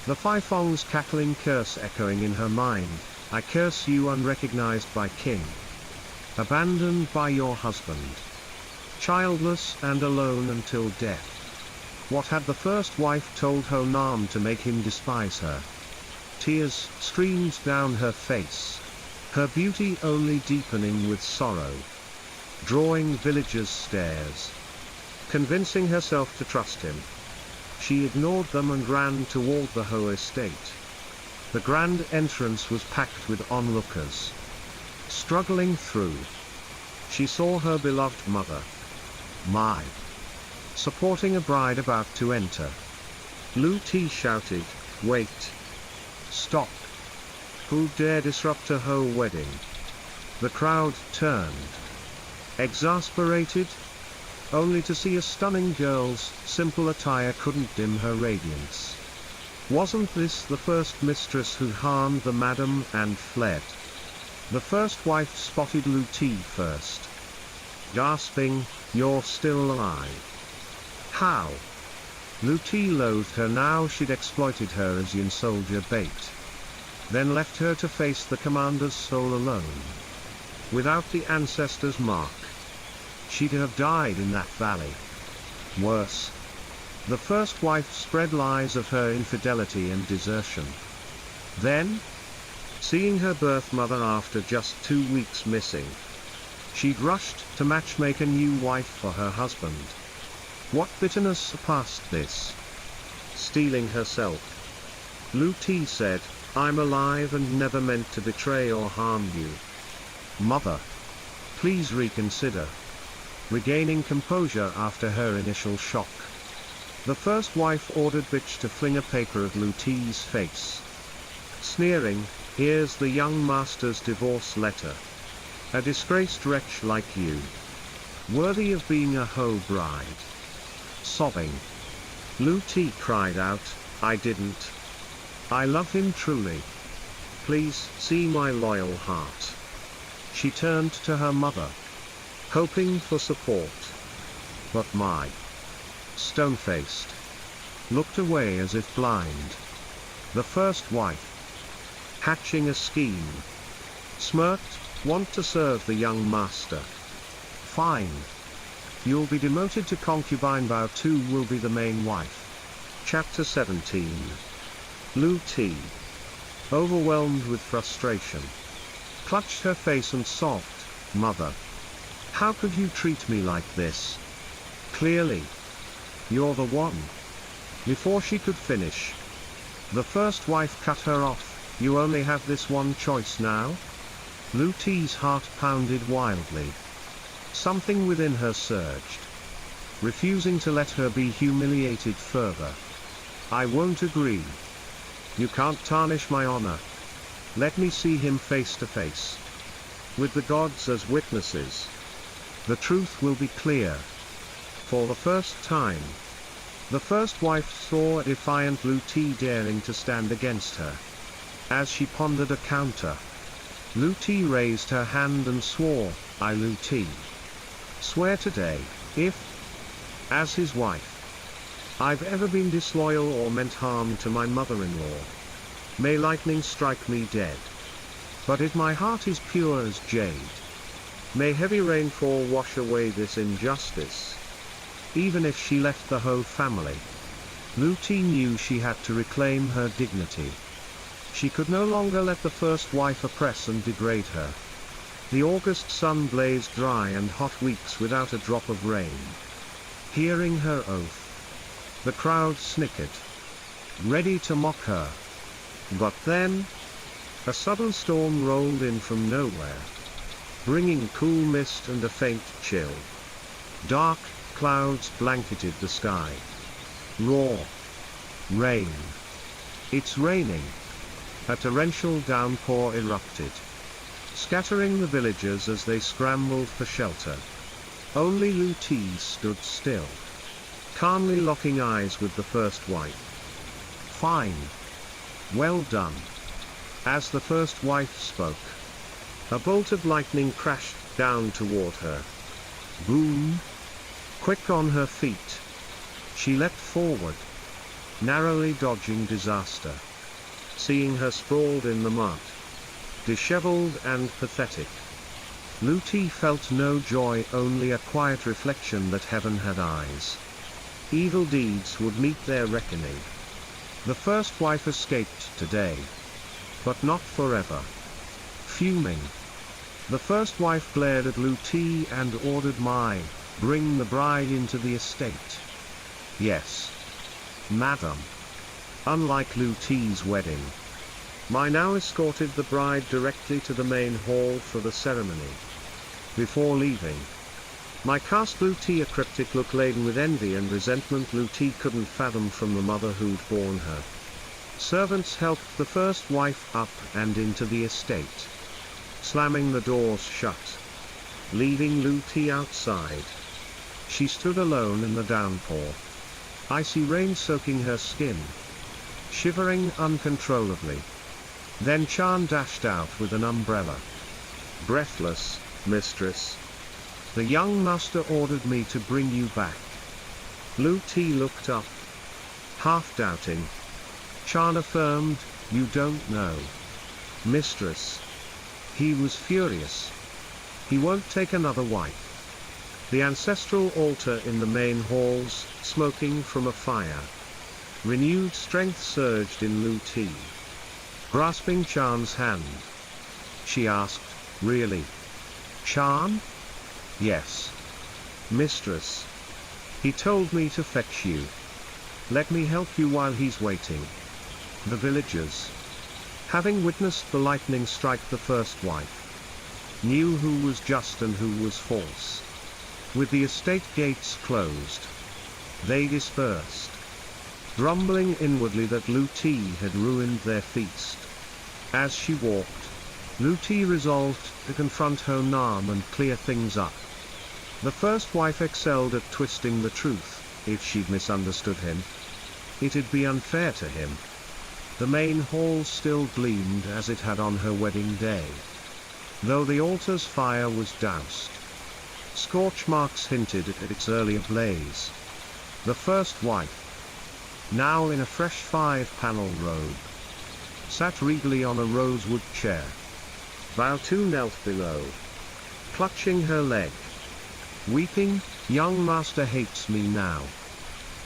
The Faifong's cackling curse echoing in her mind, "I curse you, unrecognized by king. Abandoned by your husband. Childless and alone until death." What had the first wife told Honam to make him despise her? Tears streamed down her face, her beauty only deepening with sorrow. Drawing villagers' stares, convincing herself to trust him, she ignored them and ran toward the Ho estate. The grand entrance was packed with onlookers. Struggling through, she saw her beloved mother, Mai, supporting a bride about to enter. Lu Ti shouted, "Wait! Stop! Who dare disrupt a Ho wedding?" The crowd turned, exasperated, only to see a stunning girl's simple attire couldn't dim her radiance. Wasn't this the first mistress who harmed the madam and fled? The first wife spotted Lu Ti first. Gasping, "You're still alive. How?" Lu Ti loathed her now. She'd exploited her as young soldier bait, then left her to face the commander's soul alone. Without the ancestor's mark, she'd have died in that valley. Worse, the first wife spread lies of her infidelity and desertion. Then, seeing her birth mother after just 2 weeks missing, she'd rushed to matchmake a new wife for her husband. What bitterness surpassed this? Steeling herself, Lu Ti said, I'm alive and never meant to betray or harm you. Mother, please reconsider. Regaining composure after her initial shock, the first wife ordered Bitch to fling a paper at Lu Ti's face. Sneering, "Here's the young master's divorce letter. A disgraced wretch like you. Worthy of being a hoe bride." Sobbing, Lu Ti cried out, "I didn't. I love him truly. Please, see my loyal heart." She turned to her mother, hoping for support. But Mai, stone-faced, looked away as if blind. The first wife, hatching a scheme, smirked, "Want to serve the young master? Fine. You'll be demoted to concubine. Bao Tu will be the main wife." Chapter 17. Lu Ti, overwhelmed with frustration, clutched her face and sobbed, "Mother, how could you treat me like this? Clearly, you're the one." Before she could finish, the first wife cut her off. "You only have this one choice now?" Lu Ti's heart pounded wildly. Something within her surged, refusing to let her be humiliated further. "I won't agree. You can't tarnish my honor. Let me see him face to face. With the gods as witnesses. The truth will be clear." For the first time, the first wife saw a defiant Lu Ti daring to stand against her. As she pondered a counter, Lu Ti raised her hand and swore, "I, Lu Ti, swear today, if, as his wife, I've ever been disloyal or meant harm to my mother-in-law, may lightning strike me dead. But if my heart is pure as jade, may heavy rainfall wash away this injustice." Even if she left the Ho family, Lu Ti knew she had to reclaim her dignity. She could no longer let the first wife oppress and degrade her. The August sun blazed dry and hot weeks without a drop of rain. Hearing her oath, the crowd snickered, ready to mock her. But then, a sudden storm rolled in from nowhere, bringing cool mist and a faint chill. Dark clouds blanketed the sky. Raw rain. "It's raining." A torrential downpour erupted, scattering the villagers as they scrambled for shelter. Only Lu Ti stood still, calmly locking eyes with the first wife. "Fine. Well done." As the first wife spoke, a bolt of lightning crashed down toward her. Boom! Quick on her feet, she leapt forward, narrowly dodging disaster. Seeing her sprawled in the mud, disheveled and pathetic, Lu Ti felt no joy, only a quiet reflection that heaven had eyes. Evil deeds would meet their reckoning. The first wife escaped today, but not forever. Fuming, the first wife glared at Lu Ti and ordered Mai, "Bring the bride into the estate." "Yes, madam." Unlike Lu Ti's wedding, Mai now escorted the bride directly to the main hall for the ceremony. Before leaving, Mai cast Lu Ti a cryptic look laden with envy and resentment Lu Ti couldn't fathom from the mother who'd borne her. Servants helped the first wife up and into the estate, slamming the doors shut, leaving Lu Ti outside. She stood alone in the downpour, icy rain soaking her skin, shivering uncontrollably. Then Chan dashed out with an umbrella. Breathless, "Mistress, the young master ordered me to bring you back." Lu Ti looked up, half doubting. Chan affirmed, "You don't know, mistress." He was furious. He won't take another wife. The ancestral altar in the main halls, smoking from a fire. Renewed strength surged in Lu Ti. Grasping Chan's hand, she asked, "Really? Chan?" "Yes, mistress. He told me to fetch you. Let me help you while he's waiting." The villagers, having witnessed the lightning strike the first wife, knew who was just and who was false. With the estate gates closed, they dispersed, grumbling inwardly that Lu-Ti had ruined their feast. As she walked, Lu-Ti resolved to confront Ho-Nam and clear things up. The first wife excelled at twisting the truth. If she'd misunderstood him, it'd be unfair to him. The main hall still gleamed as it had on her wedding day, though the altar's fire was doused. Scorch marks hinted at its earlier blaze. The first wife, now in a fresh 5-panel robe, sat regally on a rosewood chair. Vol.3 knelt below, clutching her leg, weeping. "Young master hates me now.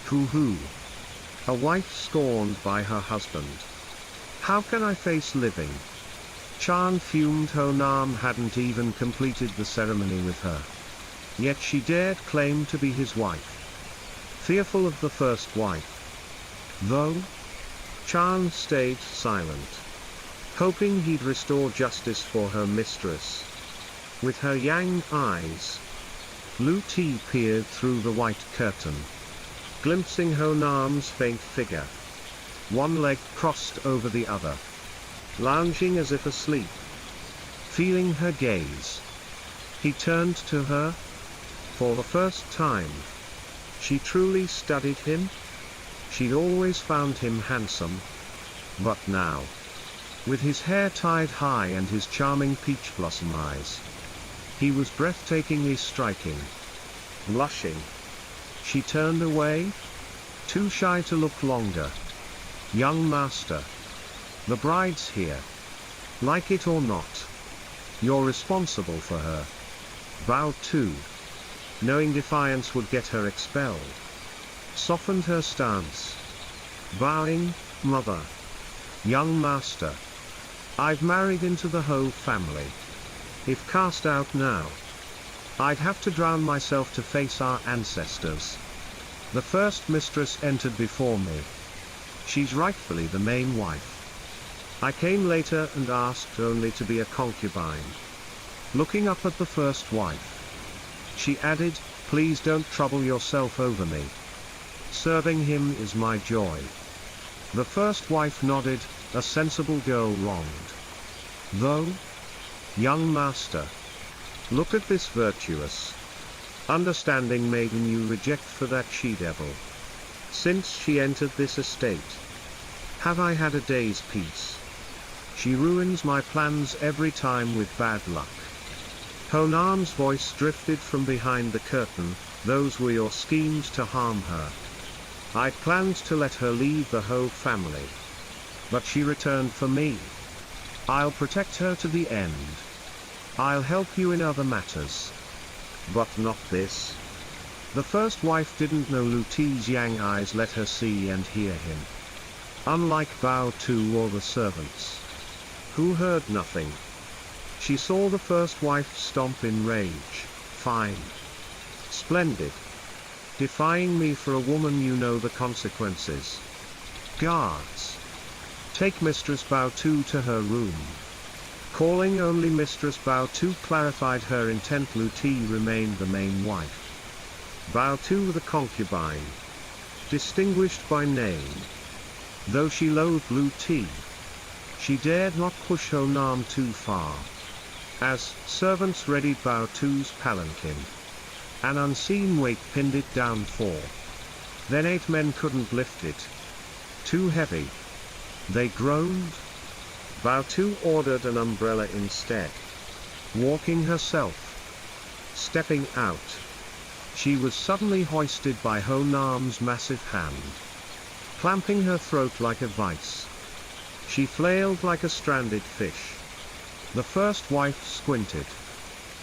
Hoo-hoo. A wife scorned by her husband. How can I face living?" Chan fumed. Ho-Nam hadn't even completed the ceremony with her, yet she dared claim to be his wife. Fearful of the first wife, though, Chan stayed silent, hoping he'd restore justice for her mistress. With her yang eyes, Lu-Ti peered through the white curtain, glimpsing Ho-Nam's faint figure, one leg crossed over the other, lounging as if asleep. Feeling her gaze, he turned to her. For the first time, she truly studied him. She'd always found him handsome, but now, with his hair tied high and his charming peach blossom eyes, he was breathtakingly striking. Blushing, she turned away, too shy to look longer. "Young master, the bride's here. Like it or not, you're responsible for her." Vol.3, knowing defiance would get her expelled, softened her stance, bowing. "Mother, young master, I've married into the Ho family. If cast out now, I'd have to drown myself to face our ancestors. The first mistress entered before me. She's rightfully the main wife. I came later and asked only to be a concubine." Looking up at the first wife, she added, "Please don't trouble yourself over me. Serving him is my joy." The first wife nodded, a sensible girl wronged. "Though, young master, look at this virtuous, understanding maiden you reject for that she-devil. Since she entered this estate, have I had a day's peace? She ruins my plans every time with bad luck." Ho-Nam's voice drifted from behind the curtain. "Those were your schemes to harm her. I'd planned to let her leave the Ho family, but she returned for me. I'll protect her to the end. I'll help you in other matters, but not this." The first wife didn't know Lu-Ti's yang eyes let her see and hear him. Unlike Vol.3 or the servants, who heard nothing, she saw the first wife stomp in rage. "Fine. Splendid. Defying me for a woman, you know the consequences. Guards, take Mistress Vol.3 to her room." Calling only Mistress Vol.3 clarified her intent. Lu-Ti remained the main wife. Vol.3 the concubine, distinguished by name. Though she loathed Lu-Ti, she dared not push Ho-Nam too far. As servants readied Vol.3's palanquin, an unseen weight pinned it down 4. Then 8 men couldn't lift it. Too heavy. They groaned. Vol.3 ordered an umbrella instead. Walking herself, stepping out, she was suddenly hoisted by Ho-Nam's massive hand, clamping her throat like a vice. She flailed like a stranded fish. The first wife squinted,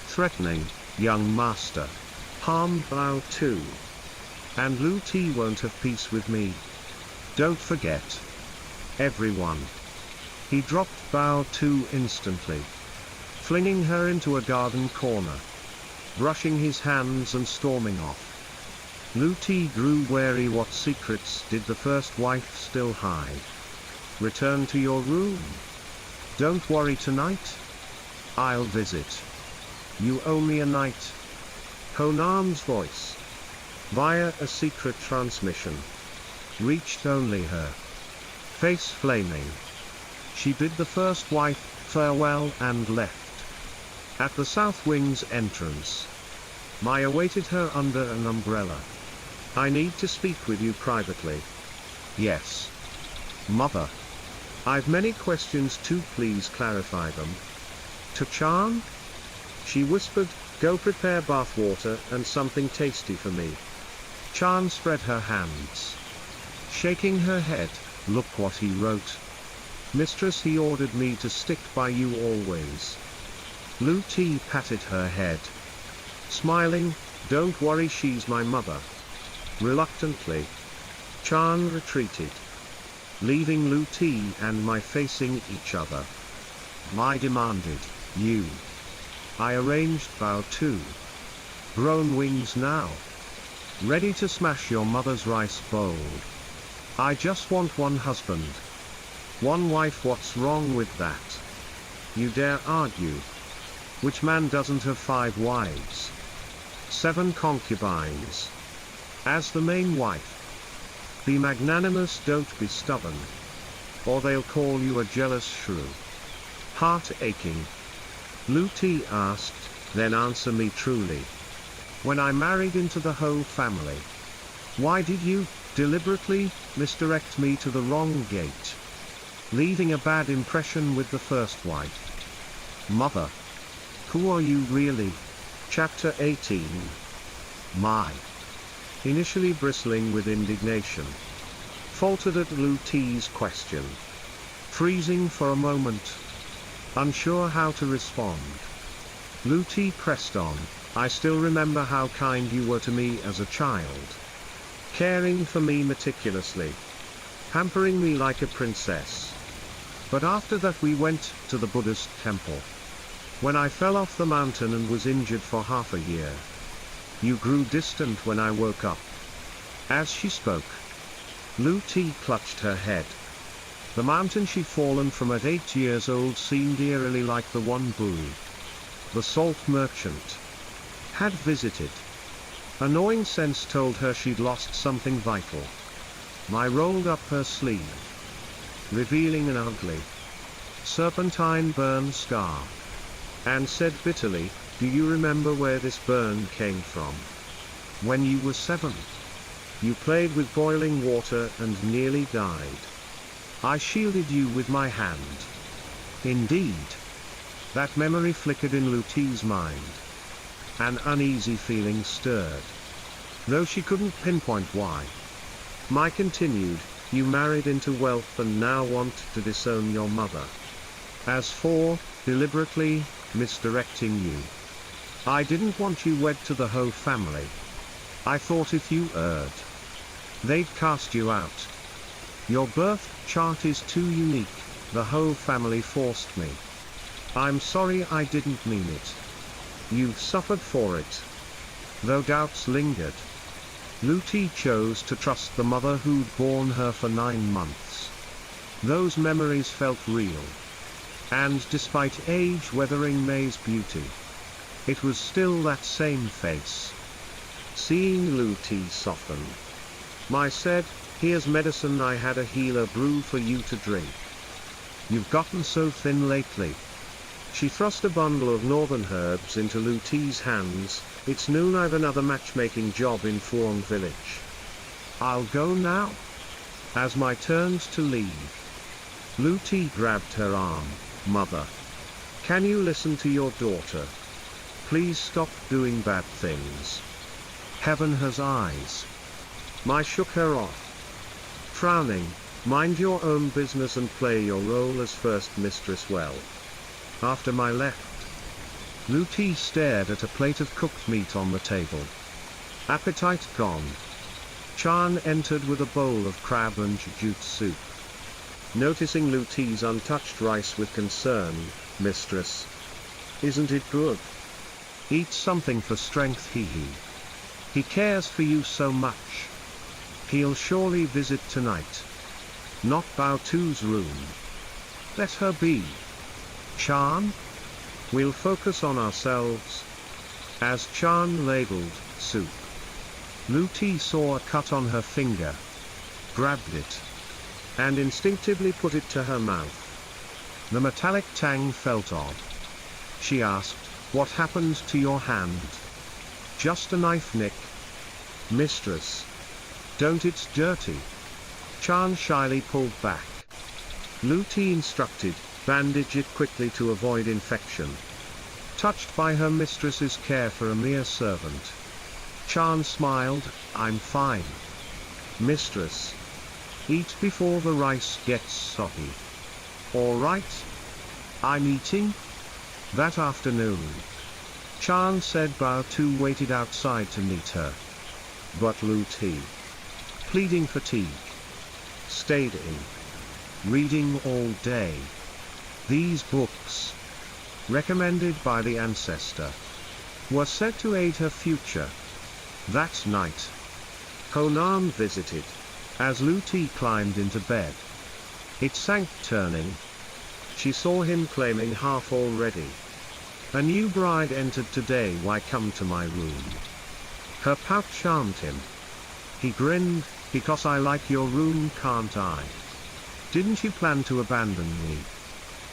threatening, "Young master, harm Vol.3, and Lu-Ti won't have peace with me. Don't forget. Everyone." He dropped Vol.3 instantly, flinging her into a garden corner, brushing his hands and storming off. Lu-Ti grew wary. What secrets did the first wife still hide? "Return to your room. Don't worry tonight. I'll visit. You owe me a night. Honam's voice, via a secret transmission, reached only her. Face flaming, she bid the first wife farewell and left. At the south wing's entrance, Maya awaited her under an umbrella. I need to speak with you privately. Yes. Mother. I've many questions too, please clarify them. To Chan? She whispered, go prepare bath water and something tasty for me. Chan spread her hands, shaking her head. Look what he wrote. Mistress, he ordered me to stick by you always. Lu Ti patted her head, smiling, don't worry, she's my mother. Reluctantly, Chan retreated, leaving Lu Ti and Mai facing each other. Mai demanded, you. I arranged Vol.2. Grown wings now. Ready to smash your mother's rice bowl. I just want one husband. One wife, what's wrong with that? You dare argue? Which man doesn't have 5 wives? 7 concubines. As the main wife. Be magnanimous, don't be stubborn. Or they'll call you a jealous shrew. Heart aching. Lu Ti asked, then answer me truly. When I married into the Ho family, why did you deliberately misdirect me to the wrong gate, leaving a bad impression with the first wife? Mother. Who are you really? Chapter 18. Mai, initially bristling with indignation, faltered at Lu Ti's question, freezing for a moment, unsure how to respond. Lu Ti pressed on, I still remember how kind you were to me as a child, caring for me meticulously, pampering me like a princess. But after that we went to the Buddhist temple. When I fell off the mountain and was injured for half a year, you grew distant when I woke up. As she spoke, Lu Ti clutched her head. The mountain she'd fallen from at 8 years old seemed eerily like the one Bu, the salt merchant, had visited. A gnawing sense told her she'd lost something vital. Mai rolled up her sleeve, revealing an ugly, serpentine burn scar, and said bitterly, do you remember where this burn came from? When you were 7. You played with boiling water and nearly died. I shielded you with my hand. Indeed. That memory flickered in Lu Ti's mind. An uneasy feeling stirred, though she couldn't pinpoint why. Mai continued, you married into wealth and now want to disown your mother. As for deliberately misdirecting you, I didn't want you wed to the Ho family. I thought if you erred, they'd cast you out. Your birth chart is too unique, the Ho family forced me. I'm sorry, I didn't mean it. You've suffered for it. Though doubts lingered, Lu Ti chose to trust the mother who'd borne her for 9 months. Those memories felt real. And despite age weathering Mai's beauty, it was still that same face. Seeing Lu Ti soften, Mai said, here's medicine I had a healer brew for you to drink. You've gotten so thin lately. She thrust a bundle of northern herbs into Lu Ti's hands. It's noon, I've another matchmaking job in Fuong village. I'll go now. As Mai turns to leave, Lu Ti grabbed her arm. Mother, can you listen to your daughter? Please stop doing bad things. Heaven has eyes. Mai shook her off, frowning, mind your own business and play your role as first mistress well. After Mai left, Lu Ti stared at a plate of cooked meat on the table. Appetite gone. Chan entered with a bowl of crab and jute soup. Noticing Lu Ti's untouched rice with concern, mistress, isn't it good? Eat something for strength, he cares for you so much. He'll surely visit tonight. Not Bao Tu's room. Let her be. Chan? We'll focus on ourselves. As Chan ladled soup, Lu Ti saw a cut on her finger, grabbed it, and instinctively put it to her mouth. The metallic tang felt odd. She asked, "What happened to your hand?" "Just a knife nick, mistress. Don't, it's dirty." Chan shyly pulled back. Lu Ti instructed, "Bandage it quickly to avoid infection." Touched by her mistress's care for a mere servant, Chan smiled, "I'm fine, mistress. Eat before the rice gets soggy." "All right. I'm eating." That afternoon, Chan said Bao Tu waited outside to meet her. But Lu Ti, pleading fatigue, stayed in, reading all day. These books, recommended by the ancestor, were said to aid her future. That night, Honan visited. As Lu Ti climbed into bed, it sank turning. She saw him claiming half already. "A new bride entered today, why come to my room?" Her pout charmed him. He grinned, "Because I like your room, can't I? Didn't you plan to abandon me?"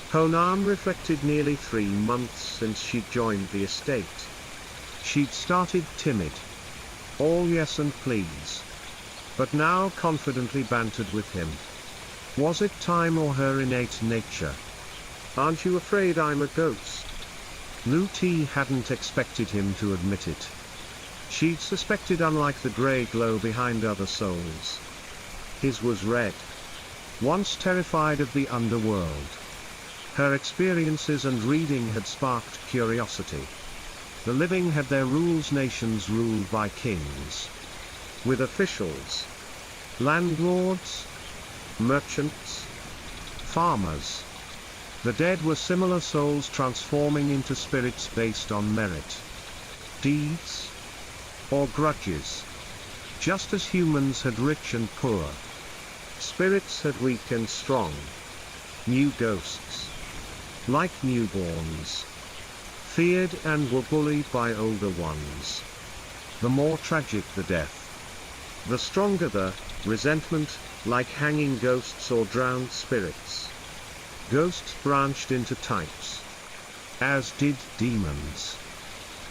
Honan reflected. Nearly 3 months since she'd joined the estate. She'd started timid, all yes and please, but now confidently bantered with him. Was it time or her innate nature? "Aren't you afraid I'm a ghost?" Lu Ti hadn't expected him to admit it. She'd suspected, unlike the grey glow behind other souls. His was red. Once terrified of the underworld, her experiences and reading had sparked curiosity. The living had their rules, nations ruled by kings, with officials, landlords, merchants, farmers. The dead were similar souls transforming into spirits based on merit, deeds, or grudges. Just as humans had rich and poor, spirits had weak and strong. New ghosts, like newborns, feared and were bullied by older ones. The more tragic the death, the stronger the resentment, like hanging ghosts or drowned spirits. Ghosts branched into types, as did demons.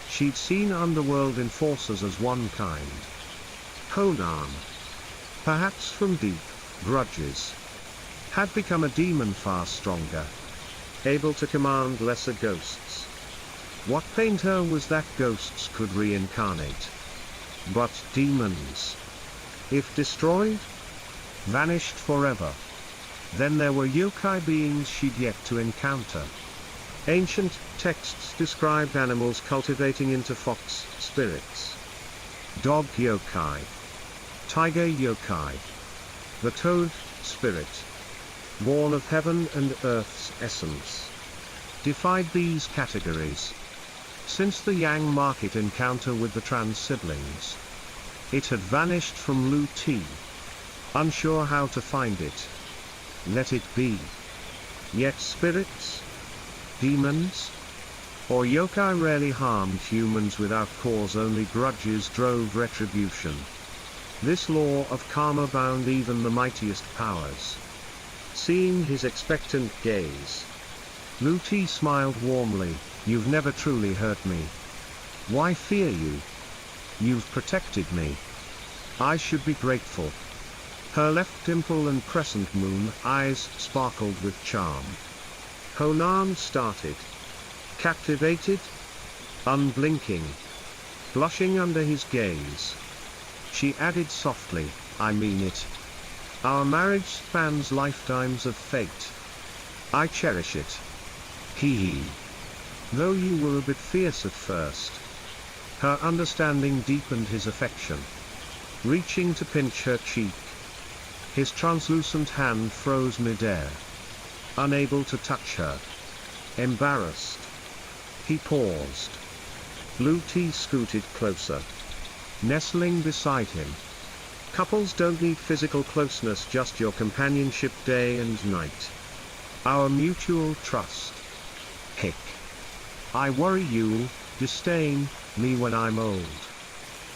She'd seen underworld enforcers as one kind. Honan, perhaps from deep grudges, had become a demon far stronger, able to command lesser ghosts. What pained her was that ghosts could reincarnate. But demons, if destroyed, vanished forever. Then there were yokai beings she'd yet to encounter. Ancient texts described animals cultivating into fox spirits. Dog yokai, tiger yokai, the toad spirit, born of heaven and earth's essence, defied these categories. Since the Yang market encounter with the trans siblings, it had vanished from Lu Ti. Unsure how to find it, let it be. Yet spirits, demons, or yokai rarely harmed humans without cause, only grudges drove retribution. This law of karma bound even the mightiest powers. Seeing his expectant gaze, Lu Ti smiled warmly, "You've never truly hurt me. Why fear you? You've protected me. I should be grateful." Her left dimple and crescent moon eyes sparkled with charm. Honan started, captivated, unblinking, blushing under his gaze. She added softly, "I mean it. Our marriage spans lifetimes of fate. I cherish it. Hee. Though you were a bit fierce at first." Her understanding deepened his affection. Reaching to pinch her cheek, his translucent hand froze midair. Unable to touch her. Embarrassed, he paused. Lu Ti scooted closer, nestling beside him. "Couples don't need physical closeness, just your companionship day and night. Our mutual trust. Hick. I worry you'll disdain me when I'm old.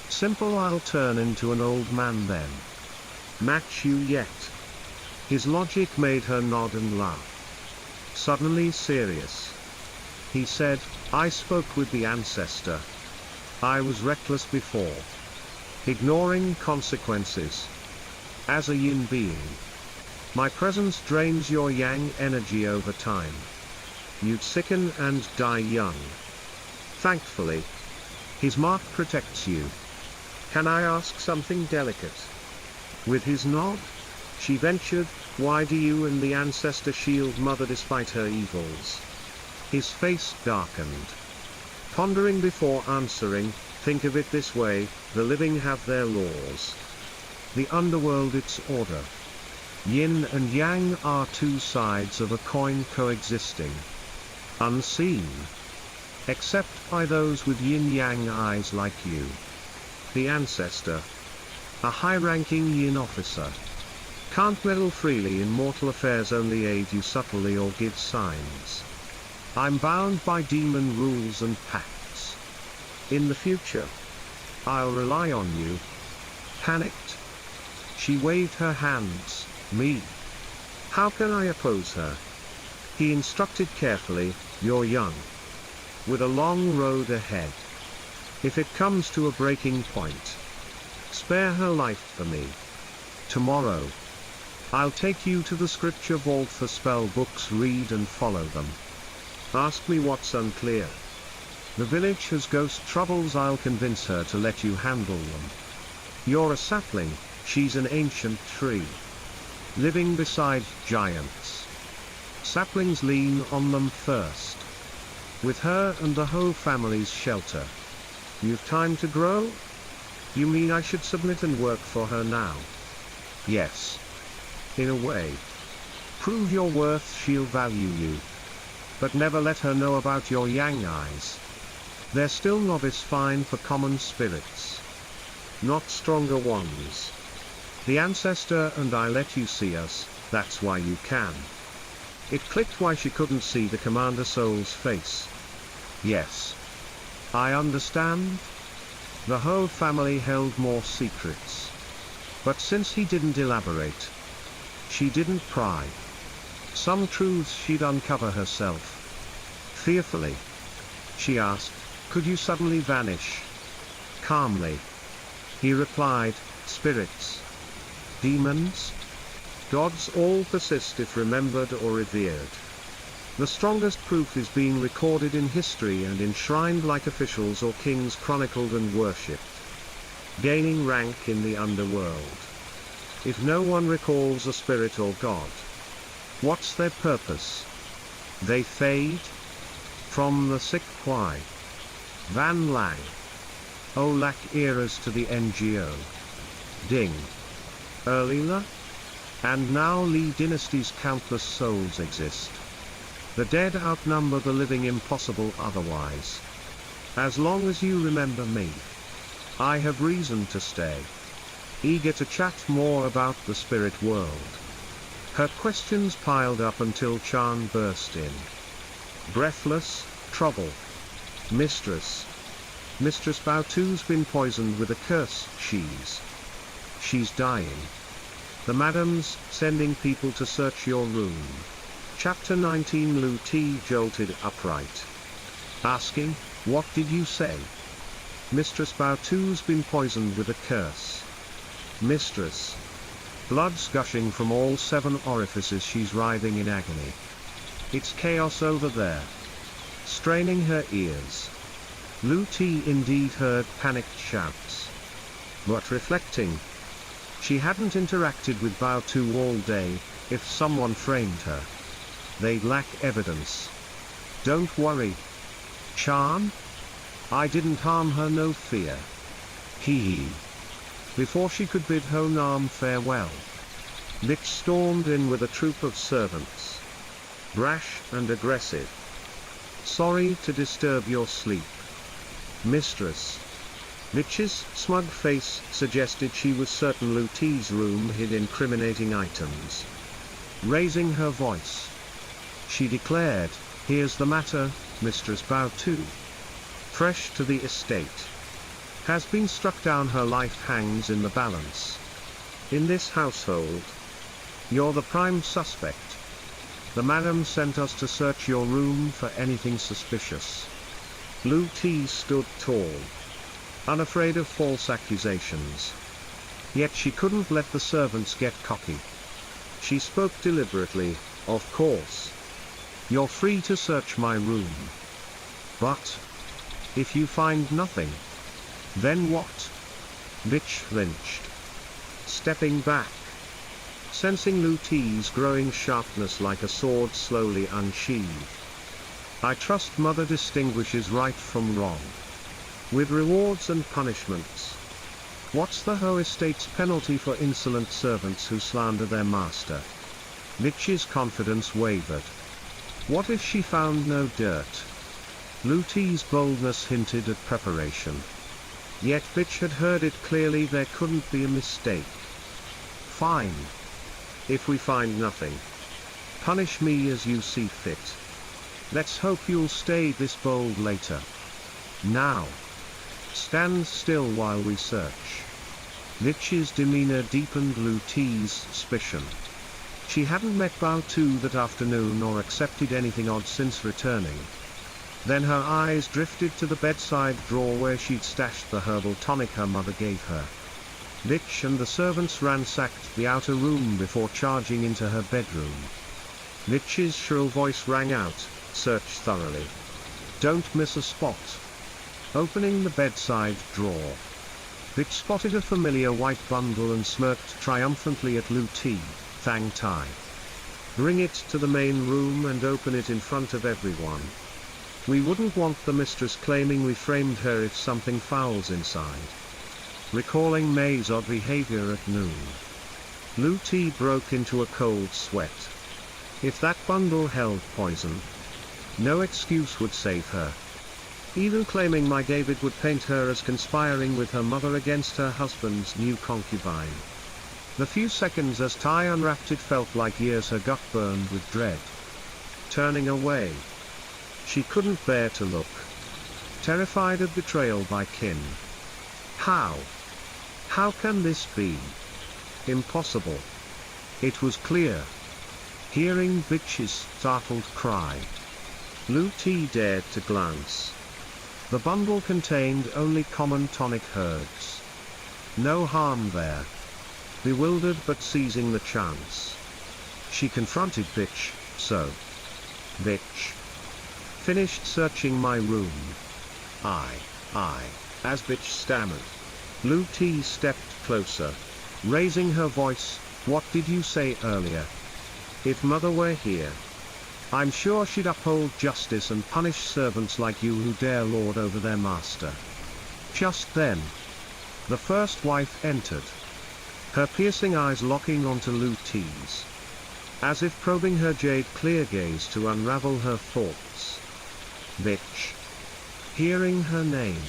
Simple, I'll turn into an old man then. Match you yet? His logic made her nod and laugh. Suddenly serious. He said, I spoke with the ancestor. I was reckless before. Ignoring consequences. As a yin being, my presence drains your yang energy over time. You'd sicken and die young. Thankfully, his mark protects you. Can I ask something delicate? With his nod, she ventured, why do you and the ancestor shield mother despite her evils? His face darkened. Pondering before answering, think of it this way, the living have their laws. The underworld its order. Yin and yang are two sides of a coin coexisting. Unseen. Except by those with yin-yang eyes like you. The ancestor. A high-ranking yin officer. Can't meddle freely in mortal affairs, only aid you subtly or give signs. I'm bound by demon rules and pacts. In the future, I'll rely on you. Panicked. She waved her hands. Me? How can I oppose her? He instructed carefully, you're young. With a long road ahead. If it comes to a breaking point, spare her life for me. Tomorrow, I'll take you to the scripture vault for spell books, read and follow them. Ask me what's unclear. The village has ghost troubles, I'll convince her to let you handle them. You're a sapling, she's an ancient tree. Living beside giants. Saplings lean on them first. With her and the whole family's shelter. You've time to grow? You mean I should submit and work for her now? Yes. In a way. Prove your worth, she'll value you. But never let her know about your yang eyes. They're still novice fine for common spirits. Not stronger ones. The ancestor and I let you see us, that's why you can. It clicked why she couldn't see the Commander Soul's face. Yes. I understand. The whole family held more secrets. But since he didn't elaborate, she didn't pry. Some truths she'd uncover herself. Fearfully. She asked, could you suddenly vanish? Calmly. He replied, spirits. Demons? Gods all persist if remembered or revered. The strongest proof is being recorded in history and enshrined like officials or kings, chronicled and worshipped. Gaining rank in the underworld. If no one recalls a spirit or god, what's their purpose? They fade? From the sick Kwai. Van Lang. Olak eras to the NGO. Ding. Erlila? And now Li Dynasty's countless souls exist. The dead outnumber the living, impossible otherwise. As long as you remember me, I have reason to stay. Eager to chat more about the spirit world. Her questions piled up until Chan burst in. Breathless, trouble. Mistress. Mistress Bao-Tu's been poisoned with a curse, she's dying. The madam's sending people to search your room. Chapter 19. Lu Ti jolted upright. Asking, what did you say? Mistress Bao-Tu's been poisoned with a curse. Mistress. Blood's gushing from all 7 orifices, she's writhing in agony. It's chaos over there. Straining her ears. Lu Ti indeed heard panicked shouts. But reflecting, she hadn't interacted with Bao-Tu all day. If someone framed her, they'd lack evidence. Don't worry, Chan. I didn't harm her, no fear. Hee. Before she could bid Ho Nam farewell, Lich stormed in with a troop of servants. Brash and aggressive. Sorry to disturb your sleep, mistress. Lich's smug face suggested she was certain Lu Ti's room hid incriminating items. Raising her voice, she declared, Here's the matter, Mistress Vol.3. Fresh to the estate. Has been struck down, her life hangs in the balance. In this household, you're the prime suspect. The madam sent us to search your room for anything suspicious. Vol.3 stood tall, unafraid of false accusations. Yet she couldn't let the servants get cocky. She spoke deliberately. Of course. You're free to search my room. But if you find nothing, then what? Bitch flinched, stepping back, sensing Vol.3's growing sharpness like a sword slowly unsheathed. I trust Mother distinguishes right from wrong, with rewards and punishments. What's the whole estate's penalty for insolent servants who slander their master? Bitch's confidence wavered. What if she found no dirt? Vol.3's boldness hinted at preparation. Yet Bitch had heard it clearly, there couldn't be a mistake. Fine. If we find nothing, punish me as you see fit. Let's hope you'll stay this bold later. Now, stand still while we search. Bitch's demeanor deepened Vol.3's suspicion. She hadn't met Vol.3 that afternoon or accepted anything odd since returning. Then her eyes drifted to the bedside drawer where she'd stashed the herbal tonic her mother gave her. Bitch and the servants ransacked the outer room before charging into her bedroom. Bitch's shrill voice rang out, "Search thoroughly. Don't miss a spot." Opening the bedside drawer, Bitch spotted a familiar white bundle and smirked triumphantly at Vol.3. "Thang Tai. Bring it to the main room and open it in front of everyone. We wouldn't want the mistress claiming we framed her if something foul's inside." Recalling May's odd behavior at noon, Vol.3 broke into a cold sweat. If that bundle held poison, no excuse would save her. Even claiming my David would paint her as conspiring with her mother against her husband's new concubine. The few seconds as Tai unwrapped it felt like years. Her gut burned with dread. Turning away, she couldn't bear to look, terrified of betrayal by kin. How can this be? Impossible. It was clear. Hearing Bitch's startled cry, Vol.3 dared to glance. The bundle contained only common tonic herbs. No harm there. Bewildered but seizing the chance, she confronted Bitch. "So, Bitch, finished searching my room?" I, as Bitch stammered. Vol.3 stepped closer, raising her voice. "What did you say earlier? If Mother were here, I'm sure she'd uphold justice and punish servants like you who dare lord over their master." Just then, the first wife entered, her piercing eyes locking onto Vol.3's, as if probing her jade clear gaze to unravel her thoughts. Bitch. Hearing her name,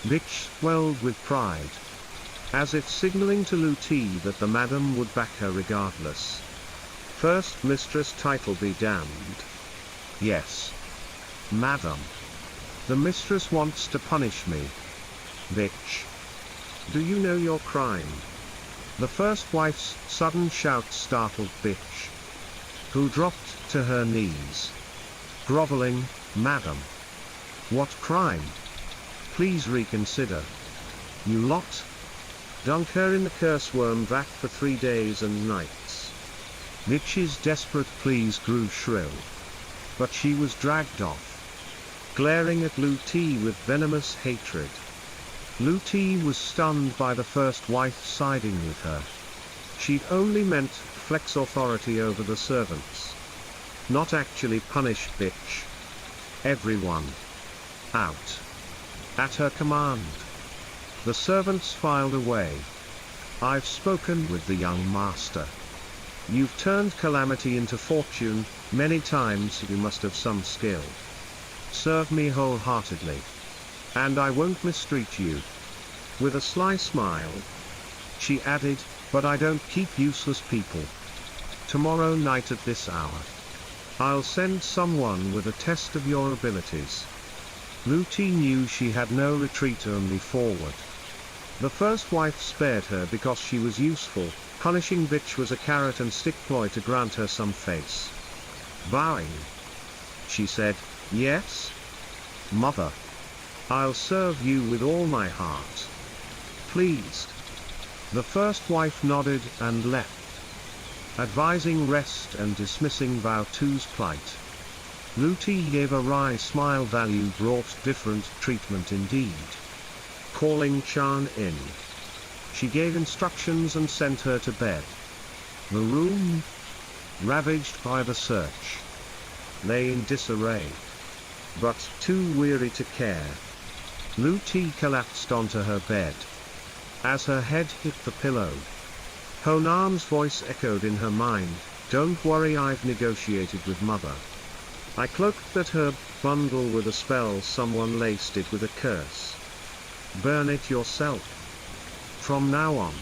Bitch swelled with pride, as if signaling to Vol.3 that the madam would back her regardless. First mistress title be damned. Yes, madam. The mistress wants to punish me. Bitch. Do you know your crime? The first wife's sudden shout startled Bitch, who dropped to her knees, groveling. "Madam. What crime? Please reconsider. You lot. Dunk her in the curse worm vat for 3 days and nights." Bitch's desperate pleas grew shrill, but she was dragged off, glaring at Vol.3 with venomous hatred. Vol.3 was stunned by the first wife siding with her. She'd only meant flex authority over the servants, not actually punish Bitch. Everyone out. At her command, the servants filed away. "I've spoken with the young master. You've turned calamity into fortune many times. You must have some skill. Serve me wholeheartedly, and I won't mistreat you." With a sly smile, she added, "But I don't keep useless people. Tomorrow night at this hour, I'll send someone with a test of your abilities. Lu-Ti knew she had no retreat, only forward. The first wife spared her because she was useful, punishing bitch was a carrot and stick ploy to grant her some face. Bowing, she said, yes? Mother. I'll serve you with all my heart. Pleased. The first wife nodded and left, advising rest and dismissing Vol.3's plight. Lu-Ti gave a wry smile. Value brought different treatment indeed. Calling Chan in, she gave instructions and sent her to bed. The room, ravaged by the search, lay in disarray. But too weary to care, Lu-Ti collapsed onto her bed. As her head hit the pillow, Honan's voice echoed in her mind, don't worry, I've negotiated with Mother. I cloaked that herb bundle with a spell, someone laced it with a curse. Burn it yourself. From now on,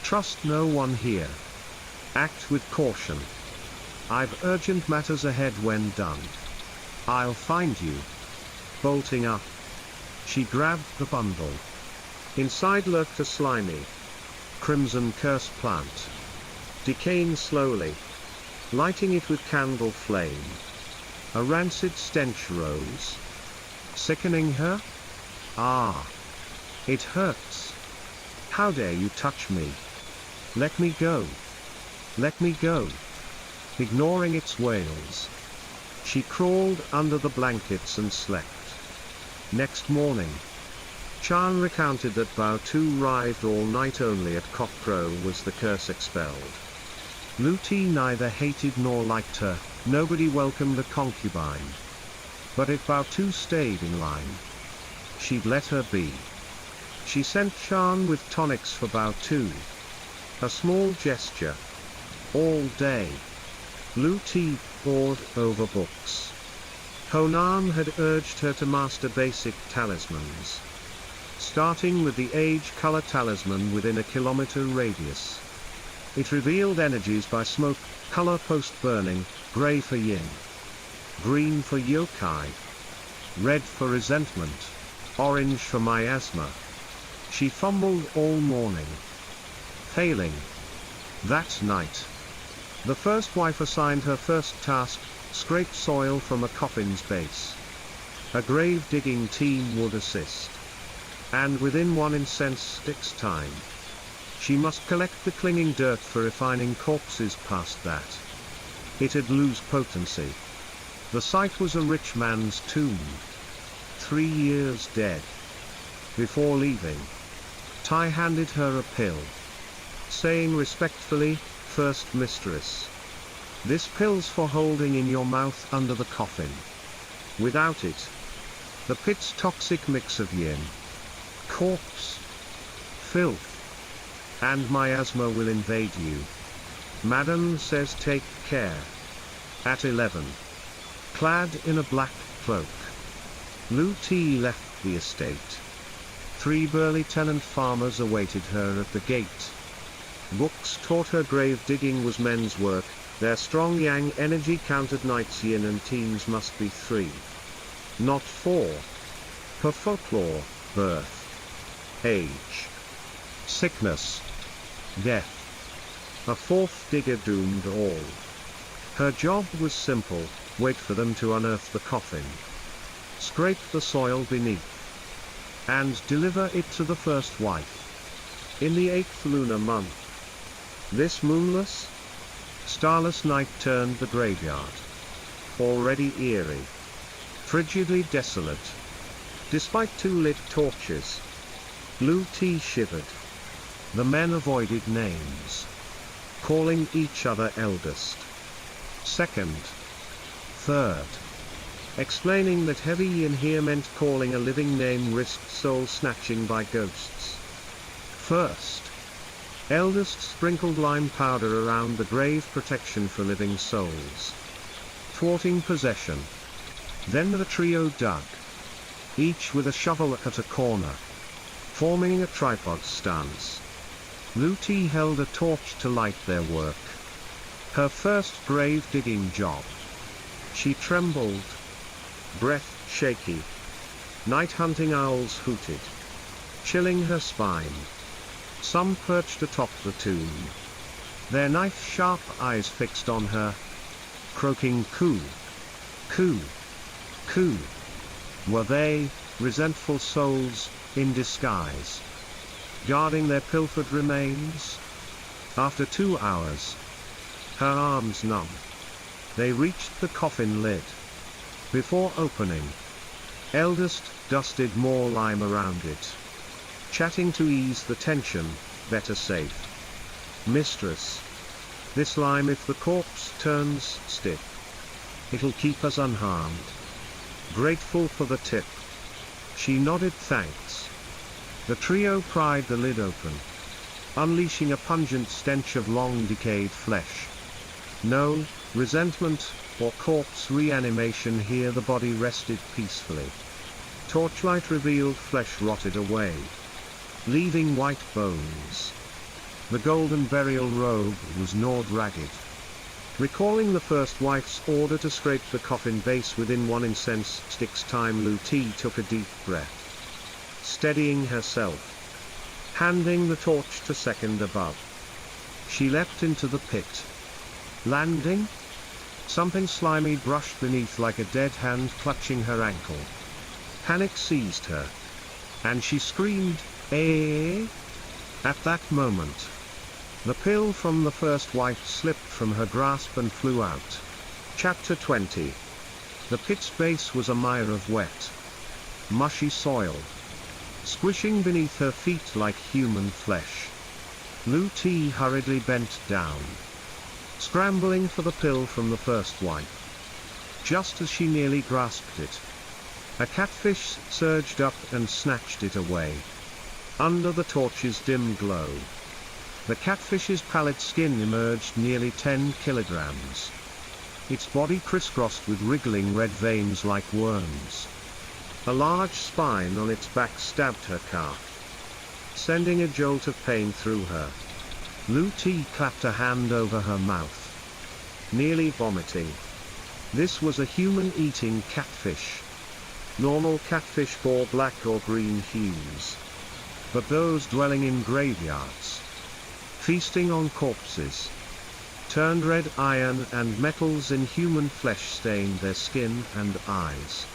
trust no one here. Act with caution. I've urgent matters ahead. When done, I'll find you. Bolting up, she grabbed the bundle. Inside lurked a slimy, crimson curse plant, decaying slowly, lighting it with candle flame. A rancid stench rose, sickening her. Ah! It hurts. How dare you touch me? Let me go. Let me go. Ignoring its wails, she crawled under the blankets and slept. Next morning, Chan recounted that Vol.3 writhed all night. Only at cockcrow was the curse expelled. Lu-Ti neither hated nor liked her, nobody welcomed a concubine. But if Vol.3 stayed in line, she'd let her be. She sent Chan with tonics for Vol.3. A small gesture. All day, Lu-Ti pored over books. Honan had urged her to master basic talismans, starting with the age-color talisman within a kilometer radius. It revealed energies by smoke, color post-burning, gray for yin, green for yokai, red for resentment, orange for miasma. She fumbled all morning, failing. That night, the first wife assigned her first task, scrape soil from a coffin's base. A grave-digging team would assist. And within one incense stick's time, she must collect the clinging dirt for refining corpses. Past that, it'd lose potency. The site was a rich man's tomb. 3 years dead. Before leaving, Tai handed her a pill, saying respectfully, First Mistress, this pill's for holding in your mouth under the coffin. Without it, the pit's toxic mix of yin, corpse, filth, and miasma will invade you. Madam says take care. At 11, clad in a black cloak, Lu-Ti left the estate. 3 burly tenant farmers awaited her at the gate. Books taught her grave digging was men's work, their strong yang energy countered night's yin, and teens must be 3, not 4. Her folklore, birth, age, sickness, death. A 4th digger doomed all. Her job was simple, wait for them to unearth the coffin, scrape the soil beneath, and deliver it to the first wife. In the 8th lunar month, this moonless, starless night turned the graveyard, already eerie, frigidly desolate. Despite 2 lit torches, Lu-Ti shivered. The men avoided names, calling each other eldest, second, third, explaining that heavy yin here meant calling a living name risked soul snatching by ghosts. First, eldest sprinkled lime powder around the grave, protection for living souls, thwarting possession. Then the trio dug, each with a shovel at a corner, forming a tripod stance. Lu-Ti held a torch to light their work. Her first grave digging job. She trembled. Breath shaky. Night-hunting owls hooted, chilling her spine. Some perched atop the tomb, their knife-sharp eyes fixed on her, croaking coo, coo, coo. Were they, resentful souls, in disguise, guarding their pilfered remains? After 2 hours, her arms numb, they reached the coffin lid. Before opening, eldest dusted more lime around it, chatting to ease the tension. Better safe. Mistress, this lime, if the corpse turns stiff, it'll keep us unharmed. Grateful for the tip, she nodded thanks. The trio pried the lid open, unleashing a pungent stench of long-decayed flesh. No resentment or corpse reanimation here. The body rested peacefully. Torchlight revealed flesh rotted away, leaving white bones. The golden burial robe was gnawed ragged. Recalling the first wife's order to scrape the coffin base within 1 incense stick's time, Lu-Ti took a deep breath, steadying herself, handing the torch to second above. She leapt into the pit. Landing? Something slimy brushed beneath like a dead hand clutching her ankle. Panic seized her, and she screamed, "Eh?" At that moment, the pill from the first wife slipped from her grasp and flew out. Chapter 20. The pit's base was a mire of wet, mushy soil, squishing beneath her feet like human flesh. Lu-Ti hurriedly bent down, scrambling for the pill from the first wife. Just as she nearly grasped it, a catfish surged up and snatched it away. Under the torch's dim glow, the catfish's pallid skin emerged nearly 10 kilograms. Its body crisscrossed with wriggling red veins like worms. A large spine on its back stabbed her calf, sending a jolt of pain through her. Lu-Ti clapped a hand over her mouth, nearly vomiting. This was a human-eating catfish. Normal catfish bore black or green hues, but those dwelling in graveyards, feasting on corpses, turned red. Iron and metals in human flesh stained their skin and eyes.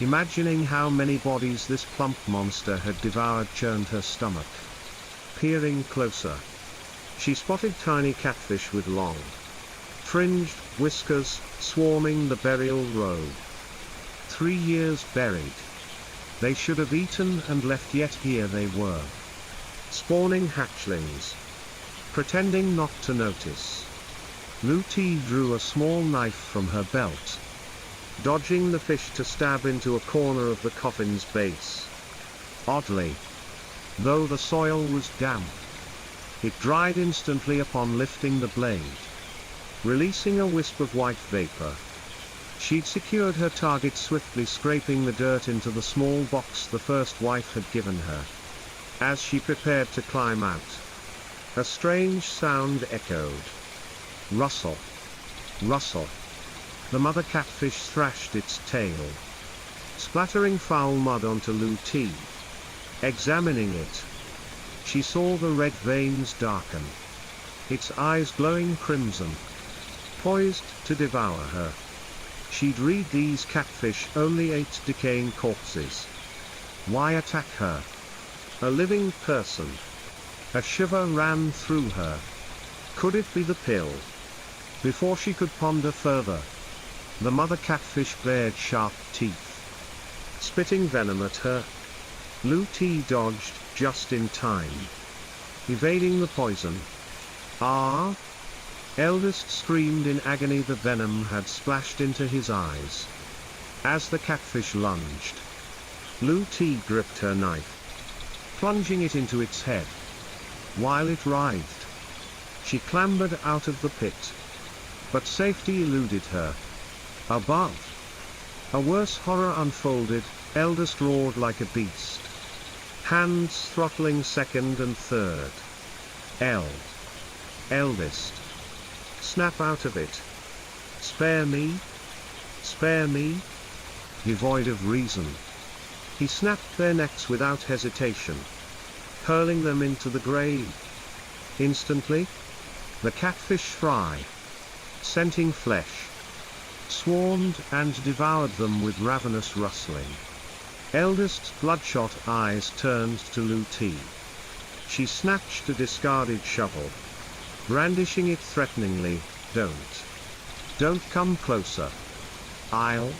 Imagining how many bodies this plump monster had devoured churned her stomach. Peering closer, she spotted tiny catfish with long, fringed whiskers swarming the burial robe. 3 years buried. They should have eaten and left, yet here they were, spawning hatchlings, pretending not to notice. Lu-Ti drew a small knife from her belt, dodging the fish to stab into a corner of the coffin's base. Oddly, though the soil was damp, it dried instantly upon lifting the blade, releasing a wisp of white vapor. She'd secured her target, swiftly scraping the dirt into the small box the first wife had given her. As she prepared to climb out, a strange sound echoed. Rustle, rustle. The mother catfish thrashed its tail, splattering foul mud onto Lu-Ti. Examining it, she saw the red veins darken, its eyes glowing crimson, poised to devour her. She'd read these catfish only ate decaying corpses. Why attack her? A living person. A shiver ran through her. Could it be the pill? Before she could ponder further, the mother catfish bared sharp teeth, spitting venom at her. Lu-Ti dodged just in time, evading the poison. Ah! Eldest screamed in agony. The venom had splashed into his eyes. As the catfish lunged, Lu-Ti gripped her knife, plunging it into its head. While it writhed, she clambered out of the pit, but safety eluded her. Above, a worse horror unfolded. Eldest roared like a beast, hands throttling second and third. Eldest, snap out of it. Spare me. Spare me? Devoid of reason. He snapped their necks without hesitation, hurling them into the grave. Instantly, the catfish fry, scenting flesh, swarmed and devoured them with ravenous rustling. Eldest's bloodshot eyes turned to Lu Ti. She snatched a discarded shovel, brandishing it threateningly. Don't come closer. I'll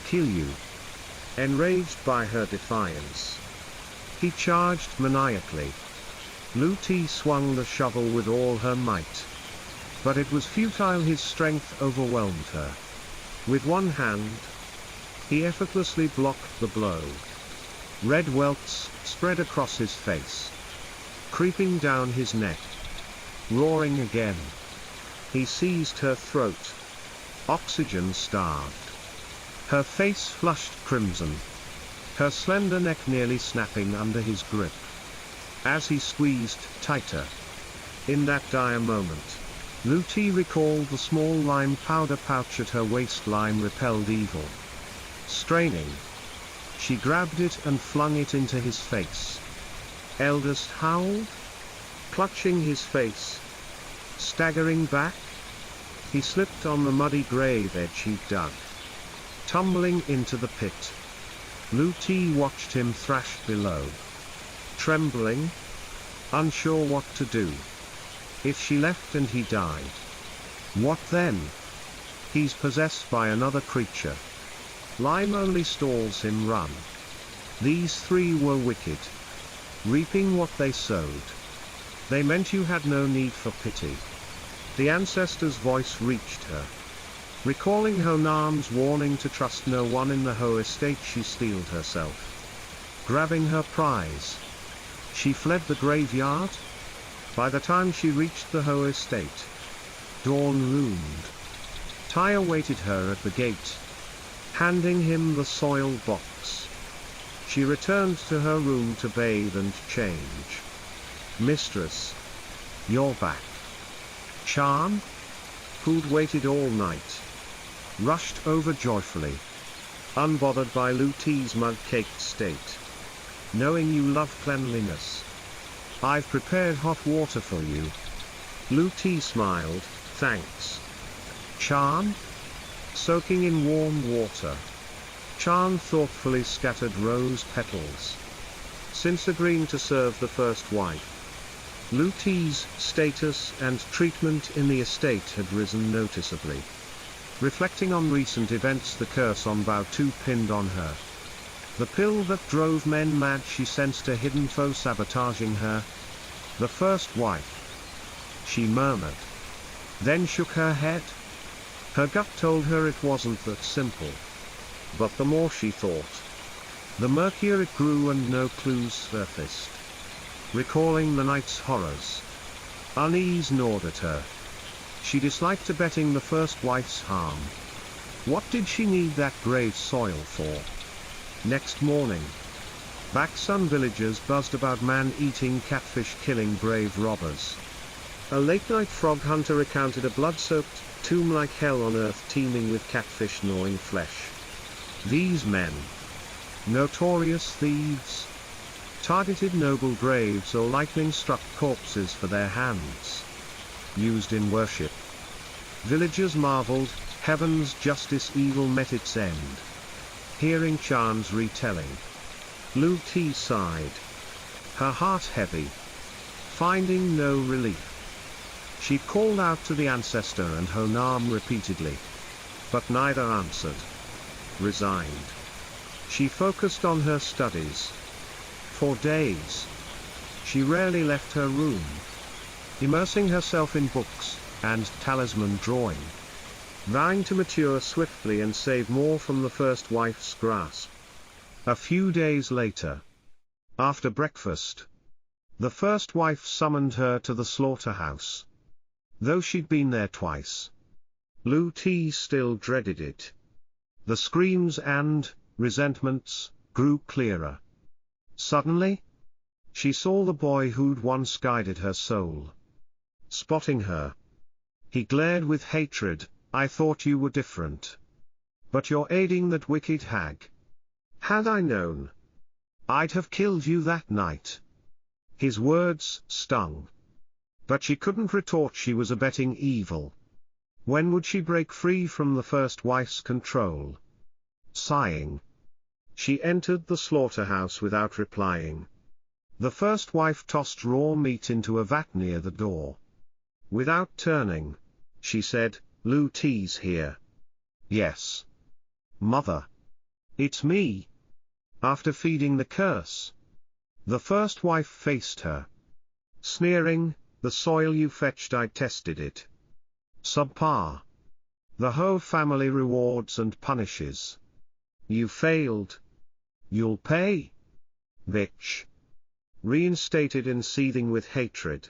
kill you. Enraged by her defiance, he charged maniacally. Lu Ti swung the shovel with all her might. But it was futile, his strength overwhelmed her. With one hand, he effortlessly blocked the blow. Red welts spread across his face, creeping down his neck. Roaring again, he seized her throat, oxygen-starved. Her face flushed crimson, her slender neck nearly snapping under his grip. As he squeezed tighter, in that dire moment, Lu Ti recalled the small lime powder pouch at her waistline repelled evil. Straining, she grabbed it and flung it into his face. Eldest howled, clutching his face. Staggering back, he slipped on the muddy grave edge he dug, tumbling into the pit. Lu Ti watched him thrash below, trembling, unsure what to do. If she left and he died, what then? He's possessed by another creature. Lime only stalls him run. These three were wicked, reaping what they sowed. They meant you had no need for pity. The ancestor's voice reached her. Recalling Honam's warning to trust no one in the Ho estate, she steeled herself. Grabbing her prize, she fled the graveyard. By the time she reached the Ho estate, dawn loomed. Tai awaited her at the gate, handing him the soil box. She returned to her room to bathe and change. Mistress, you're back. Chan, who'd waited all night, rushed over joyfully, unbothered by Lu Ti's mud-caked state. Knowing you love cleanliness, I've prepared hot water for you. Lu Ti smiled, thanks. Chan? Soaking in warm water. Chan thoughtfully scattered rose petals. Since agreeing to serve the first wife, Lu Ti's status and treatment in the estate had risen noticeably. Reflecting on recent events, the curse on Bao-Tu pinned on her. The pill that drove men mad, she sensed a hidden foe sabotaging her. The first wife, she murmured. Then shook her head. Her gut told her it wasn't that simple. But the more she thought, the murkier it grew, and no clues surfaced. Recalling the night's horrors, unease gnawed at her. She disliked abetting the first wife's harm. What did she need that grave soil for? Next morning, Baksun villagers buzzed about man-eating catfish killing brave robbers. A late-night frog hunter recounted a blood-soaked tomb like hell on earth, teeming with catfish gnawing flesh. These men, notorious thieves, targeted noble graves or lightning-struck corpses for their hands. Used in worship. Villagers marveled, heaven's justice, evil met its end. Hearing Chan's retelling, Lu Ti sighed, her heart heavy, finding no relief. She called out to the ancestor and Honam repeatedly, but neither answered. Resigned, she focused on her studies. For days, she rarely left her room, immersing herself in books and talisman drawing, vowing to mature swiftly and save more from the first wife's grasp. A few days later, after breakfast, the first wife summoned her to the slaughterhouse. Though she'd been there twice, Lu Ti still dreaded it. The screams and resentments grew clearer. Suddenly, she saw the boy who'd once guided her soul. Spotting her, he glared with hatred. I thought you were different. But you're aiding that wicked hag. Had I known, I'd have killed you that night. His words stung. But she couldn't retort she was abetting evil. When would she break free from the first wife's control? Sighing, she entered the slaughterhouse without replying. The first wife tossed raw meat into a vat near the door. Without turning, she said, "Lut's here." "Yes, Mother. It's me." After feeding the curse, the first wife faced her, sneering, "The soil you fetched, I tested it. Subpar. The whole family rewards and punishes. You failed. You'll pay. Bitch." Reinstated and seething with hatred,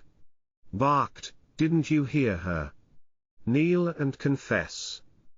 barked, "Didn't you hear her? Kneel and confess."